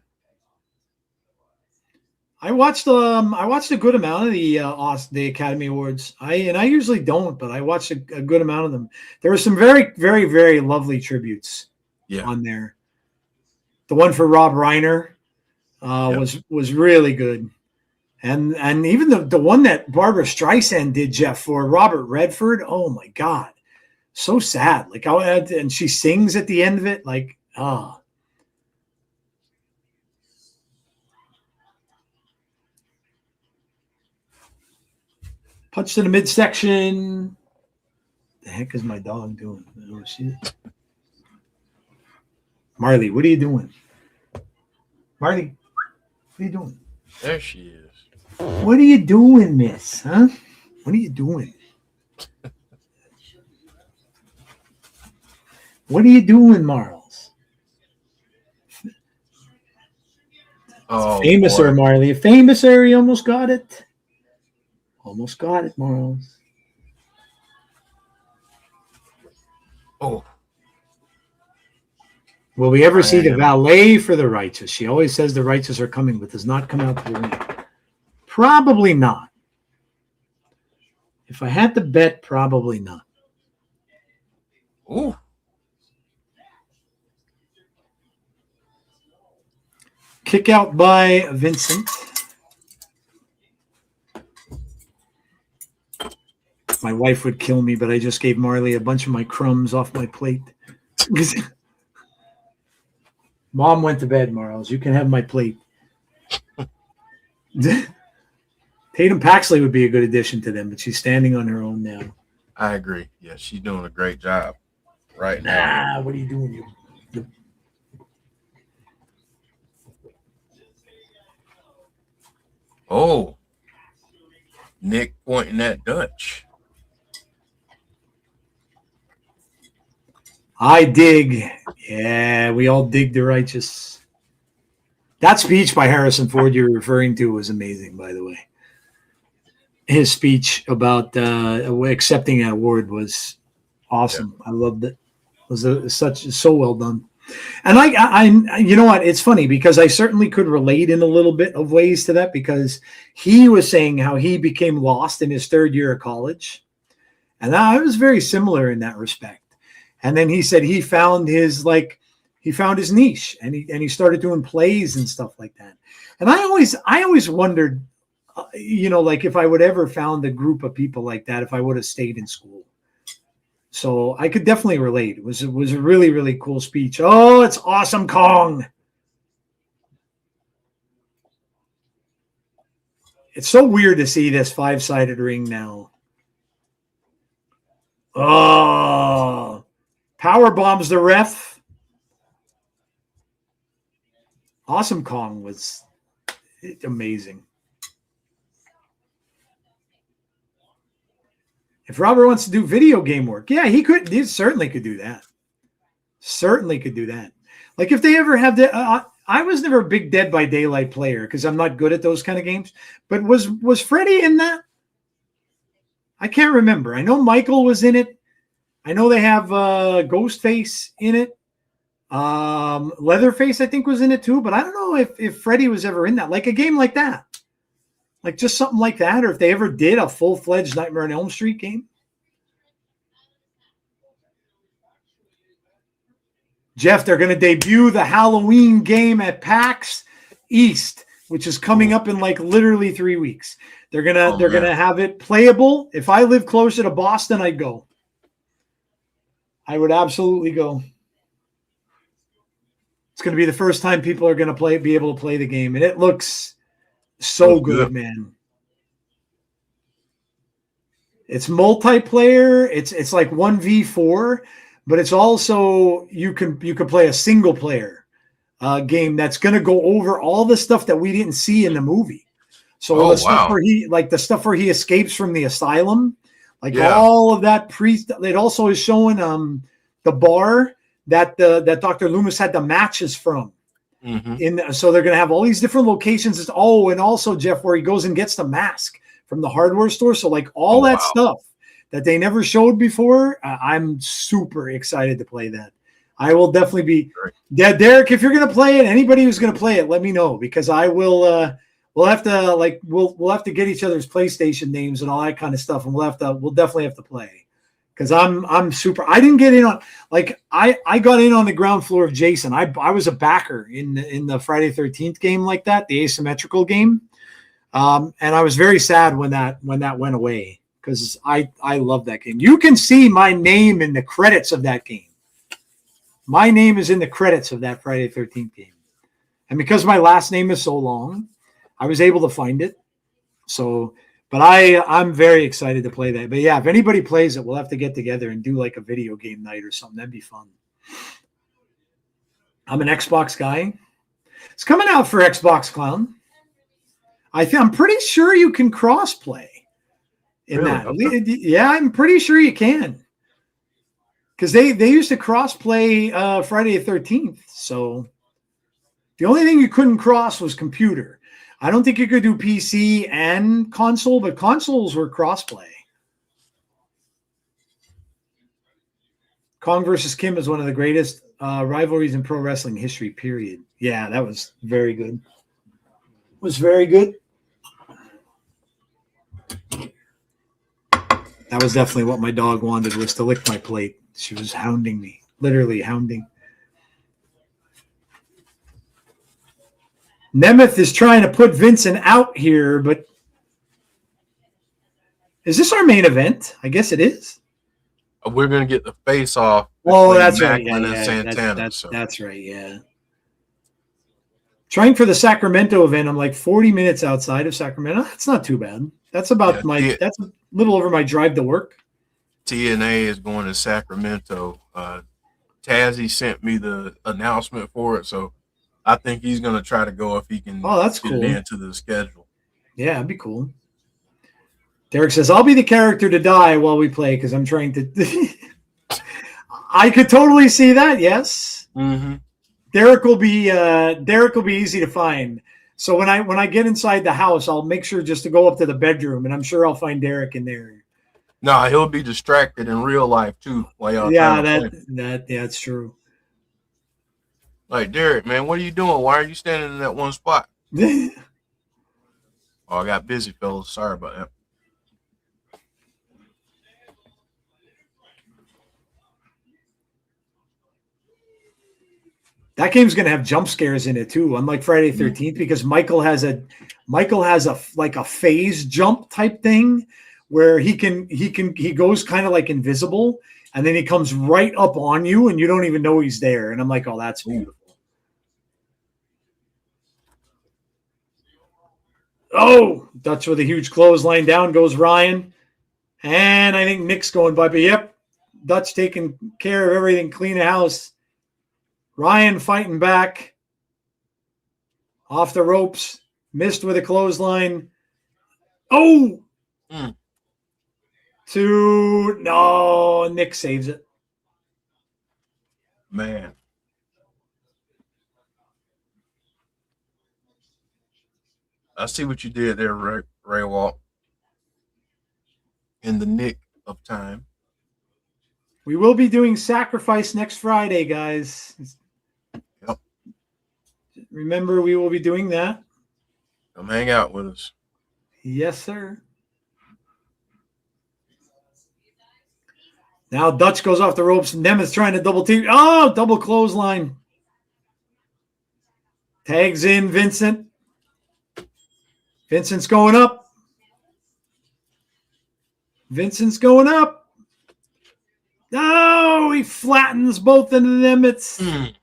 Speaker 3: I watched a good amount of the Academy Awards. I usually don't, but I watched a good amount of them. There were some very, very, very lovely tributes on there. The one for Rob Reiner was really good, and even the one that Barbara Streisand did, Jeff, for Robert Redford. Oh my God, so sad. Like, and she sings at the end of it, like, ah. Punch to the midsection. The heck is my dog doing? I don't see it. Marley, what are you doing? Marley, what are you doing?
Speaker 2: There she is.
Speaker 3: What are you doing, miss? Huh? What are you doing? What are you doing, Marls?
Speaker 2: Oh,
Speaker 3: Famouser, Marley. Famouser, you almost got it. Almost got it, Marls.
Speaker 2: Oh.
Speaker 3: Will we ever see the valet for the righteous? She always says the righteous are coming, but does not come out to the ring. Probably not. If I had to bet, probably not.
Speaker 2: Ooh.
Speaker 3: Kick out by Vincent. My wife would kill me, but I just gave Marley a bunch of my crumbs off my plate. Mom went to bed, Marls. You can have my plate. Tatum Paxley would be a good addition to them, but she's standing on her own now.
Speaker 2: I agree. Yeah, she's doing a great job right now.
Speaker 3: What are you doing?
Speaker 2: Oh. Nick pointing at Dutch.
Speaker 3: I dig. Yeah, we all dig the righteous. That speech by Harrison Ford you're referring to was amazing, by the way. His speech about accepting an award was awesome. Yeah. I loved it. It was so well done. And I you know what? It's funny because I certainly could relate in a little bit of ways to that, because he was saying how he became lost in his third year of college. And I was very similar in that respect. And then he said he found his niche, and he started doing plays and stuff like that. And I always wondered, like if I would ever found a group of people like that, if I would have stayed in school. So I could definitely relate. It was a really, really cool speech. Oh, it's awesome, Kong. It's so weird to see this 5-sided ring now. Oh. Power bombs the ref. Awesome Kong was amazing. If Robert wants to do video game work, yeah, he certainly could do that. Certainly could do that. Like if they ever have I was never a big Dead by Daylight player because I'm not good at those kind of games. But was Freddy in that? I can't remember. I know Michael was in it. I know they have Ghostface in it. Leatherface, I think, was in it too, but I don't know if Freddy was ever in that. Like a game like that. Like just something like that, or if they ever did a full-fledged Nightmare on Elm Street game. Jeff, they're going to debut the Halloween game at PAX East, which is coming up in like literally 3 weeks. They're gonna have it playable. If I live closer to Boston, I'd go. I would absolutely go. It's going to be the first time people are going to be able to play the game, and it looks so good, man. It's multiplayer. It's like 1v4, but it's also you can play a single player game that's going to go over all the stuff that we didn't see in the movie. So stuff where the stuff where he escapes from the asylum, all of that. It also is showing the bar that Dr. Loomis had the matches from. Mm-hmm. So they're going to have all these different locations. And also, Jeff, where he goes and gets the mask from the hardware store. So that stuff that they never showed before, I'm super excited to play that. I will definitely be. Yeah, Derek, if you're going to play it, anybody who's going to play it, let me know, because I will. We'll have to we'll have to get each other's PlayStation names and all that kind of stuff, and we'll definitely have to play. Because I'm super. I didn't get in on I got in on the ground floor of Jason. I was a backer in the Friday 13th game like that, the asymmetrical game, and I was very sad when that went away, because I love that game. You can see my name in the credits of that game. My name is in the credits of that Friday 13th game, and because my last name is so long, I was able to find it. So. But I'm very excited to play that. But yeah, if anybody plays it, we'll have to get together and do like a video game night or something. That'd be fun. I'm an Xbox guy. It's coming out for Xbox Clown. I'm pretty sure you can cross-play in that. Okay. Yeah, I'm pretty sure you can. Because they used to cross-play Friday the 13th. So the only thing you couldn't cross was computer. I don't think you could do PC and console, but consoles were crossplay. Kong versus Kim is one of the greatest rivalries in pro wrestling history, period. Yeah, that was very good. Was very good. That was definitely what my dog wanted, was to lick my plate. She was hounding me, literally hounding. Nemeth is trying to put Vincent out here, but is this our main event? I guess it is.
Speaker 2: We're going to get the face off.
Speaker 3: Oh, that's right.
Speaker 2: Maclin and Santana.
Speaker 3: That's right, yeah. Trying for the Sacramento event, I'm like 40 minutes outside of Sacramento. That's not too bad. That's about that's a little over my drive to work.
Speaker 2: TNA is going to Sacramento. Tazzy sent me the announcement for it, so I think he's going to try to go if he can
Speaker 3: that's
Speaker 2: get
Speaker 3: cool.
Speaker 2: it into the schedule.
Speaker 3: Yeah, it'd be cool. Derek says, I'll be the character to die while we play, because I'm trying to I could totally see that, yes.
Speaker 2: Mm-hmm.
Speaker 3: Derek will be easy to find. So when I get inside the house, I'll make sure just to go up to the bedroom, and I'm sure I'll find Derek in there.
Speaker 2: No, he'll be distracted in real life too.
Speaker 3: That's true.
Speaker 2: Like, Derek, man, what are you doing? Why are you standing in that one spot? I got busy, fellas. Sorry about that.
Speaker 3: That game's going to have jump scares in it too, unlike Friday the 13th, because Michael has a phase jump type thing where he goes kind of like invisible, and then he comes right up on you and you don't even know he's there. And I'm like, oh, that's beautiful. Oh, Dutch with a huge clothesline. Down goes Ryan. And I think Nick's going by. But yep, Dutch taking care of everything, clean the house. Ryan fighting back. Off the ropes. Missed with a clothesline. Oh! No, Nick saves it.
Speaker 2: Man. I see what you did there, Ray Walt. In the nick of time.
Speaker 3: We will be doing Sacrifice next Friday, guys. Remember, we will be doing that.
Speaker 2: Come hang out with us.
Speaker 3: Yes, sir. Now Dutch goes off the ropes. Nemeths trying to double team. Oh, double clothesline. Tags in Vincent. Vincent's going up. Vincent's going up. Oh, he flattens both of the Nemeths.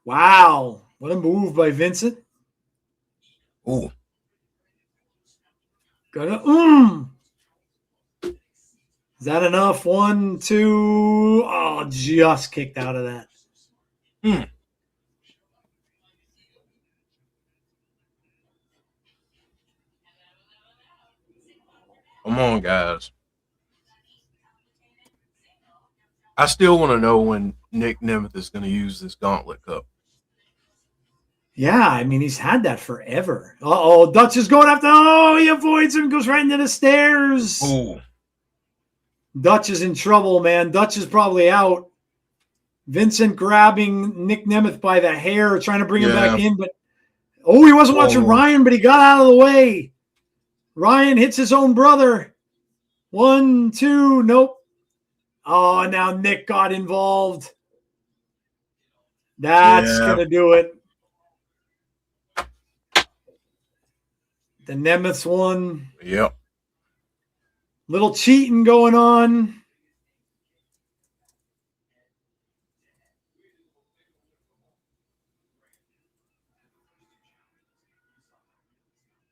Speaker 3: Wow. What a move by Vincent.
Speaker 2: Ooh.
Speaker 3: Is that enough? 1, 2. Oh, just kicked out of that.
Speaker 2: Come on, guys. I still want to know when Nick Nemeth is going to use this gauntlet cup.
Speaker 3: Yeah, I mean, he's had that forever. Uh-oh, Dutch is going after. Oh, he avoids him, goes right into the stairs.
Speaker 2: Ooh.
Speaker 3: Dutch is in trouble, man. Dutch is probably out. Vincent grabbing Nick Nemeth by the hair, trying to bring him back in. But he wasn't watching Ryan, but he got out of the way. Ryan hits his own brother. 1, 2, nope. Oh, now Nick got involved. That's going to do it. The Nemeths won.
Speaker 2: Yep.
Speaker 3: Little cheating going on.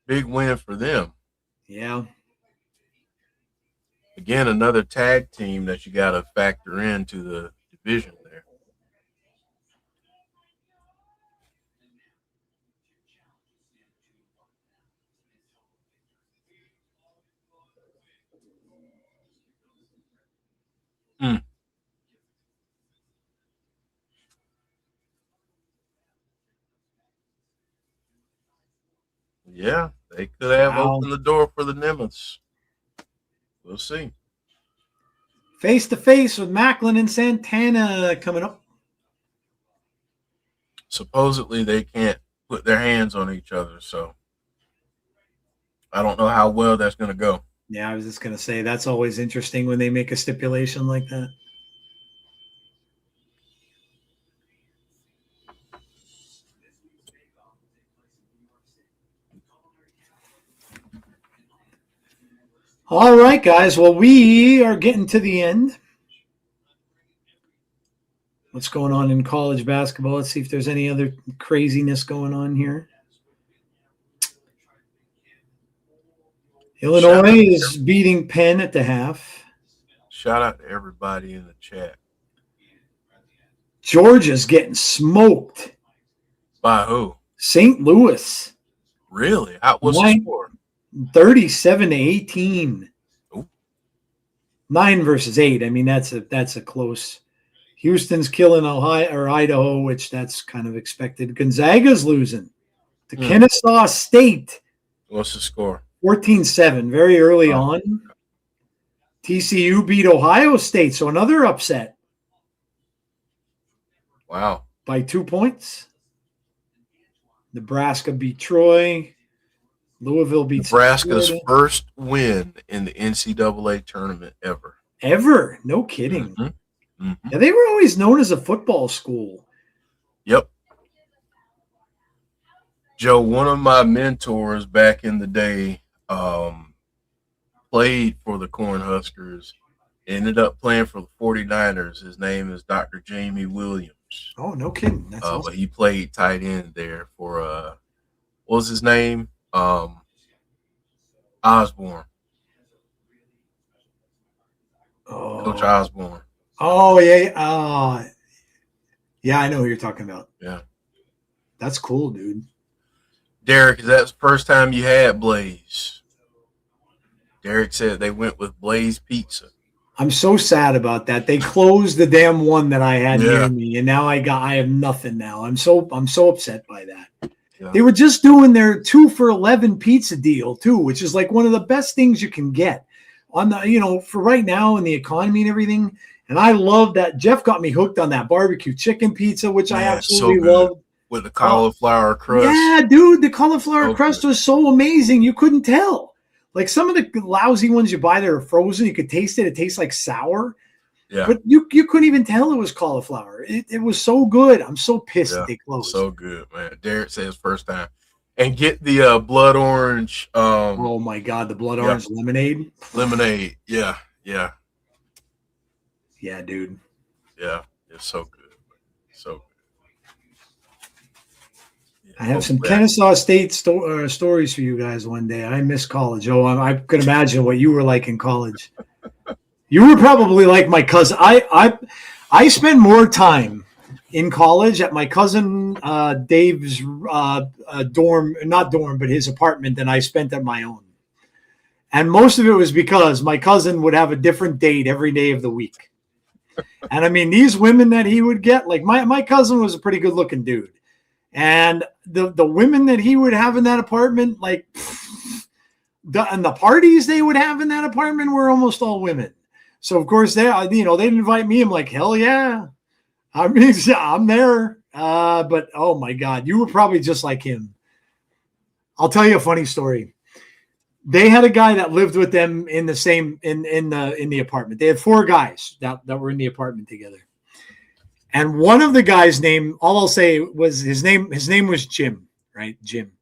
Speaker 2: Big win for them.
Speaker 3: Yeah.
Speaker 2: Again, another tag team that you got to factor into the division there. Yeah, they could have opened the door for the Nemeths. We'll see.
Speaker 3: Face to face with Maclin and Santana coming up.
Speaker 2: Supposedly they can't put their hands on each other, so I don't know how well that's going to go.
Speaker 3: Yeah, I was just going to say that's always interesting when they make a stipulation like that. All right, guys. Well, we are getting to the end. What's going on in college basketball? Let's see if there's any other craziness going on here. Illinois is beating Penn at the half.
Speaker 2: Shout out to everybody in the chat.
Speaker 3: Georgia's getting smoked.
Speaker 2: By who?
Speaker 3: St. Louis.
Speaker 2: Really? What's the score?
Speaker 3: 37-18.
Speaker 2: Ooh.
Speaker 3: 9 versus 8. I mean, that's a close. Houston's killing Idaho, which that's kind of expected. Gonzaga's losing to Kennesaw State.
Speaker 2: What's the score?
Speaker 3: 14-7, very early on. TCU beat Ohio State, so another upset.
Speaker 2: Wow.
Speaker 3: By 2 points. Nebraska beat Troy. Louisville beat
Speaker 2: Nebraska's first win in the NCAA tournament ever.
Speaker 3: Ever? No kidding.
Speaker 2: Mm-hmm. Mm-hmm.
Speaker 3: Yeah, they were always known as a football school.
Speaker 2: Yep. Joe, one of my mentors back in the day, played for the Cornhuskers, ended up playing for the 49ers. His name is Dr. Jamie Williams.
Speaker 3: Oh, no kidding. That's awesome.
Speaker 2: But he played tight end there for, what was his name? Osborne. Coach Osborne.
Speaker 3: Oh, yeah. Yeah, I know who you're talking about.
Speaker 2: Yeah.
Speaker 3: That's cool, dude.
Speaker 2: Derek, is that the first time you had Blaze? Derek said they went with Blaze Pizza.
Speaker 3: I'm so sad about that. They closed the damn one that I had near me, and now I have nothing now. I'm so upset by that. Yeah. They were just doing their 2 for $11 pizza deal too, which is like one of the best things you can get on the, for right now in the economy and everything. And I love that. Jeff got me hooked on that barbecue chicken pizza, which I absolutely loved.
Speaker 2: With the cauliflower crust.
Speaker 3: Yeah, dude, the cauliflower crust was so amazing. You couldn't tell. Like some of the lousy ones you buy that are frozen, you could taste it. It tastes like sour.
Speaker 2: Yeah.
Speaker 3: But you couldn't even tell it was cauliflower. It was so good. I'm so pissed that they closed.
Speaker 2: So good, man. Derek says first time. And get the blood orange.
Speaker 3: Oh my God, the blood orange lemonade.
Speaker 2: Lemonade. Yeah. Yeah.
Speaker 3: Yeah, dude.
Speaker 2: Yeah. It's so good. So good. Yeah,
Speaker 3: I have some Kennesaw State stories for you guys one day. I miss college. Oh, I could imagine what you were like in college. You were probably like my cousin. I spent more time in college at my cousin Dave's dorm, not dorm, but his apartment than I spent at my own. And most of it was because my cousin would have a different date every day of the week. And I mean, these women that he would get, like my cousin was a pretty good looking dude. And the women that he would have in that apartment, like and the parties they would have in that apartment were almost all women. So of course they'd invite me. I'm like, hell yeah. I mean, I'm there. But oh my God, you were probably just like him. I'll tell you a funny story. They had a guy that lived with them in the same in the apartment. They had 4 guys that were in the apartment together. And one of the guys' name, all I'll say was his name was Jim, right? Jim.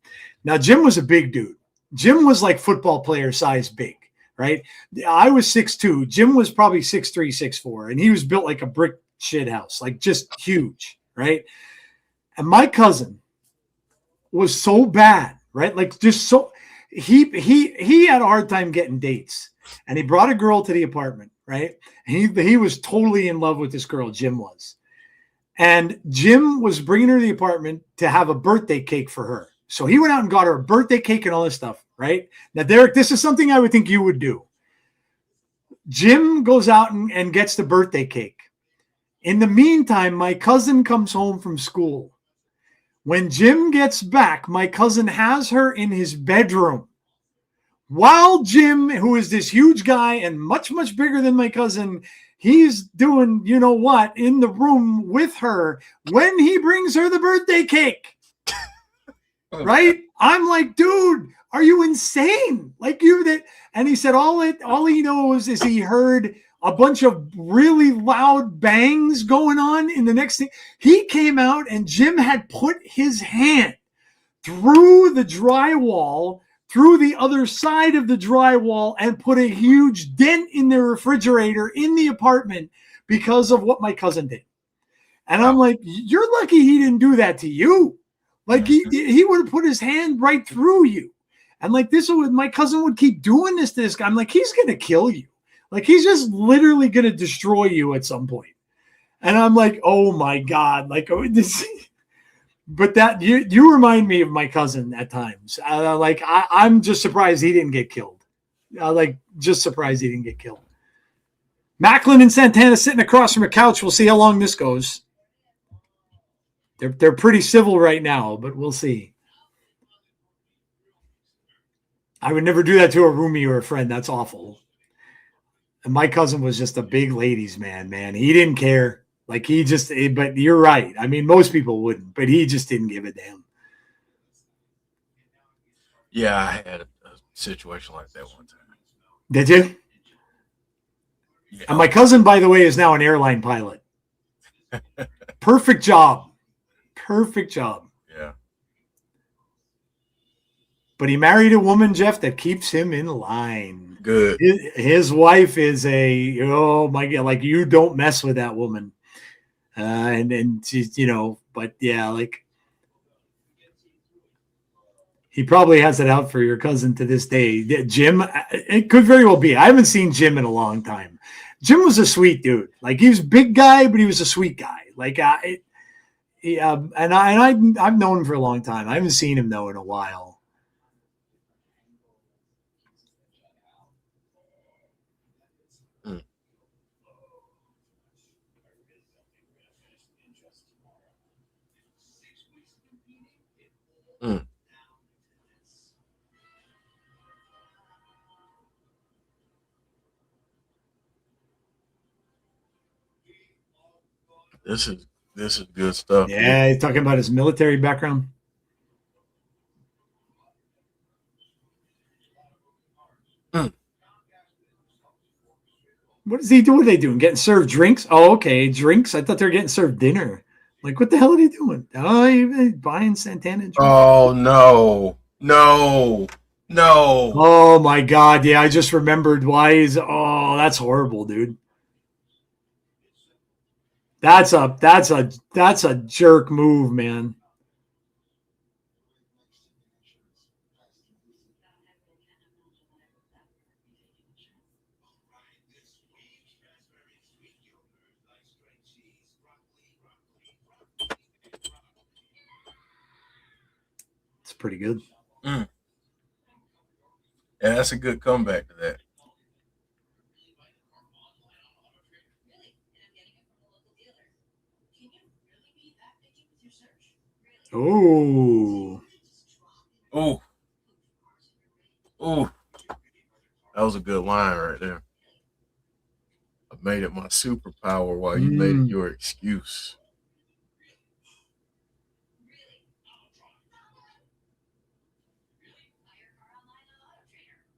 Speaker 3: Now Jim was a big dude. Jim was like football player size big, right? I was 6'2". Jim was probably 6'3", 6'4", and he was built like a brick shit house, like just huge, right? And my cousin was so bad, right? Like just so he had a hard time getting dates, and he brought a girl to the apartment, right? And he was totally in love with this girl, Jim was. And Jim was bringing her to the apartment to have a birthday cake for her. So he went out and got her a birthday cake and all this stuff, right? Now, Derek, this is something I would think you would do. Jim goes out and gets the birthday cake. In the meantime, my cousin comes home from school. When Jim gets back, my cousin has her in his bedroom. While Jim, who is this huge guy and much, much bigger than my cousin, he's doing, you know what, in the room with her when he brings her the birthday cake. Right? I'm like, dude, are you insane? Like and he said all he knows is he heard a bunch of really loud bangs going on in the next thing. He came out and Jim had put his hand through the drywall, through the other side of the drywall, and put a huge dent in the refrigerator in the apartment because of what my cousin did. And I'm like, you're lucky he didn't do that to you. Like he would have put his hand right through you. And like my cousin would keep doing this to this guy. I'm like, he's going to kill you. Like he's just literally going to destroy you at some point. And I'm like, oh my God. Like this. But that you remind me of my cousin at times. I'm just surprised he didn't get killed. Just surprised he didn't get killed. Maclin and Santana sitting across from a couch. We'll see how long this goes. They're pretty civil right now, but we'll see. I would never do that to a roomie or a friend. That's awful. And my cousin was just a big ladies man. He didn't care. Like but you're right. I mean, most people wouldn't, but he just didn't give a damn.
Speaker 2: Yeah, I had a situation like that one time.
Speaker 3: Did you?
Speaker 2: Yeah.
Speaker 3: And my cousin, by the way, is now an airline pilot. Perfect job. Perfect job.
Speaker 2: Yeah.
Speaker 3: But he married a woman, Jeff, that keeps him in line.
Speaker 2: Good.
Speaker 3: His wife is oh my God, like you don't mess with that woman. And she's, but yeah, like he probably has it out for your cousin to this day. Jim, it could very well be. I haven't seen Jim in a long time. Jim was a sweet dude. Like he was a big guy, but he was a sweet guy. Like I've known him for a long time. I haven't seen him though in a while.
Speaker 2: This is good stuff.
Speaker 3: Yeah, he's talking about his military background. What is he doing? What are they doing? Getting served drinks? Oh, okay, drinks. I thought they were getting served dinner. Like, what the hell are they doing? Oh, you buying Santana drinks?
Speaker 2: Oh no.
Speaker 3: Oh my God! Yeah, I just remembered why he's. Oh, that's horrible, dude. That's a jerk move, man. It's pretty good.
Speaker 2: Yeah, that's a good comeback to that.
Speaker 3: Oh.
Speaker 2: That was a good line right there. I made it my superpower while you made it your excuse.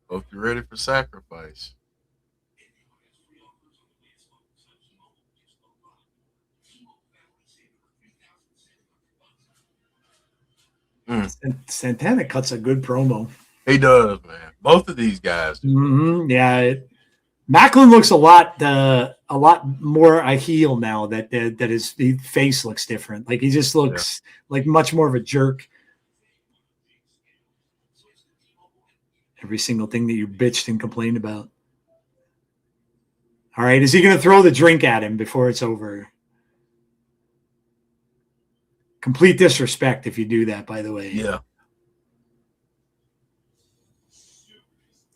Speaker 2: Hope you're ready for sacrifice.
Speaker 3: Santana cuts a good promo.
Speaker 2: He does, man. Both of these guys.
Speaker 3: Yeah, Maclin looks a lot more a heel now that his face looks different. Like he just looks like much more of a jerk. Every single thing that you bitched and complained about. All right, is he going to throw the drink at him before it's over? Complete disrespect if you do that, by the way.
Speaker 2: Yeah.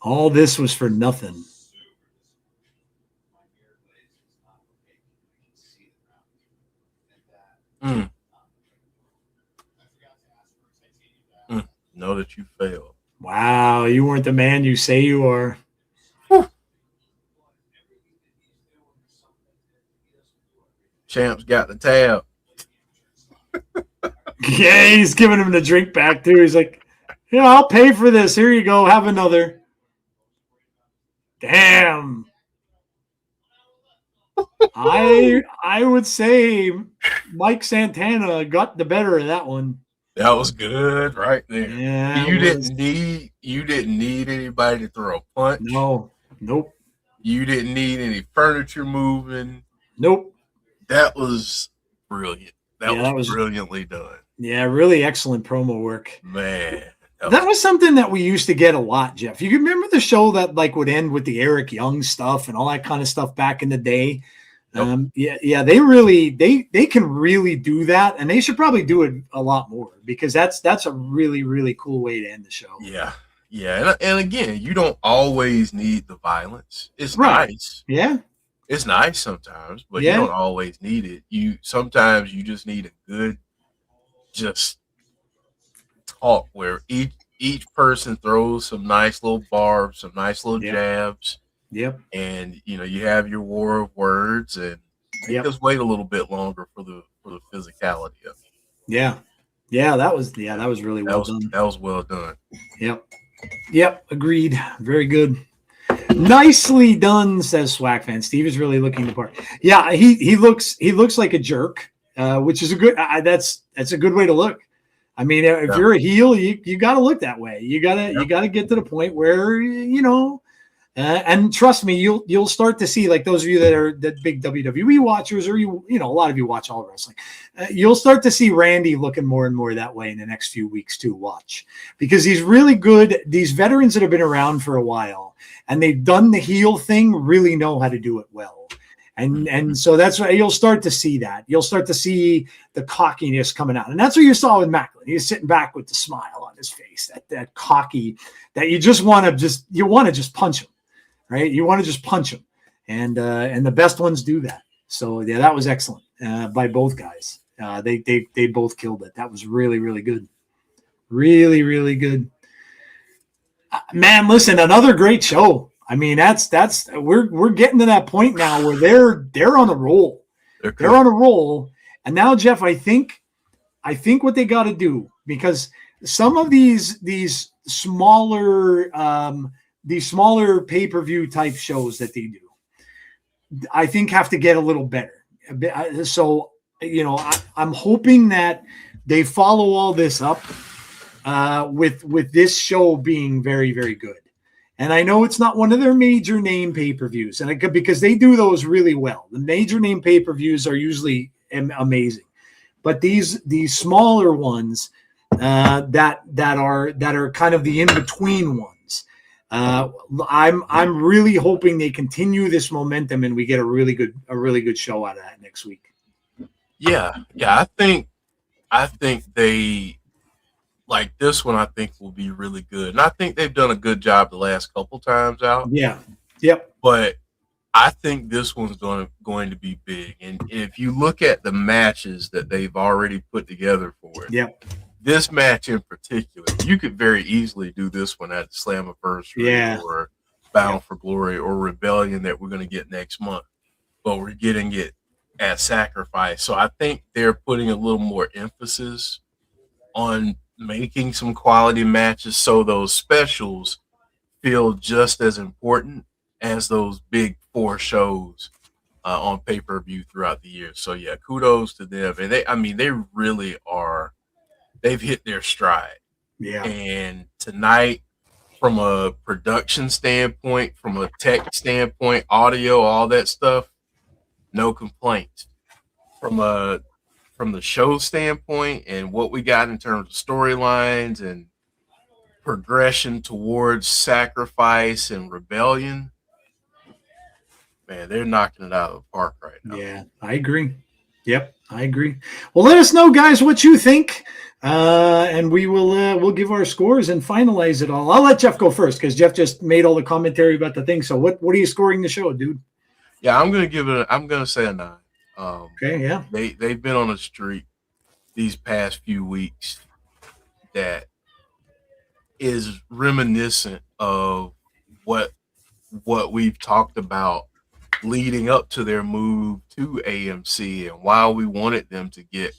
Speaker 3: All this was for nothing.
Speaker 2: Know that you failed.
Speaker 3: Wow, you weren't the man you say you are.
Speaker 2: Whew. Champ's got the tab.
Speaker 3: Yeah, he's giving him the drink back too. He's like, "Yeah, I'll pay for this. Here you go. Have another." Damn. I would say Mike Santana got the better of that one.
Speaker 2: That was good right there.
Speaker 3: Yeah,
Speaker 2: you didn't need anybody to throw a punch.
Speaker 3: No. Nope.
Speaker 2: You didn't need any furniture moving.
Speaker 3: Nope.
Speaker 2: That was brilliant. That was
Speaker 3: was
Speaker 2: brilliantly done.
Speaker 3: Yeah, really excellent promo work.
Speaker 2: Man.
Speaker 3: That was something that we used to get a lot, Jeff. You remember the show that like would end with the Eric Young stuff and all that kind of stuff back in the day? Nope. They really they can really do that, and they should probably do it a lot more because that's a really, really cool way to end the show.
Speaker 2: Yeah, and again, you don't always need the violence. It's nice.
Speaker 3: Yeah,
Speaker 2: it's nice sometimes, but you don't always need it. Sometimes you just need a good just talk where each person throws some nice little barbs, some nice little jabs.
Speaker 3: Yep.
Speaker 2: And you have your war of words, and just wait a little bit longer for the physicality of it.
Speaker 3: Yeah. That was really well done.
Speaker 2: That was well done.
Speaker 3: Yep. Agreed. Very good. Nicely done, says Swag Fan. Steve is really looking the part. Yeah, he looks like a jerk, which is a good. That's a good way to look. I mean, if you're a heel, you got to look that way. You gotta get to the point where and trust me, you'll start to see, like those of you that are big WWE watchers, or a lot of you watch all wrestling, you'll start to see Randy looking more and more that way in the next few weeks too. Watch, because he's really good. These veterans that have been around for a while and they've done the heel thing really know how to do it well. And so that's why you'll start to see that. You'll start to see the cockiness coming out. And that's what you saw with Maclin. He's sitting back with the smile on his face, that cocky, that you want to just punch him, right? You want to just punch him. And the best ones do that. So yeah, that was excellent by both guys. They both killed it. That was really, really good. Really, really good. Man, listen, another great show. I mean, we're getting to that point now where they're on a roll. They're on a roll. And now, Jeff, I think what they got to do, because some of these smaller pay-per-view type shows that they do, I think have to get a little better. So, I'm hoping that they follow all this up with this show being very, very good. And I know it's not one of their major name pay-per-views, because they do those really well. The major name pay-per-views are usually amazing, but these smaller ones that are kind of the in-between ones, I'm really hoping they continue this momentum and we get a really good show out of that next week.
Speaker 2: Yeah. I think they, like this one, I think will be really good. And I think they've done a good job the last couple times out.
Speaker 3: Yeah. Yep.
Speaker 2: But I think this one's going to be big. And if you look at the matches that they've already put together for it,
Speaker 3: yep,
Speaker 2: this match in particular, you could very easily do this one at Slammiversary or Bound for Glory or Rebellion that we're going to get next month. But we're getting it at Sacrifice. So I think they're putting a little more emphasis on making some quality matches so those specials feel just as important as those big 4 shows on pay-per-view throughout the year. So yeah, kudos to them. And they really are, they've hit their stride.
Speaker 3: Yeah.
Speaker 2: And tonight, from a production standpoint, from a tech standpoint, audio, all that stuff, no complaints. From the show standpoint and what we got in terms of storylines and progression towards Sacrifice and Rebellion, man, they're knocking it out of the park right now.
Speaker 3: Yeah, I agree. Yep, I agree. Well, let us know, guys, what you think, and we will we'll give our scores and finalize it all. I'll let Jeff go first because Jeff just made all the commentary about the thing. So, what are you scoring the show, dude?
Speaker 2: Yeah, I'm gonna say a 9.
Speaker 3: Okay, yeah.
Speaker 2: They've been on a streak these past few weeks that is reminiscent of what we've talked about leading up to their move to AMC and why we wanted them to get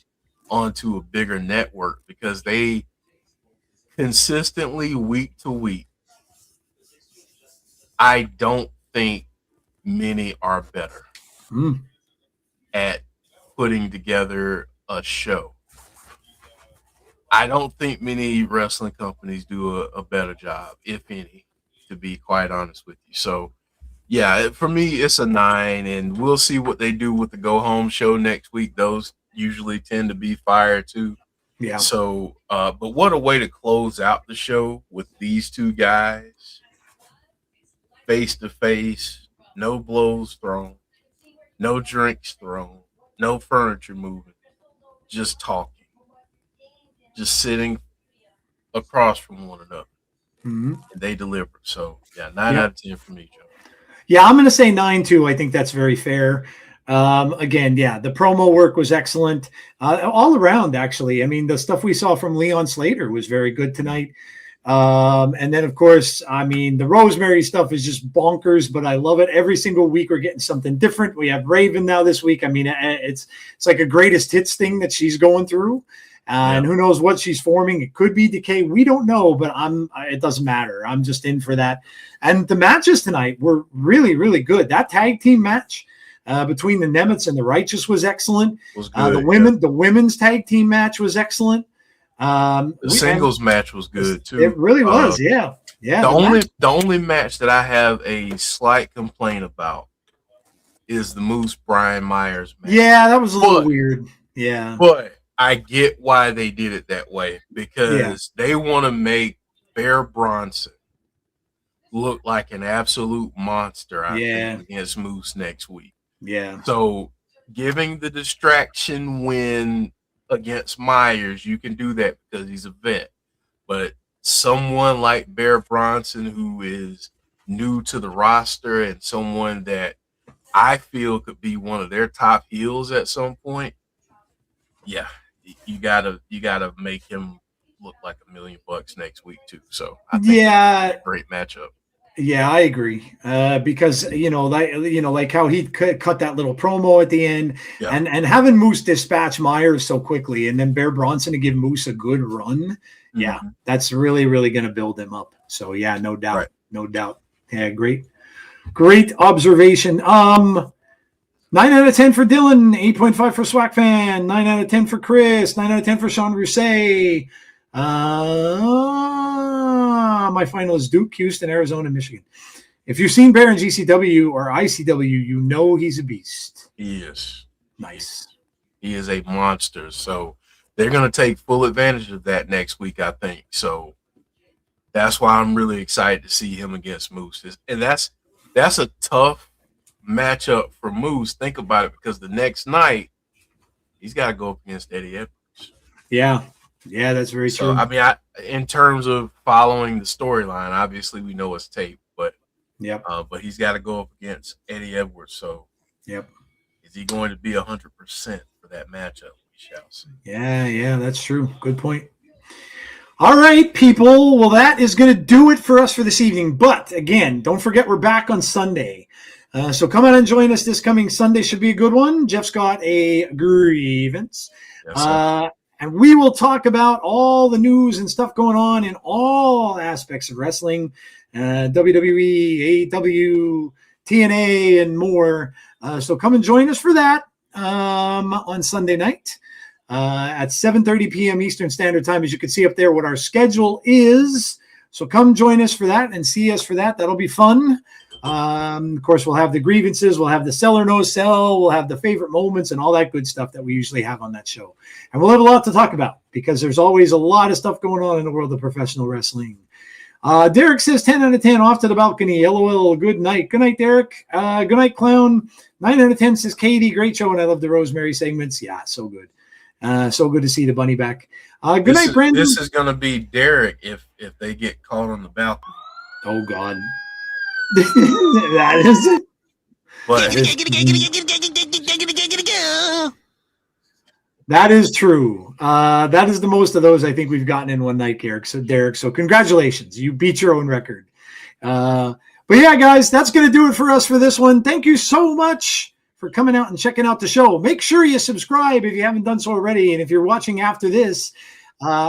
Speaker 2: onto a bigger network, because they consistently week to week, I don't think many are better at putting together a show. I don't think many wrestling companies do a better job, if any, to be quite honest with you. So, yeah, for me, it's a 9, and we'll see what they do with the Go Home show next week. Those usually tend to be fire, too.
Speaker 3: Yeah.
Speaker 2: So, but what a way to close out the show with these two guys face to face, no blows thrown, no drinks thrown, no furniture moving, just talking, just sitting across from one another. And they delivered. So, yeah, 9 out of 10 for me, Joe.
Speaker 3: Yeah, I'm going to say 9 too. I think that's very fair. Again, yeah, the promo work was excellent all around, actually. I mean, the stuff we saw from Leon Slater was very good tonight. And then, of course, I mean, the Rosemary stuff is just bonkers, but I love it. Every single week we're getting something different. We have Raven now this week. I mean, it's like a greatest hits thing that she's going through. And who knows what she's forming. It could be Decay. We don't know, but it doesn't matter. I'm just in for that. And the matches tonight were really, really good. That tag team match between the Nemeths and the Righteous was excellent.
Speaker 2: Was good,
Speaker 3: the women's tag team match was excellent.
Speaker 2: The singles match was good too.
Speaker 3: It really was. Yeah.
Speaker 2: The only match that I have a slight complaint about is the Moose Brian Myers match.
Speaker 3: Yeah, that was a little weird. Yeah.
Speaker 2: But I get why they did it that way, because they want to make Bear Bronson look like an absolute monster, I think, against Moose next week.
Speaker 3: Yeah.
Speaker 2: So giving the distraction win against Myers, you can do that because he's a vet. But someone like Bear Bronson, who is new to the roster and someone that I feel could be one of their top heels at some point, yeah, you gotta make him look like $1 million next week too. So I think that's a great matchup.
Speaker 3: Yeah, I agree. Because like how he cut that little promo at the end,
Speaker 2: Yeah.
Speaker 3: and having Moose dispatch Myers so quickly, and then Bear Bronson to give Moose a good run. Yeah, that's really, really going to build him up. So yeah, no doubt,
Speaker 2: Right.
Speaker 3: no doubt. Yeah, great observation. 9 out of 10 for Dylan, 8.5 for Swack Fan, 9 out of 10 for Chris, 9 out of 10 for Sean Rousset. My final is Duke, Houston, Arizona, Michigan. If you've seen Bear in GCW or ICW, you know he's a beast.
Speaker 2: He is.
Speaker 3: Nice.
Speaker 2: He is a monster. So they're going to take full advantage of that next week, I think. So that's why I'm really excited to see him against Moose. And that's a tough matchup for Moose. Think about it, because the next night he's got to go up against Eddie Edwards.
Speaker 3: Yeah, that's very true.
Speaker 2: I mean, in terms of following the storyline, obviously we know it's tape, but but he's got to go up against Eddie Edwards. So is he going to be 100% for that matchup? We shall see. Yeah,
Speaker 3: that's true. Good point. All right, people. Well, that is going to do it for us for this evening. But again, don't forget we're back on Sunday. So come out and join us this coming Sunday. Should be a good one. Jeff's got a grievance.
Speaker 2: Yes,
Speaker 3: and we will talk about all the news and stuff going on in all aspects of wrestling, WWE, AEW, TNA, and more. So come and join us for that on Sunday night at 7:30 p.m. Eastern Standard Time. As you can see up there what our schedule is. So come join us for that and see us for that. That'll be fun. Of course, we'll have the grievances, we'll have the sell or no sell, we'll have the favorite moments and all that good stuff that we usually have on that show. And we'll have a lot to talk about because there's always a lot of stuff going on in the world of professional wrestling. Derek says 10 out of 10 off to the balcony. LOL. Good night. Good night, Derek. Good night, Clown. 9 out of 10 says Katie. Great show. And I love the Rosemary segments. Yeah, so good. So good to see the bunny back. Good night, Brandon.
Speaker 2: This is going to be Derek if they get caught on the balcony.
Speaker 3: Oh, God. That is it.
Speaker 2: But
Speaker 3: that is true. That is the most of those I think we've gotten in one night, Derek. So congratulations. You beat your own record. But yeah, guys, that's going to do it for us for this one. Thank you so much for coming out and checking out the show. Make sure you subscribe if you haven't done so already. And if you're watching after this,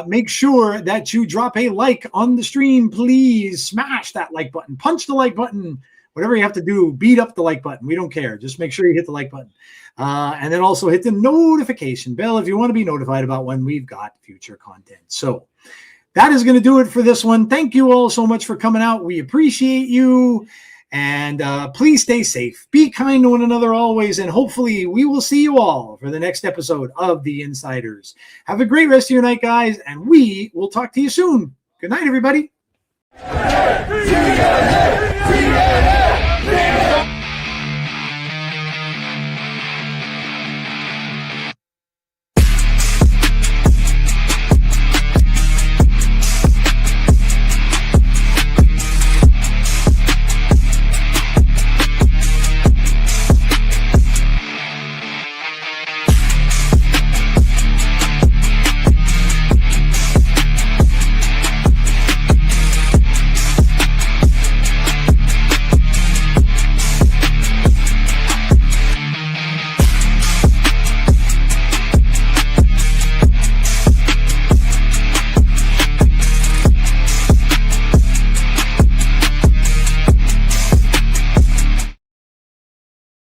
Speaker 3: make sure that you drop a like on the stream. Please smash that like button, punch the like button, whatever you have to do, beat up the like button. We don't care. Just make sure you hit the like button. And then also hit the notification bell if you want to be notified about when we've got future content. So that is going to do it for this one. Thank you all so much for coming out. We appreciate you. And please stay safe. Be kind to one another always. And hopefully we will see you all for the next episode of The Insiders. Have a great rest of your night, guys. And we will talk to you soon. Good night, everybody.